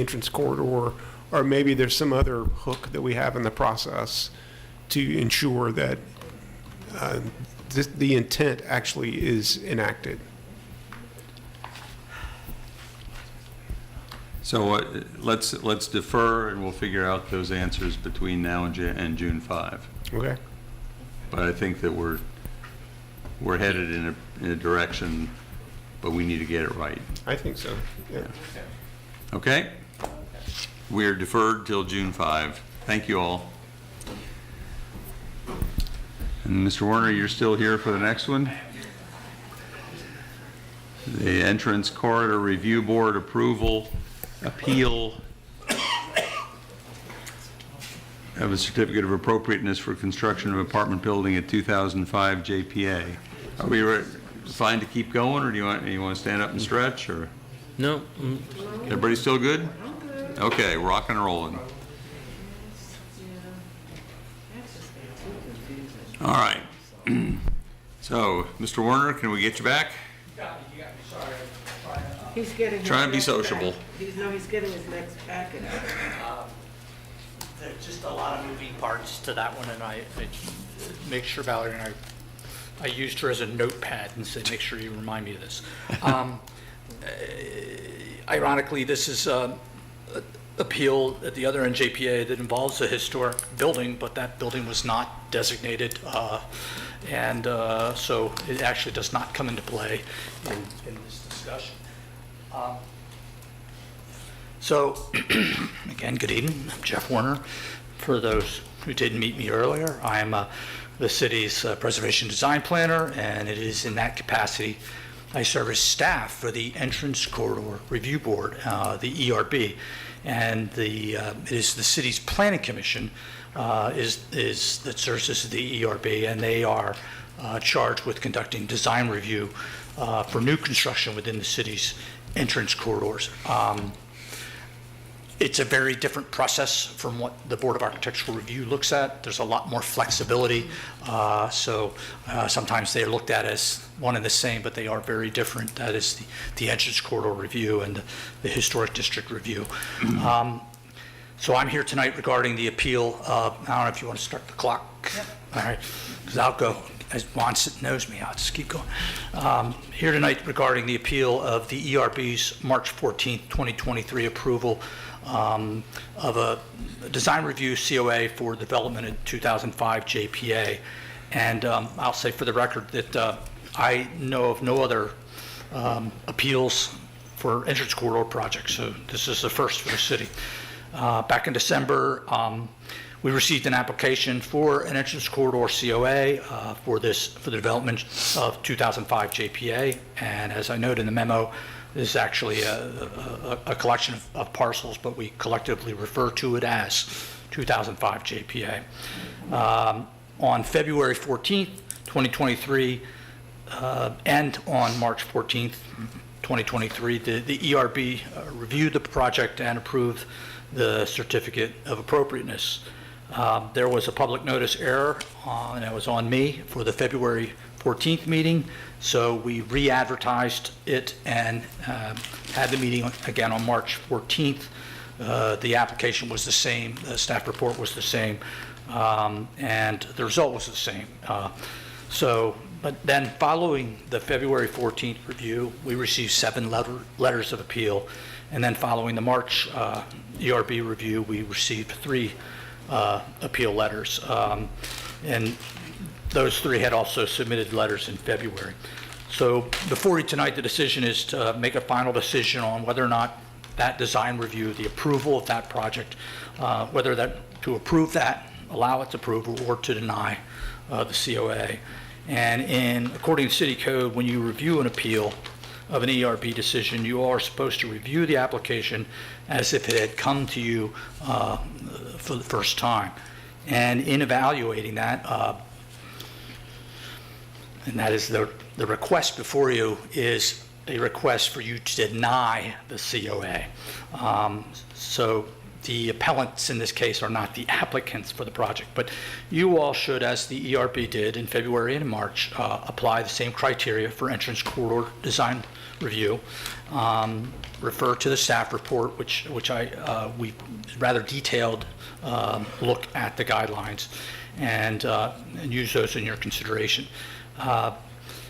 B: entrance corridor, or maybe there's some other hook that we have in the process to ensure that the intent actually is enacted.
A: So let's defer and we'll figure out those answers between now and June 5.
B: Okay.
A: But I think that we're headed in a direction, but we need to get it right.
B: I think so, yeah.
A: Okay? We're deferred till June 5. Thank you all. And Mr. Warner, you're still here for the next one? The Entrance Corridor Review Board approval appeal of a certificate of appropriateness for construction of apartment building at 2005 JPA. Are we fine to keep going, or do you want to stand up and stretch, or?
C: No.
A: Everybody still good? Okay, rocking and rolling. All right. So, Mr. Warner, can we get you back?
F: He's getting. his
A: Trying to be
F: next
A: sociable.
F: pack- he's getting his next packet.
S: There's just a lot of moving parts to that one, and I make sure Valerie and I used her as a notepad and said, make sure you remind me of this. Ironically, this is appeal at the other NJPA that involves a historic building, but that building was not designated, and so it actually does not come into play in this discussion. So, again, good evening. I'm Jeff Warner. For those who didn't meet me earlier, I am the city's preservation design planner, and it is in that capacity I serve as staff for the Entrance Corridor Review Board, the ERB, and it is the city's planning commission that serves as the ERB, and they are charged with conducting design review for new construction within the city's entrance corridors. It's a very different process from what the Board of Architectural Review looks at. There's a lot more flexibility. Sometimes they're looked at as one and the same, but they are very different. That is the entrance corridor review and the historic district review. So I'm here tonight regarding the appeal. I don't know if you want to start the clock. Yep. All right, because I'll go. As Juan knows me, I'll just keep going. Here tonight regarding the appeal of the ERB's March 14th, 2023 approval of a design review COA for development in 2005 JPA. And I'll say for the record that I know of no other appeals for entrance corridor projects, so this is the first for the city. Back in December, we received an application for an entrance corridor COA for the development of 2005 JPA, and as I noted in the memo, this is actually a collection of parcels, but we collectively refer to it as 2005 JPA. On February 14th, 2023, and on March 14th, 2023, the ERB reviewed the project and approved the certificate of appropriateness. There was a public notice error, and that was on me for the February 14th meeting, so we re-advertised it and had the meeting again on March 14th. The application was the same, the staff report was the same, and the result was the same. But then following the February 14th review, we received 7 letters of appeal, and then following the March ERB review, we received 3 appeal letters, and those 3 had also submitted letters in February. So before you tonight, the decision is to make a final decision on whether or not that design review, the approval of that project, whether that to approve that, allow its approval, or to deny the COA. And according to City Code, when you review an appeal of an ERB decision, you are supposed to review the application as if it had come to you for the first time. And in evaluating that, and that is the request before you is a request for you to deny the COA. So the appellants in this case are not the applicants for the project, but you all should, as the ERB did in February and March, apply the same criteria for entrance corridor design review. Refer to the staff report, which we rather detailed look at the guidelines, and use those in your consideration.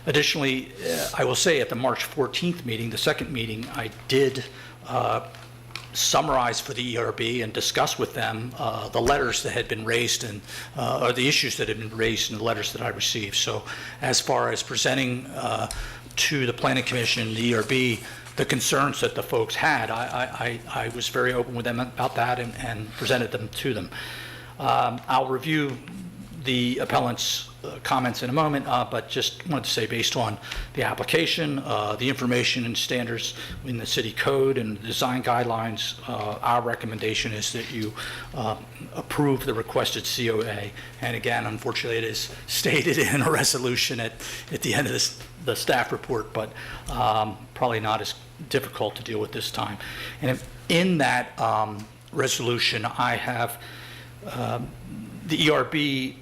S: Additionally, I will say at the March 14th meeting, the second meeting, I did summarize for the ERB and discuss with them the letters that had been raised and or the issues that had been raised in the letters that I received. So as far as presenting to the Planning Commission, the ERB, the concerns that the folks had, I was very open with them about that and presented them to them. I'll review the appellant's comments in a moment, but just wanted to say, based on the application, the information and standards in the city code and design guidelines, our recommendation is that you approve the requested COA. And again, unfortunately, it is stated in a resolution at the end of the staff report, but probably not as difficult to deal with this time. And in that resolution, I have the ERB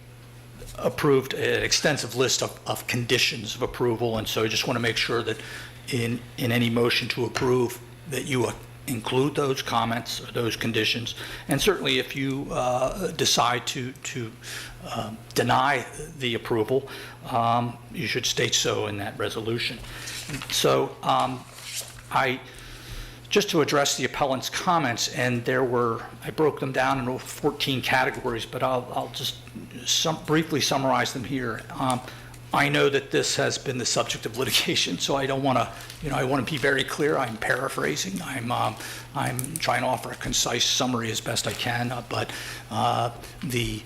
S: approved an extensive list of conditions of approval, and so I just want to make sure that in any motion to approve that you include those comments or those conditions. And certainly if you decide to deny the approval, you should state so in that resolution. So just to address the appellant's comments, and I broke them down into 14 categories, but I'll just briefly summarize them here. I know that this has been the subject of litigation, so I don't want to, I want to be very clear. I'm paraphrasing. I'm trying to offer a concise summary as best I can, but the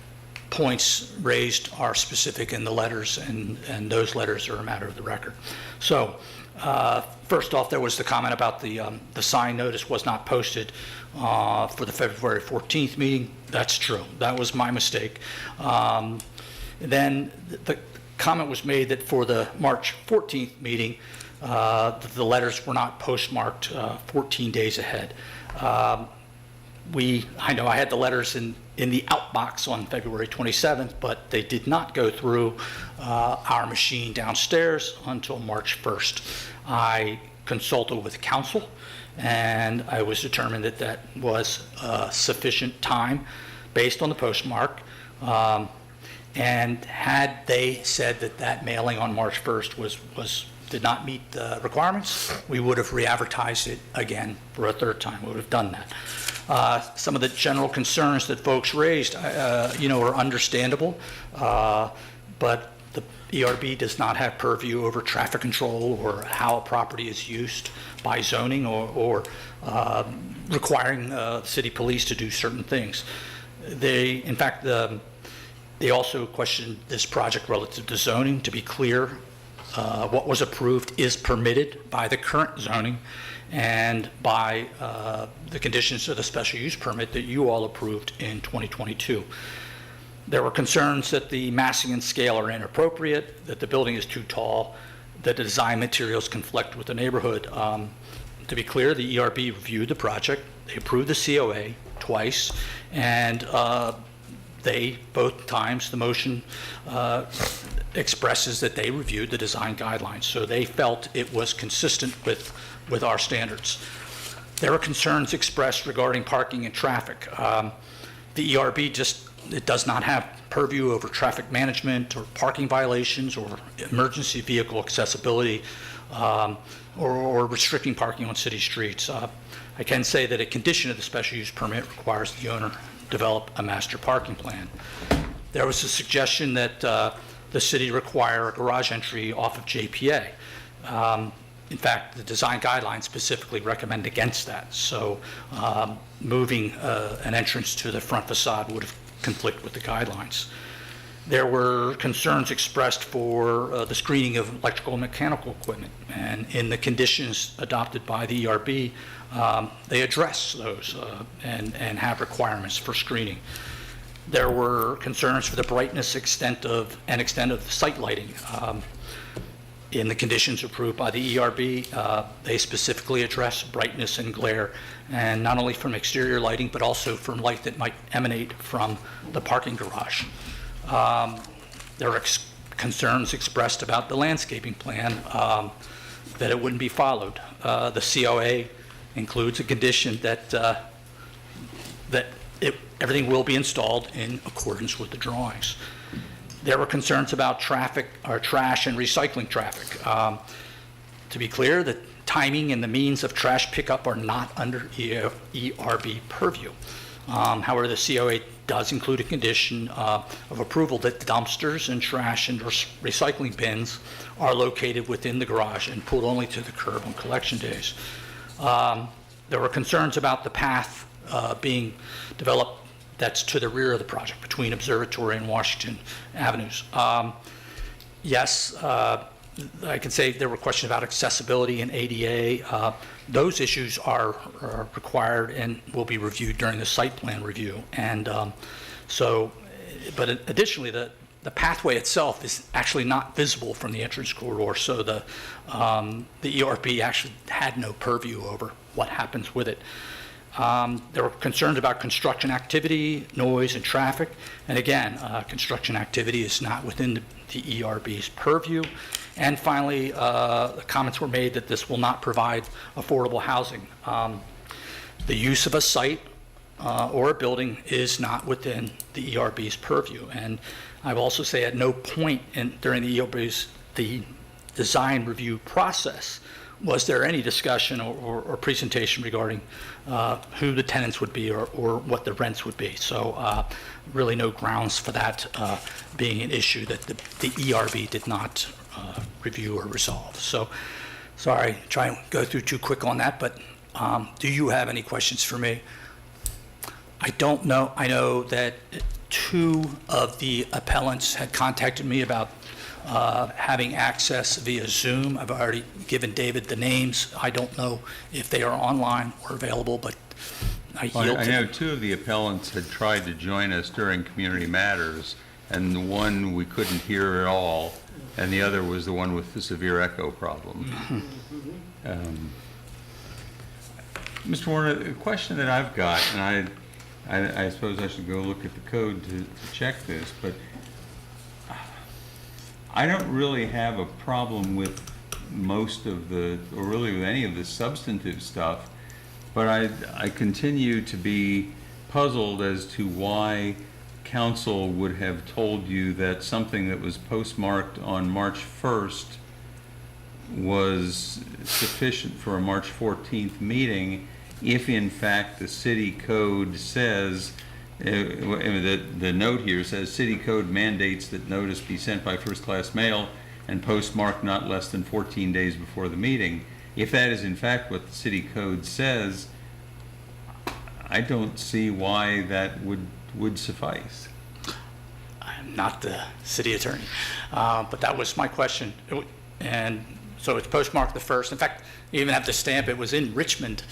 S: points raised are specific in the letters, and those letters are a matter of the record. So first off, there was the comment about the sign notice was not posted for the February 14th meeting. That's true. That was my mistake. Then the comment was made that for the March 14th meeting, The letters were not postmarked 14 days ahead. I know I had the letters in the outbox on February 27th, but they did not go through our machine downstairs until March 1st. I consulted with counsel, and I was determined that that was sufficient time based on the postmark. And had they said that that mailing on March 1st did not meet the requirements, we would have re-advertised it again for a third time. We would have done that. Some of the general concerns that folks raised, are understandable, but the ERB does not have purview over traffic control or how a property is used by zoning or requiring city police to do certain things. They also questioned this project relative to zoning. To be clear, what was approved is permitted by the current zoning and by the conditions of the special use permit that you all approved in 2022. There were concerns that the massing and scale are inappropriate, that the building is too tall, that the design materials conflict with the neighborhood. To be clear, the ERB reviewed the project, they approved the COA twice, and both times the motion expresses that they reviewed the design guidelines, so they felt it was consistent with our standards. There were concerns expressed regarding parking and traffic. The ERB it does not have purview over traffic management or parking violations or emergency vehicle accessibility or restricting parking on city streets. I can say that a condition of the special use permit requires the owner develop a master parking plan. There was a suggestion that the city require a garage entry off of JPA. In fact, the design guidelines specifically recommend against that. So moving an entrance to the front facade would conflict with the guidelines. There were concerns expressed for the screening of electrical and mechanical equipment. And in the conditions adopted by the ERB, they address those and have requirements for screening. There were concerns for the brightness extent of site lighting. In the conditions approved by the ERB, they specifically address brightness and glare, and not only from exterior lighting, but also from light that might emanate from the parking garage. There were concerns expressed about the landscaping plan, that it wouldn't be followed. The COA includes a condition that everything will be installed in accordance with the drawings. There were concerns about trash and recycling traffic. To be clear, the timing and the means of trash pickup are not under ERB purview. However, the COA does include a condition of approval that the dumpsters and trash and recycling bins are located within the garage and pulled only to the curb on collection days. There were concerns about the path being developed that's to the rear of the project between Observatory and Washington Avenues. Yes, I can say there were questions about accessibility and ADA. Those issues are required and will be reviewed during the site plan review. And but additionally, the pathway itself is actually not visible from the entrance corridor, so the ERB actually had no purview over what happens with it. There were concerns about construction activity, noise, and traffic. And again, construction activity is not within the ERB's purview. And finally, the comments were made that this will not provide affordable housing. The use of a site or a building is not within the ERB's purview. And I will also say at no point during the ERB's design review process was there any discussion or presentation regarding who the tenants would be or what the rents would be. So really no grounds for that being an issue that the ERB did not review or resolve. So sorry, try and go through too quick on that, but do you have any questions for me? I don't know. I know that two of the appellants had contacted me about having access via Zoom. I've already given David the names. I don't know if they are online or available, but I yield to
A: I know two of the appellants had tried to join us during Community Matters, and one we couldn't hear at all, and the other was the one with the severe echo problem. Mr. Warner, the question that I've got, and I suppose I should go look at the code to check this, but I don't really have a problem with most of the, or really with any of the substantive stuff, but I continue to be puzzled as to why council would have told you that something that was postmarked on March 1st was sufficient for a March 14th meeting if in fact the city code says, the note here says city code mandates that notice be sent by first-class mail and postmarked not less than 14 days before the meeting. If that is in fact what the city code says, I don't see why that would suffice.
S: I'm not the city attorney, but that was my question. And so it's postmarked the 1st. In fact, you even have to stamp it was in Richmond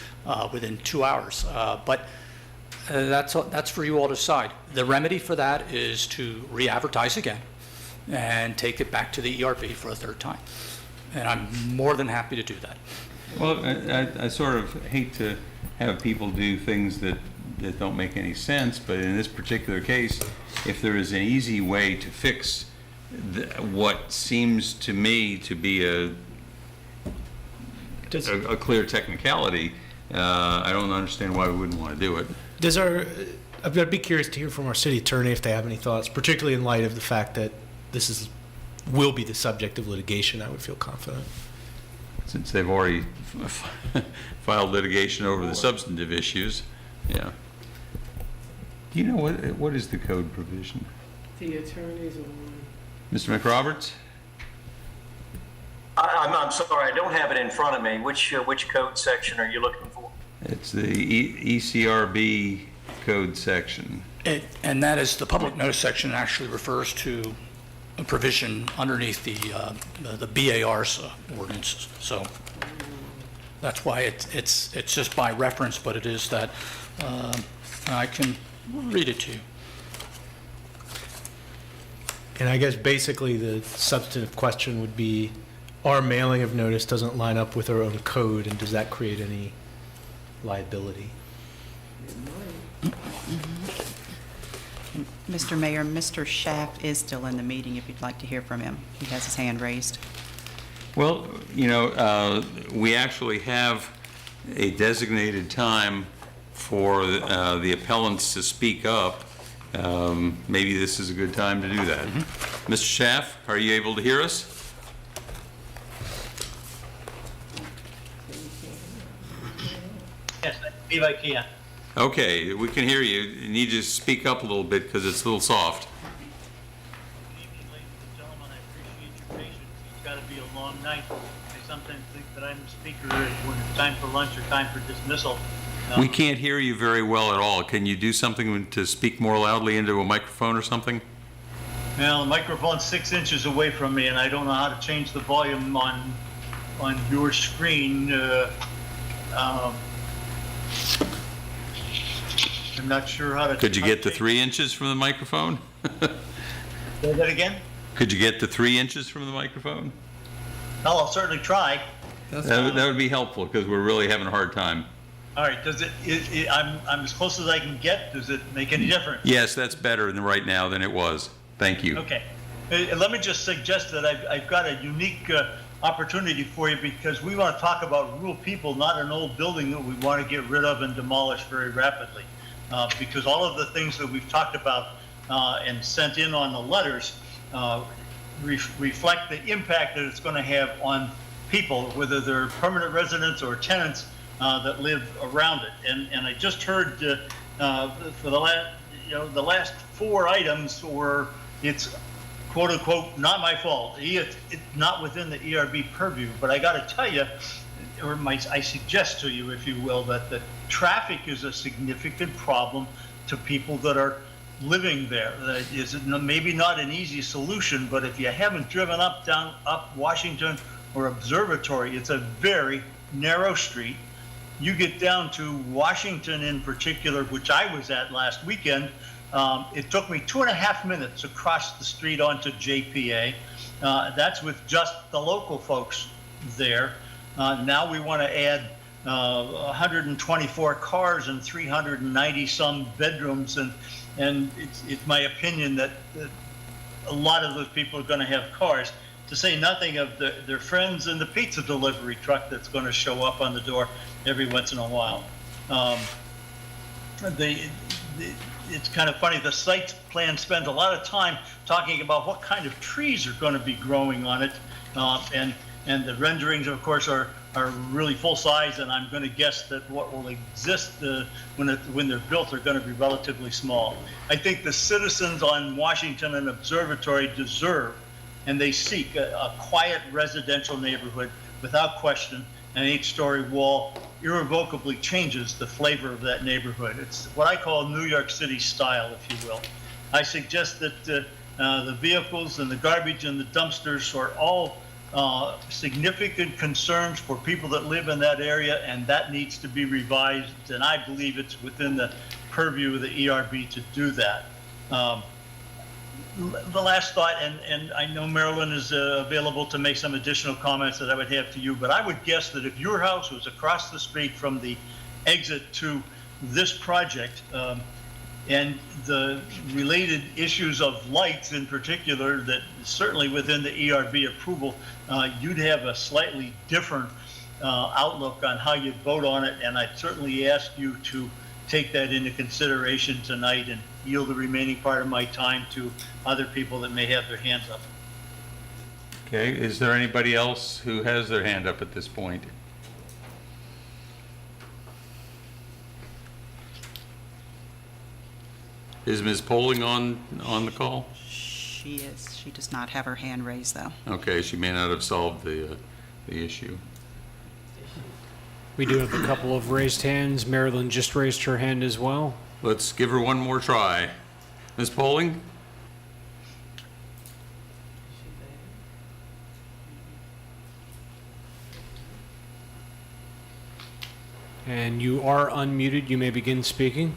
S: within 2 hours. But that's for you all to decide. The remedy for that is to re-advertise again and take it back to the ERB for a 3rd time. And I'm more than happy to do that.
A: Well, I sort of hate to have people do things that don't make any sense, but in this particular case, if there is an easy way to fix what seems to me to be a clear technicality, I don't understand why we wouldn't want to do it.
D: I'd be curious to hear from our city attorney if they have any thoughts, particularly in light of the fact that this will be the subject of litigation. I would feel confident.
A: Since they've already filed litigation over the substantive issues, yeah. Do you know what is the code provision?
F: The attorneys are one.
A: Mr. McRoberts?
G: I'm sorry, I don't have it in front of me. Which code section are you looking for?
A: It's the ECRB code section.
S: And that is the public notice section actually refers to a provision underneath the BAR's ordinances. So that's why it's just by reference, but it is that I can read it to you.
D: And I guess basically the substantive question would be, our mailing of notice doesn't line up with our own code, and does that create any liability?
H: Mr. Mayor, Mr. Schaff is still in the meeting if you'd like to hear from him. He has his hand raised.
A: Well, we actually have a designated time for the appellants to speak up. Maybe this is a good time to do that. Mr. Schaff, are you able to hear us?
J: Yes, I believe I can.
A: Okay, we can hear you. You need to speak up a little bit because it's a little soft.
J: Good evening, ladies and gentlemen. I appreciate your patience. It's got to be a long night. I sometimes think that I'm the speaker when it's time for lunch or time for dismissal.
A: We can't hear you very well at all. Can you do something to speak more loudly into a microphone or something?
J: Well, the microphone's 6 inches away from me, and I don't know how to change the volume on your screen. I'm not sure how to...
A: Could you get to 3 inches from the microphone?
J: Say that again?
A: Could you get to 3 inches from the microphone?
J: Well, I'll certainly try.
A: That would be helpful because we're really having a hard time.
J: All right, I'm as close as I can get. Does it make any difference?
A: Yes, that's better than right now than it was. Thank you.
J: Okay. Let me just suggest that I've got a unique opportunity for you because we want to talk about rural people, not an old building that we want to get rid of and demolish very rapidly. Because all of the things that we've talked about and sent in on the letters reflect the impact that it's going to have on people, whether they're permanent residents or tenants that live around it. And I just heard for the last 4 items were it's quote unquote not my fault. It's not within the ERB purview. But I got to tell you, or I suggest to you, if you will, that the traffic is a significant problem to people that are living there. That is maybe not an easy solution, but if you haven't driven up Washington or Observatory, it's a very narrow street. You get down to Washington in particular, which I was at last weekend, It took me 2.5 minutes to cross the street onto JPA. That's with just the local folks there. Now we want to add 124 cars and 390 some bedrooms, and it's my opinion that a lot of those people are going to have cars, to say nothing of their friends and the pizza delivery truck that's going to show up on the door every once in a while. It's kind of funny, the site plan spends a lot of time talking about what kind of trees are going to be growing on it, and the renderings, of course, are really full size, and I'm going to guess that what will exist when they're built are going to be relatively small. I think the citizens on Washington and Observatory deserve, and they seek, a quiet residential neighborhood without question. An 8-story wall irrevocably changes the flavor of that neighborhood. It's what I call New York City style, if you will. I suggest that the vehicles and the garbage and the dumpsters are all significant concerns for people that live in that area, and that needs to be revised, and I believe it's within the purview of the ERB to do that. The last thought, and I know Marilyn is available to make some additional comments that I would have to you, but I would guess that if your house was across the street from the exit to this project, and the related issues of lights in particular, that certainly within the ERB approval, you'd have a slightly different outlook on how you'd vote on it, and I'd certainly ask you to take that into consideration tonight and yield the remaining part of my time to other people that may have their hands up.
A: Okay, is there anybody else who has their hand up at this point? Is Ms. Poling on the call?
H: She is. She does not have her hand raised, though.
A: Okay, she may not have solved the issue.
I: We do have a couple of raised hands. Marilyn just raised her hand as well.
A: Let's give her one more try. Ms. Poling?
I: And you are unmuted. You may begin speaking.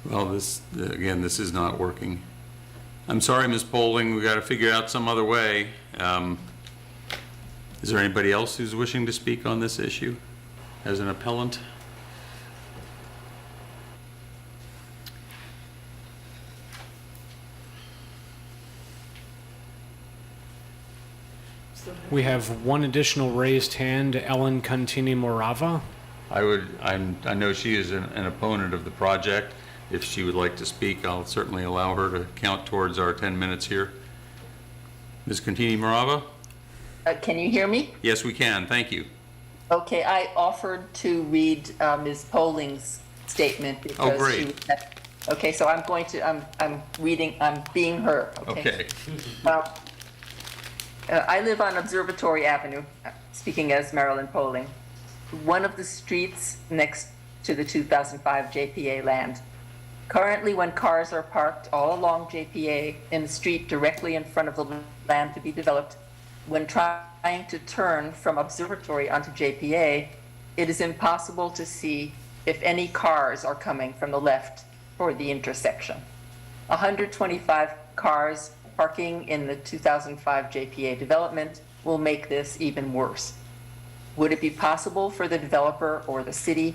A: Well, this is not working. I'm sorry, Ms. Poling, we got to figure out some other way. Is there anybody else who's wishing to speak on this issue as an appellant?
I: We have one additional raised hand, Ellen Contini Morava.
A: I know she is an opponent of the project. If she would like to speak, I'll certainly allow her to count towards our 10 minutes here. Ms. Contini Morava?
K: Can you hear me?
A: Yes, we can. Thank you.
K: Okay, I offered to read Ms. Poling's statement because
A: Oh, great.
K: she was, okay, so I'm going to, I'm being her, okay?
A: Okay.
K: I live on Observatory Avenue, speaking as Marilyn Poling, one of the streets next to the 2005 JPA land. Currently, when cars are parked all along JPA in the street directly in front of the land to be developed, when trying to turn from Observatory onto JPA, it is impossible to see if any cars are coming from the left for the intersection. 125 cars parking in the 2005 JPA development will make this even worse. Would it be possible for the developer or the city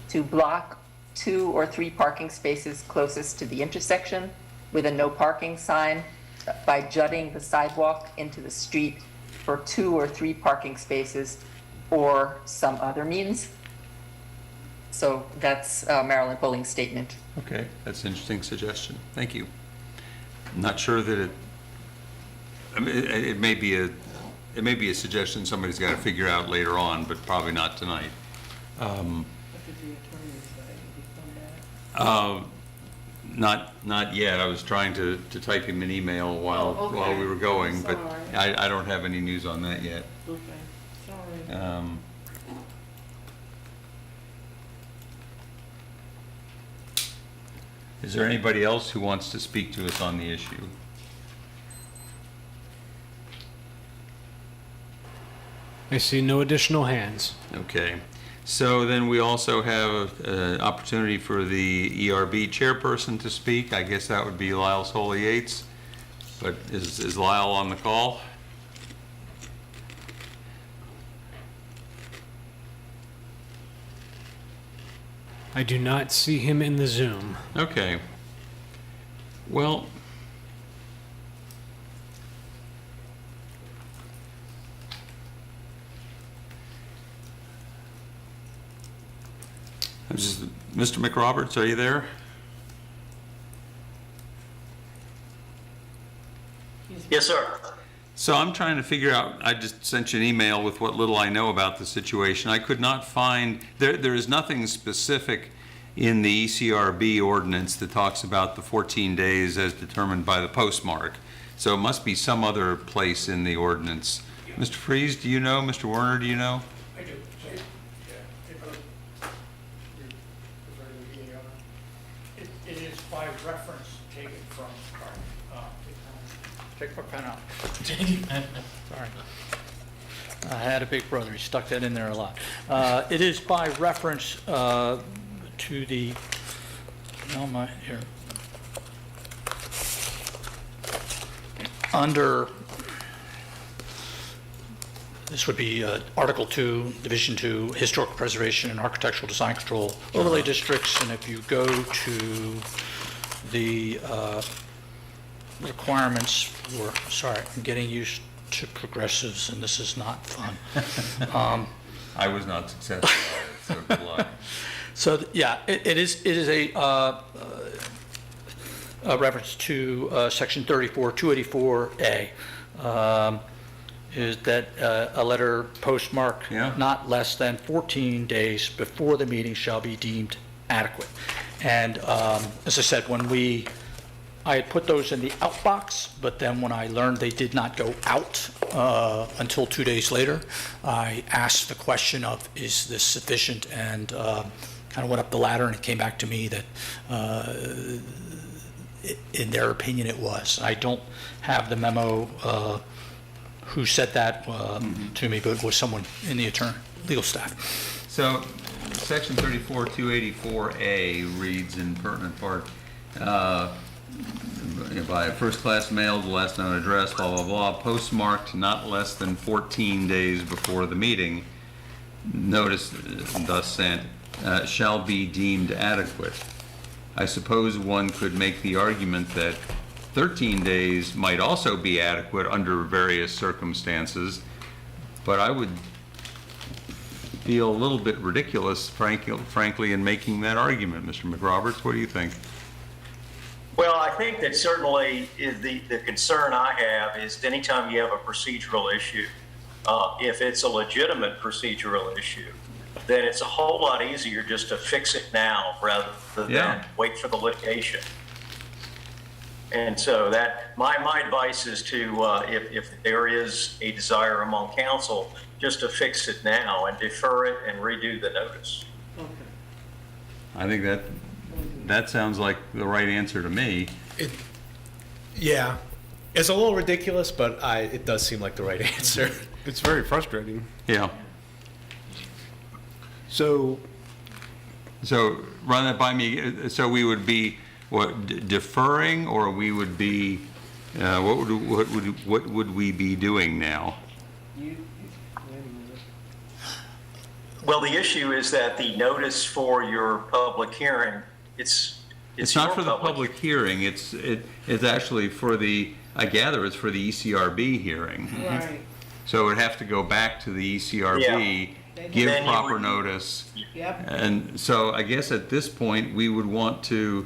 K: to block 2 or 3 parking spaces closest to the intersection with a no parking sign by jutting the sidewalk into the street for 2 or 3 parking spaces or some other means? So that's Marilyn Poling's statement.
A: Okay, that's an interesting suggestion. Thank you. I'm not sure that it may be a suggestion somebody's got to figure out later on, but probably not tonight. Not yet. I was trying to type him an email while we were going, but I don't have any news on that yet.
F: Okay, sorry.
A: Is there anybody else who wants to speak to us on the issue?
I: I see no additional hands.
A: Okay. So then we also have an opportunity for the ERB chairperson to speak. I guess that would be Lyle Soley Yates. But is Lyle on the call?
I: I do not see him in the Zoom.
A: Okay. Well, Mr. McRoberts, are you there?
G: Yes, sir.
A: So I'm trying to figure out, I just sent you an email with what little I know about the situation. I could not find, there is nothing specific in the ECRB ordinance that talks about the 14 days as determined by the postmark. So it must be some other place in the ordinance. Mr. Freeze, do you know? Mr. Werner, do you know?
L: I do. It is by reference taken from,
S: Take my pen out. Sorry. I had a big brother. He stuck that in there a lot. It is by reference to the, here. Under, this would be Article 2, Division 2, Historical Preservation and Architectural Design Control Overlay Districts, and if you go to the requirements for, sorry, I'm getting used to progressives, and this is not fun.
A: I was not successful at it, so good luck.
S: So, yeah, it is a reference to Section 34, 284A, is that a letter postmarked not less than 14 days before the meeting shall be deemed adequate. And as I said, I had put those in the out box, but then when I learned they did not go out until 2 days later, I asked the question of, is this sufficient? And kind of went up the ladder, and it came back to me that in their opinion it was. I don't have the memo who said that to me, but it was someone in the legal staff.
A: So Section 34, 284A reads in pertinent part, by a first-class mail, the last known address, blah, blah, blah, postmarked not less than 14 days before the meeting, notice thus sent, shall be deemed adequate. I suppose one could make the argument that 13 days might also be adequate under various circumstances, but I would feel a little bit ridiculous, frankly, in making that argument. Mr. McRoberts, what do you think?
G: Well, I think that certainly the concern I have is anytime you have a procedural issue, if it's a legitimate procedural issue, then it's a whole lot easier just to fix it now rather than wait for the litigation. And so that my advice is to, if there is a desire among council, just to fix it now and defer it and redo the notice.
F: Okay.
A: I think that sounds like the right answer to me.
D: Yeah, it's a little ridiculous, but it does seem like the right answer.
B: It's very frustrating.
A: Yeah.
B: So
A: run that by me. So we would be deferring, or we would be what would we be doing now?
G: Well, the issue is that the notice for your public hearing, it's
A: not for the public hearing. It's actually for I gather it's for the ECRB hearing.
F: Right.
A: So it would have to go back to the ECRB, give
G: Then
A: proper notice.
F: Yep.
A: And so I guess at this point, we would want to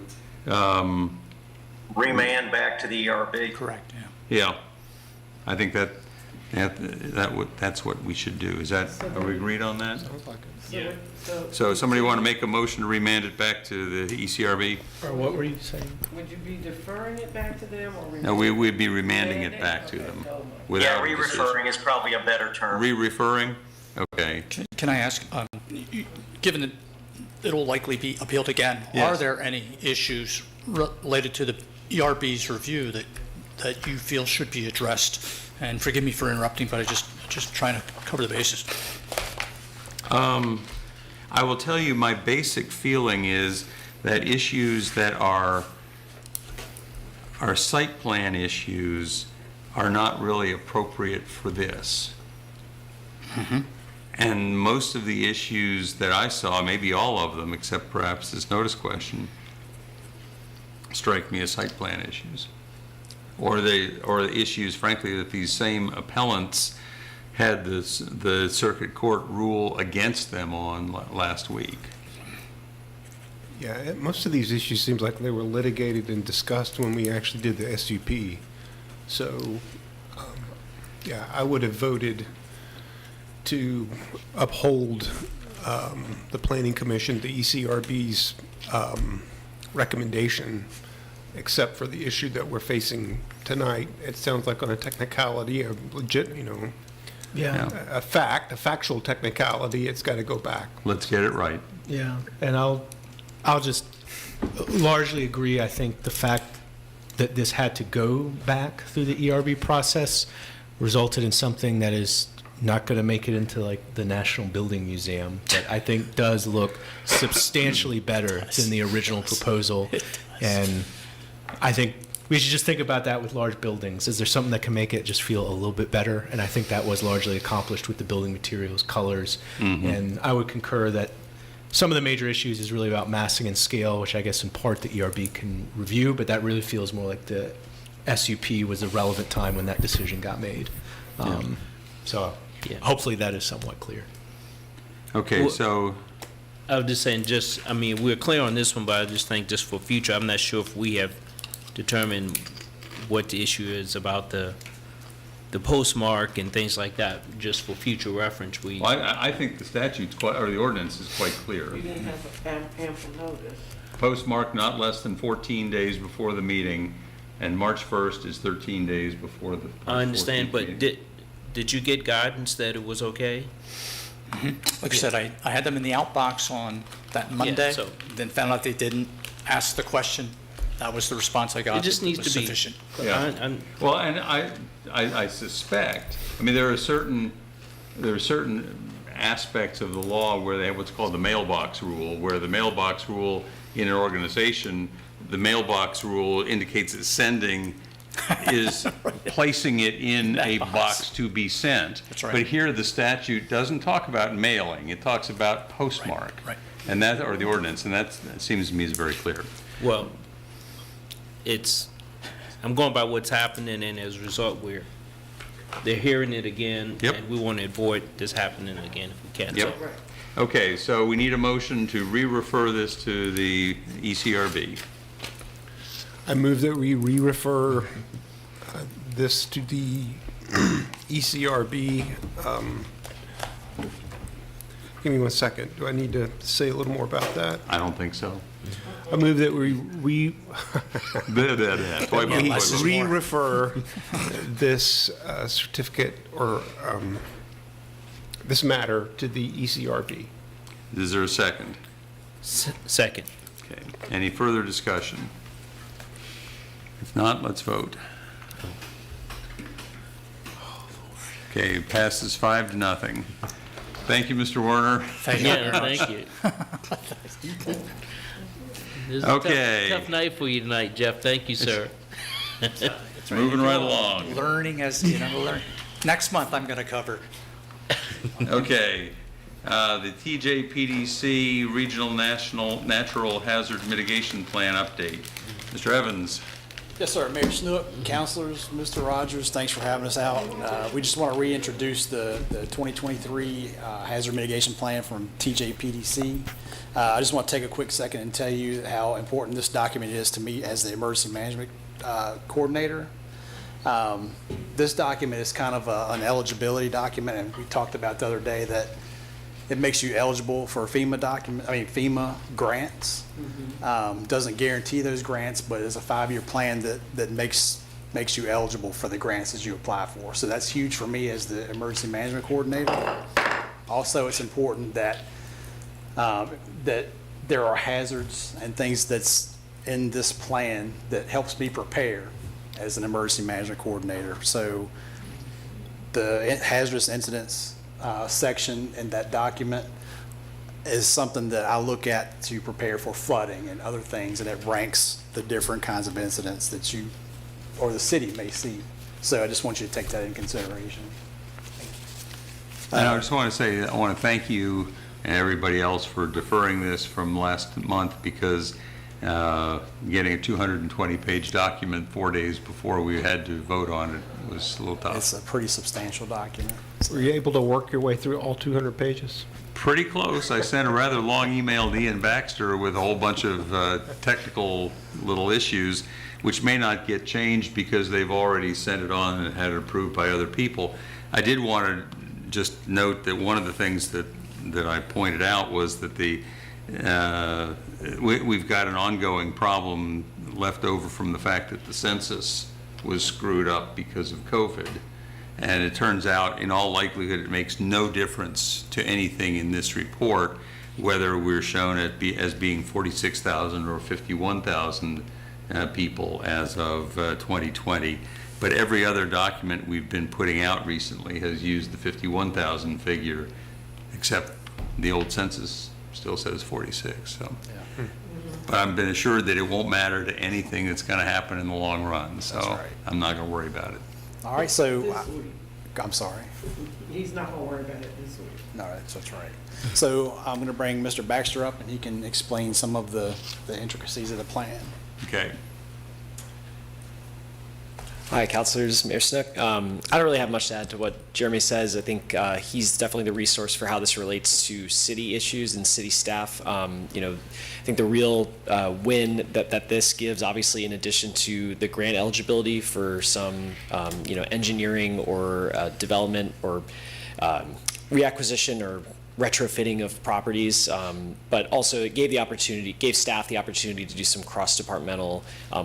G: remand back to the ERB.
S: Correct,
A: yeah. I think That's what we should do. Are we agreed on that?
C: Yeah.
A: So somebody want to make a motion to remand it back to the ECRB?
D: Or what were you saying?
F: Would you be deferring it back to them or?
A: No, we'd be remanding it back to them.
G: Yeah,
A: without a
G: re-referring
A: decision.
G: is probably a better term.
A: Re-referring? Okay.
S: Can I ask, given that it'll likely be appealed again,
A: Yes.
S: are there any issues related to the ERB's review that you feel should be addressed? And forgive me for interrupting, but I just trying to cover the bases.
A: I will tell you, my basic feeling is that issues that are site plan issues are not really appropriate for this. And most of the issues that I saw, maybe all of them, except perhaps this notice question, strike me as site plan issues. Or the issues, frankly, that these same appellants had the circuit court rule against them on last week.
B: Yeah, most of these issues seems like they were litigated and discussed when we actually did the SUP. So, yeah, I would have voted to uphold the Planning Commission, the ECRB's recommendation, except for the issue that we're facing tonight. It sounds like on a technicality, a legit, a factual technicality, it's got to go back.
A: Let's get it right.
D: Yeah, and I'll just largely agree. I think the fact that this had to go back through the ERB process resulted in something that is not going to make it into like the National Building Museum, that I think does look substantially better than the original proposal. And I think we should just think about that with large buildings. Is there something that can make it just feel a little bit better? And I think that was largely accomplished with the building materials, colors. And I would concur that some of the major issues is really about massing and scale, which I guess in part the ERB can review, but that really feels more like the SUP was a relevant time when that decision got made. So hopefully that is somewhat clear.
A: Okay,
C: Well,
A: so
C: I was just saying, we're clear on this one, but I just think just for future, I'm not sure if we have determined what the issue is about the postmark and things like that, just for future reference.
A: I think the statute's or the ordinance is quite clear.
F: You didn't have ample notice.
A: Postmark not less than 14 days before the meeting, and March 1st is 13 days before the.
C: I understand,
A: 14th
C: but
A: meeting.
C: did you get guidance that it was okay?
S: Like I said, I had them in the outbox on that Monday,
C: so-
S: then found out they didn't ask the question. That was the response I got.
C: It just needs
S: was
C: to be
S: sufficient.
A: Yeah. Well, and I suspect, there are certain aspects of the law where they have what's called the mailbox rule, where the mailbox rule in an organization, the mailbox rule indicates that sending is placing it in a box to be sent.
S: That's right.
A: But here the statute doesn't talk about mailing, it talks about postmark.
S: Right.
A: And that, or the ordinance, and that seems to me is very clear.
C: Well, I'm going by what's happening, and as a result, they're hearing it again.
A: Yep.
C: And we want to avoid this happening again if we can.
A: Yep. Okay, so we need a motion to re-refer this to the ECRB.
B: I move that we re-refer this to the ECRB. Give me 1 second. Do I need to say a little more about that?
A: I don't think so.
B: I move that we re-refer this certificate or this matter to the ECRB.
A: Is there a second?
C: Second.
A: Okay. Any further discussion? If not, let's vote. Okay, passes 5-0. Thank you, Mr. Warner.
S: Thank you very much.
C: Thank you. This is
A: Okay.
C: a tough night for you tonight, Jeff. Thank you, sir.
A: It's moving right along.
S: Learning next month I'm going to cover.
A: Okay. The TJPDC Regional Natural Hazard Mitigation Plan update. Mr. Evans.
M: Yes, sir. Mayor Snook, councilors, Mr. Rogers, thanks for having us out. We just want to reintroduce the 2023 hazard mitigation plan from TJPDC. I just want to take a quick second and tell you how important this document is to me as the emergency management coordinator. this document is kind of an eligibility document, and we talked about the other day that it makes you eligible for FEMA grants. Doesn't guarantee those grants, but it's a 5-year plan that makes you eligible for the grants as you apply for. So that's huge for me as the emergency management coordinator. Also, it's important that that there are hazards and things that's in this plan that helps me prepare as an emergency management coordinator. So the hazardous incidents section in that document is something that I look at to prepare for flooding and other things, and it ranks the different kinds of incidents that you or the city may see. So I just want you to take that in consideration.
A: And I just want to say, I want to thank you and everybody else for deferring this from last month, because getting a 220-page document 4 days before we had to vote on it was a little tough.
M: It's a pretty substantial document.
B: Were you able to work your way through all 200 pages?
A: Pretty close. I sent a rather long email to Ian Baxter with a whole bunch of technical little issues, which may not get changed because they've already sent it on and had it approved by other people. I did want to just note that one of the things that I pointed out was that we've got an ongoing problem left over from the fact that the census was screwed up because of COVID. And it turns out, in all likelihood, it makes no difference to anything in this report whether we're shown as being 46,000 or 51,000 people as of 2020. But every other document we've been putting out recently has used the 51,000 figure, except the old census still says 46. So, but I've been assured that it won't matter to anything that's going to happen in the long run. So
M: That's right.
A: I'm not going to worry about it.
M: All right, so I'm sorry.
F: He's not gonna worry about it this week.
M: No, that's right. So I'm going to bring Mr. Baxter up, and he can explain some of the intricacies of the plan.
A: Okay.
N: Hi, councilors, Mayor Snook. I don't really have much to add to what Jeremy says. I think he's definitely the resource for how this relates to city issues and city staff. I think the real win that this gives, obviously, in addition to the grant eligibility for some, engineering or development or reacquisition or retrofitting of properties, but also it gave staff the opportunity to do some cross-departmental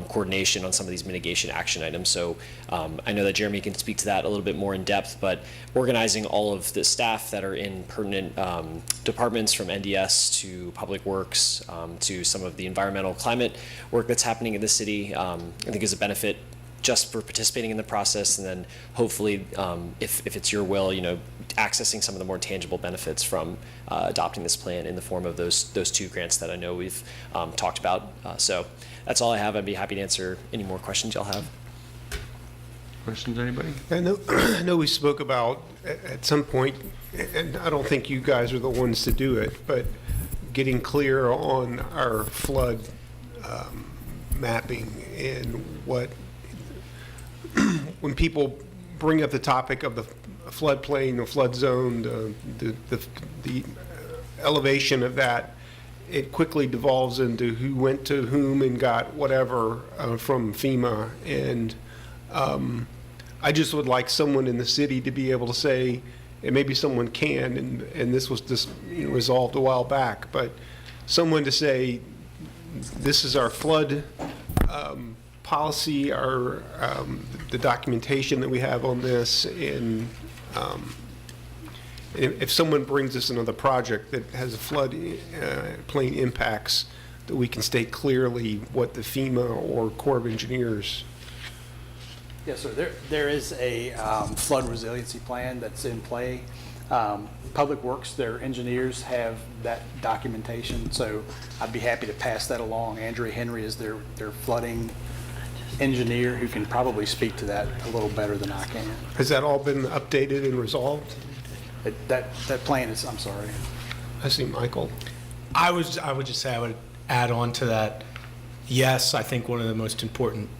N: coordination on some of these mitigation action items. So I know that Jeremy can speak to that a little bit more in depth, but organizing all of the staff that are in pertinent departments, from NDS to Public Works to some of the environmental climate work that's happening in the city, I think is a benefit just for participating in the process, and then hopefully, if it's your will, accessing some of the more tangible benefits from adopting this plan in the form of those two grants that I know we've talked about. So that's all I have. I'd be happy to answer any more questions y'all have.
A: Questions, anybody?
B: I know we spoke about at some point, and I don't think you guys are the ones to do it, but getting clear on our flood mapping and what, when people bring up the topic of the floodplain, the flood zone, the elevation of that, it quickly devolves into who went to whom and got whatever from FEMA. And I just would like someone in the city to be able to say, and maybe someone can, and this was just resolved a while back, but someone to say, this is our flood policy, our the documentation that we have on this, and if someone brings us another project that has a flood plain impacts, that we can state clearly what the FEMA or Corps of Engineers.
M: Yes, sir. There is a flood resiliency plan that's in play. Public Works, their engineers have that documentation, so I'd be happy to pass that along. Andrea Henry is their flooding engineer, who can probably speak to that a little better than I can.
B: Has that all been updated and resolved?
M: That plan is, I'm sorry.
B: I see Michael.
D: I would just say I would add on to that. Yes, I think one of the most important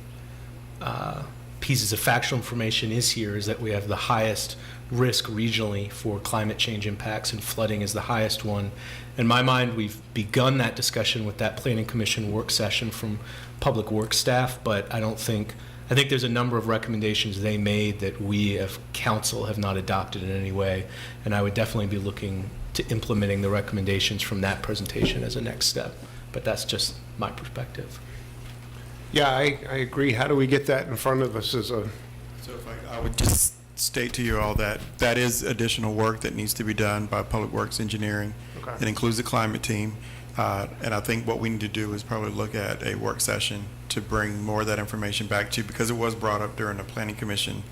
D: pieces of factual information is that we have the highest risk regionally for climate change impacts, and flooding is the highest one. In my mind, we've begun that discussion with that Planning Commission work session from Public Works staff, but I I think there's a number of recommendations they made that we as council have not adopted in any way, and I would definitely be looking to implementing the recommendations from that presentation as a next step. But that's just my perspective.
B: Yeah, I agree. How do we get that in front of us as a,
O: So if I would just state to you all that that is additional work that needs to be done by Public Works Engineering.
B: Okay.
O: It includes the climate team. And I think what we need to do is probably look at a work session to bring more of that information back to you, because it was brought up during the Planning Commission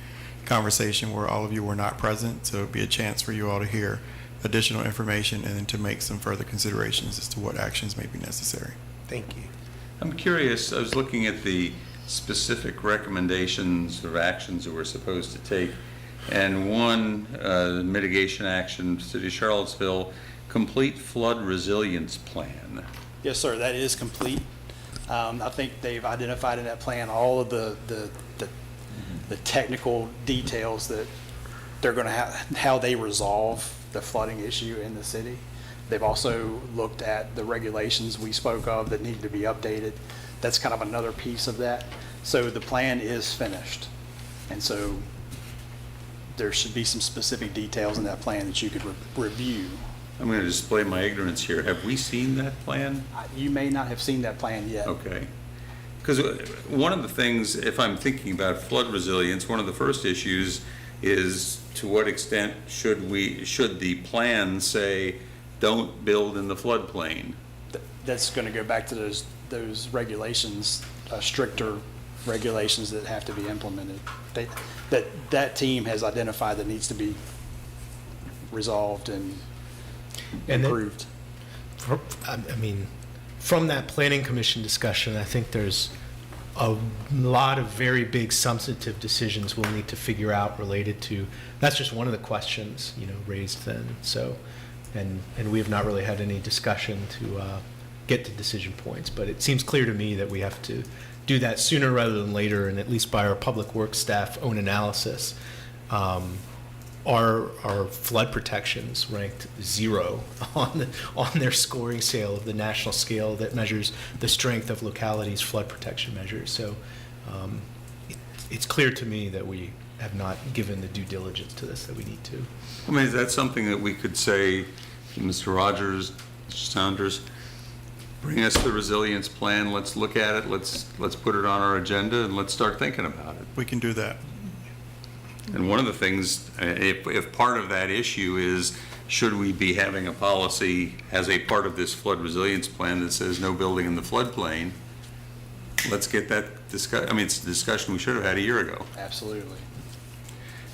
O: conversation where all of you were not present. So it'd be a chance for you all to hear additional information and then to make some further considerations as to what actions may be necessary.
B: thank you.
A: I'm curious, I was looking at the specific recommendations or actions that we're supposed to take, and one, mitigation action, City of Charlottesville, complete flood resilience plan.
M: Yes, sir, that is complete. I think they've identified in that plan all of the technical details that they're going to have, how they resolve the flooding issue in the city. They've also looked at the regulations we spoke of that need to be updated. That's kind of another piece of that. So the plan is finished. And so there should be some specific details in that plan that you could review.
A: I'm going to display my ignorance here. Have we seen that plan?
M: You may not have seen that plan yet.
A: Okay. Because one of the things, if I'm thinking about flood resilience, one of the first issues is to what extent should the plan say, don't build in the floodplain?
M: That's going to go back to those regulations, stricter regulations that have to be implemented. That team has identified that needs to be resolved and improved.
D: I mean, from that Planning Commission discussion, I think there's a lot of very big substantive decisions we'll need to figure out related to, that's just one of the questions, raised then. So, and we have not really had any discussion to get to decision points, but it seems clear to me that we have to do that sooner rather than later, and at least by our public works staff own analysis. Our flood protections ranked 0 on their scoring scale of the national scale that measures the strength of localities' flood protection measures. So it's clear to me that we have not given the due diligence to this that we need to.
A: I mean, is that something that we could say, Mr. Rogers, Mr. Saunders, bring us the resilience plan, let's look at it, let's put it on our agenda, and let's start thinking about it?
O: We can do that.
A: And one of the things, if part of that issue is, should we be having a policy as a part of this flood resilience plan that says no building in the floodplain, let's get that discussed. I mean, it's a discussion we should have had a year ago.
M: Absolutely.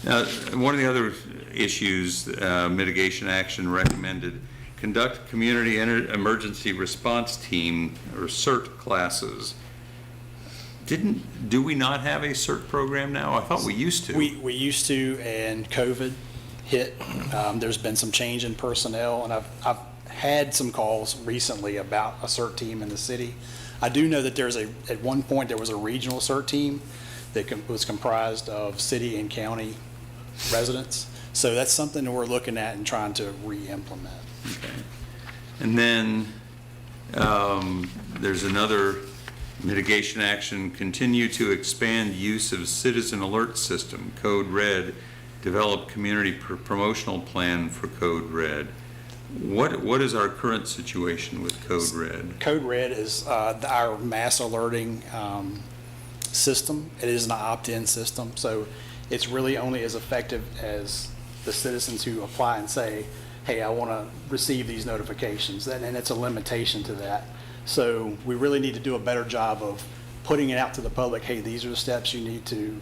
A: Now, one of the other issues, mitigation action recommended, conduct community emergency response team, or CERT classes. Do we not have a CERT program now? I thought we used to.
M: We used to, and COVID hit. There's been some change in personnel, and I've had some calls recently about a CERT team in the city. I do know that at one point there was a regional CERT team that was comprised of city and county residents. So that's something that we're looking at and trying to re-implement.
A: Okay. And then there's another mitigation action, continue to expand use of citizen alert system, Code Red, develop community promotional plan for Code Red. What is our current situation with Code Red?
M: Code Red is our mass alerting system. It is an opt-in system, so it's really only as effective as the citizens who apply and say, hey, I want to receive these notifications, and it's a limitation to that. So we really need to do a better job of putting it out to the public, hey, these are the steps you need to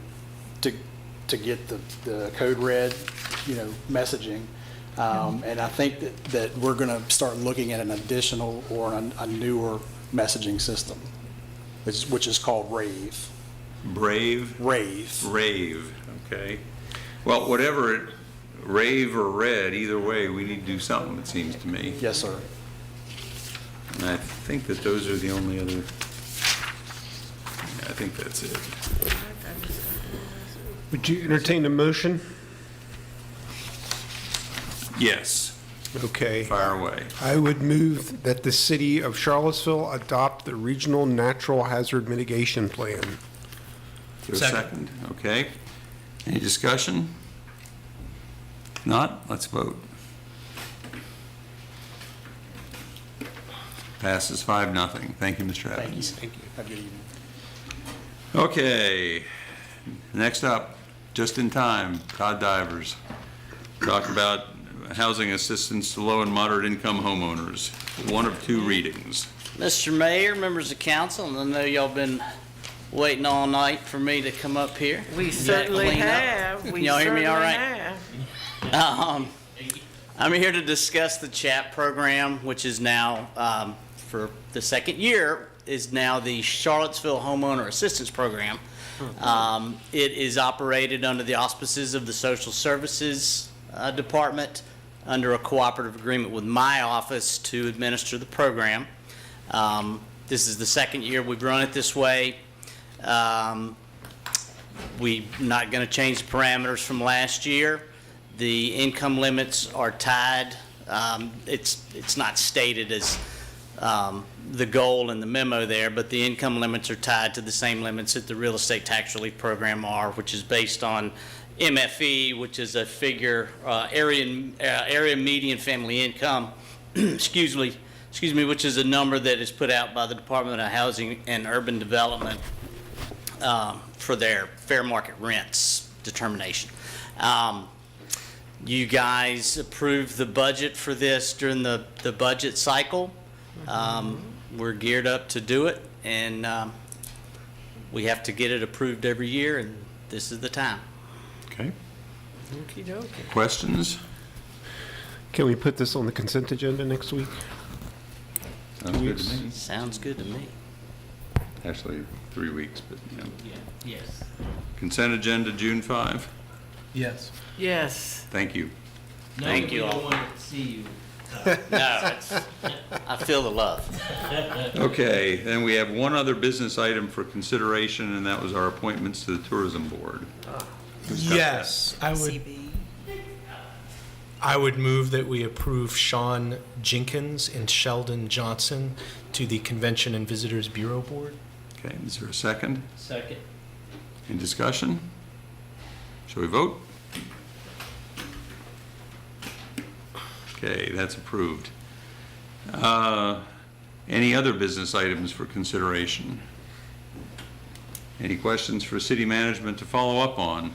M: get the Code Red, messaging. And I think that we're going to start looking at an additional or a newer messaging system, which is called RAVE.
A: Brave?
M: RAVE.
A: RAVE, okay. Well, whatever, RAVE or red, either way, we need to do something, it seems to me.
M: Yes, sir.
A: And I think that those are the only other, I think that's it.
B: Would you entertain a motion?
A: Yes.
B: Okay.
A: Fire away.
B: I would move that the city of Charlottesville adopt the Regional Natural Hazard Mitigation Plan.
A: Is there a second? Okay. Any discussion? Not? Let's vote. Passes 5-0. Thank you, Mr. Evans.
M: Thank you. Have a good evening.
A: Okay, next up, just in time, Todd Divers. Talk about housing assistance to low and moderate income homeowners. One of two readings.
P: Mr. Mayor, members of council, and I know y'all been waiting all night for me to come up here.
F: We
P: Get
F: certainly
P: cleaned up.
F: have. We
P: Y'all hear me all
F: certainly
P: right?
F: have.
P: I'm here to discuss the CHAP program, which is now, for the second year, is now the Charlottesville Homeowner Assistance Program. It is operated under the auspices of the Social Services Department under a cooperative agreement with my office to administer the program. This is the second year we've run it this way. We're not going to change the parameters from last year. The income limits are tied. It's not stated as the goal in the memo there, but the income limits are tied to the same limits that the real estate tax relief program are, which is based on MFE, which is a figure, area median family income, excuse me, which is a number that is put out by the Department of Housing and Urban Development for their fair market rents determination. You guys approved the budget for this during the budget cycle. We're geared up to do it, and we have to get it approved every year, and this is the time.
A: Okay.
F: Okey-dokey.
A: Questions?
B: Can we put this on the consent agenda next week?
A: Sounds good to me.
P: Sounds good to me.
A: Actually, 3 weeks, but, you know.
C: Yes.
A: Consent agenda, June 5.
D: Yes.
F: Yes.
A: Thank you.
P: No, Thank you
C: we
P: all.
C: don't want to see you.
P: No, I feel the love.
A: Okay, then we have one other business item for consideration, and that was our appointments to the Tourism Board. Who's got
D: Yes, I would move that we approve Sean Jenkins and Sheldon Johnson to the Convention and Visitors Bureau Board.
A: that? Okay, is there a second?
C: Second.
A: Any discussion? Shall we vote? Okay, that's approved. Any other business items for consideration? Any questions for city management to follow up on?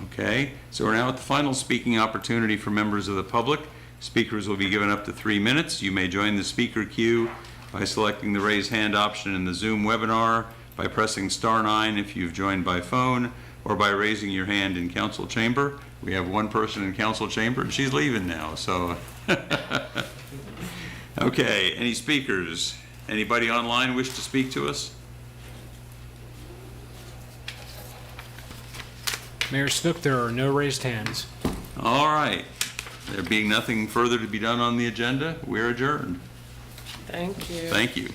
A: Okay, so we're now at the final speaking opportunity for members of the public. Speakers will be given up to 3 minutes. You may join the speaker queue by selecting the raise hand option in the Zoom webinar, by pressing *9 if you've joined by phone, or by raising your hand in council chamber. We have one person in council chamber, and she's leaving now, so. Okay, any speakers? Anybody online wish to speak to us?
I: Mayor Snook, there are no raised hands.
A: All right. There being nothing further to be done on the agenda, we're adjourned.
F: Thank you.
A: Thank you.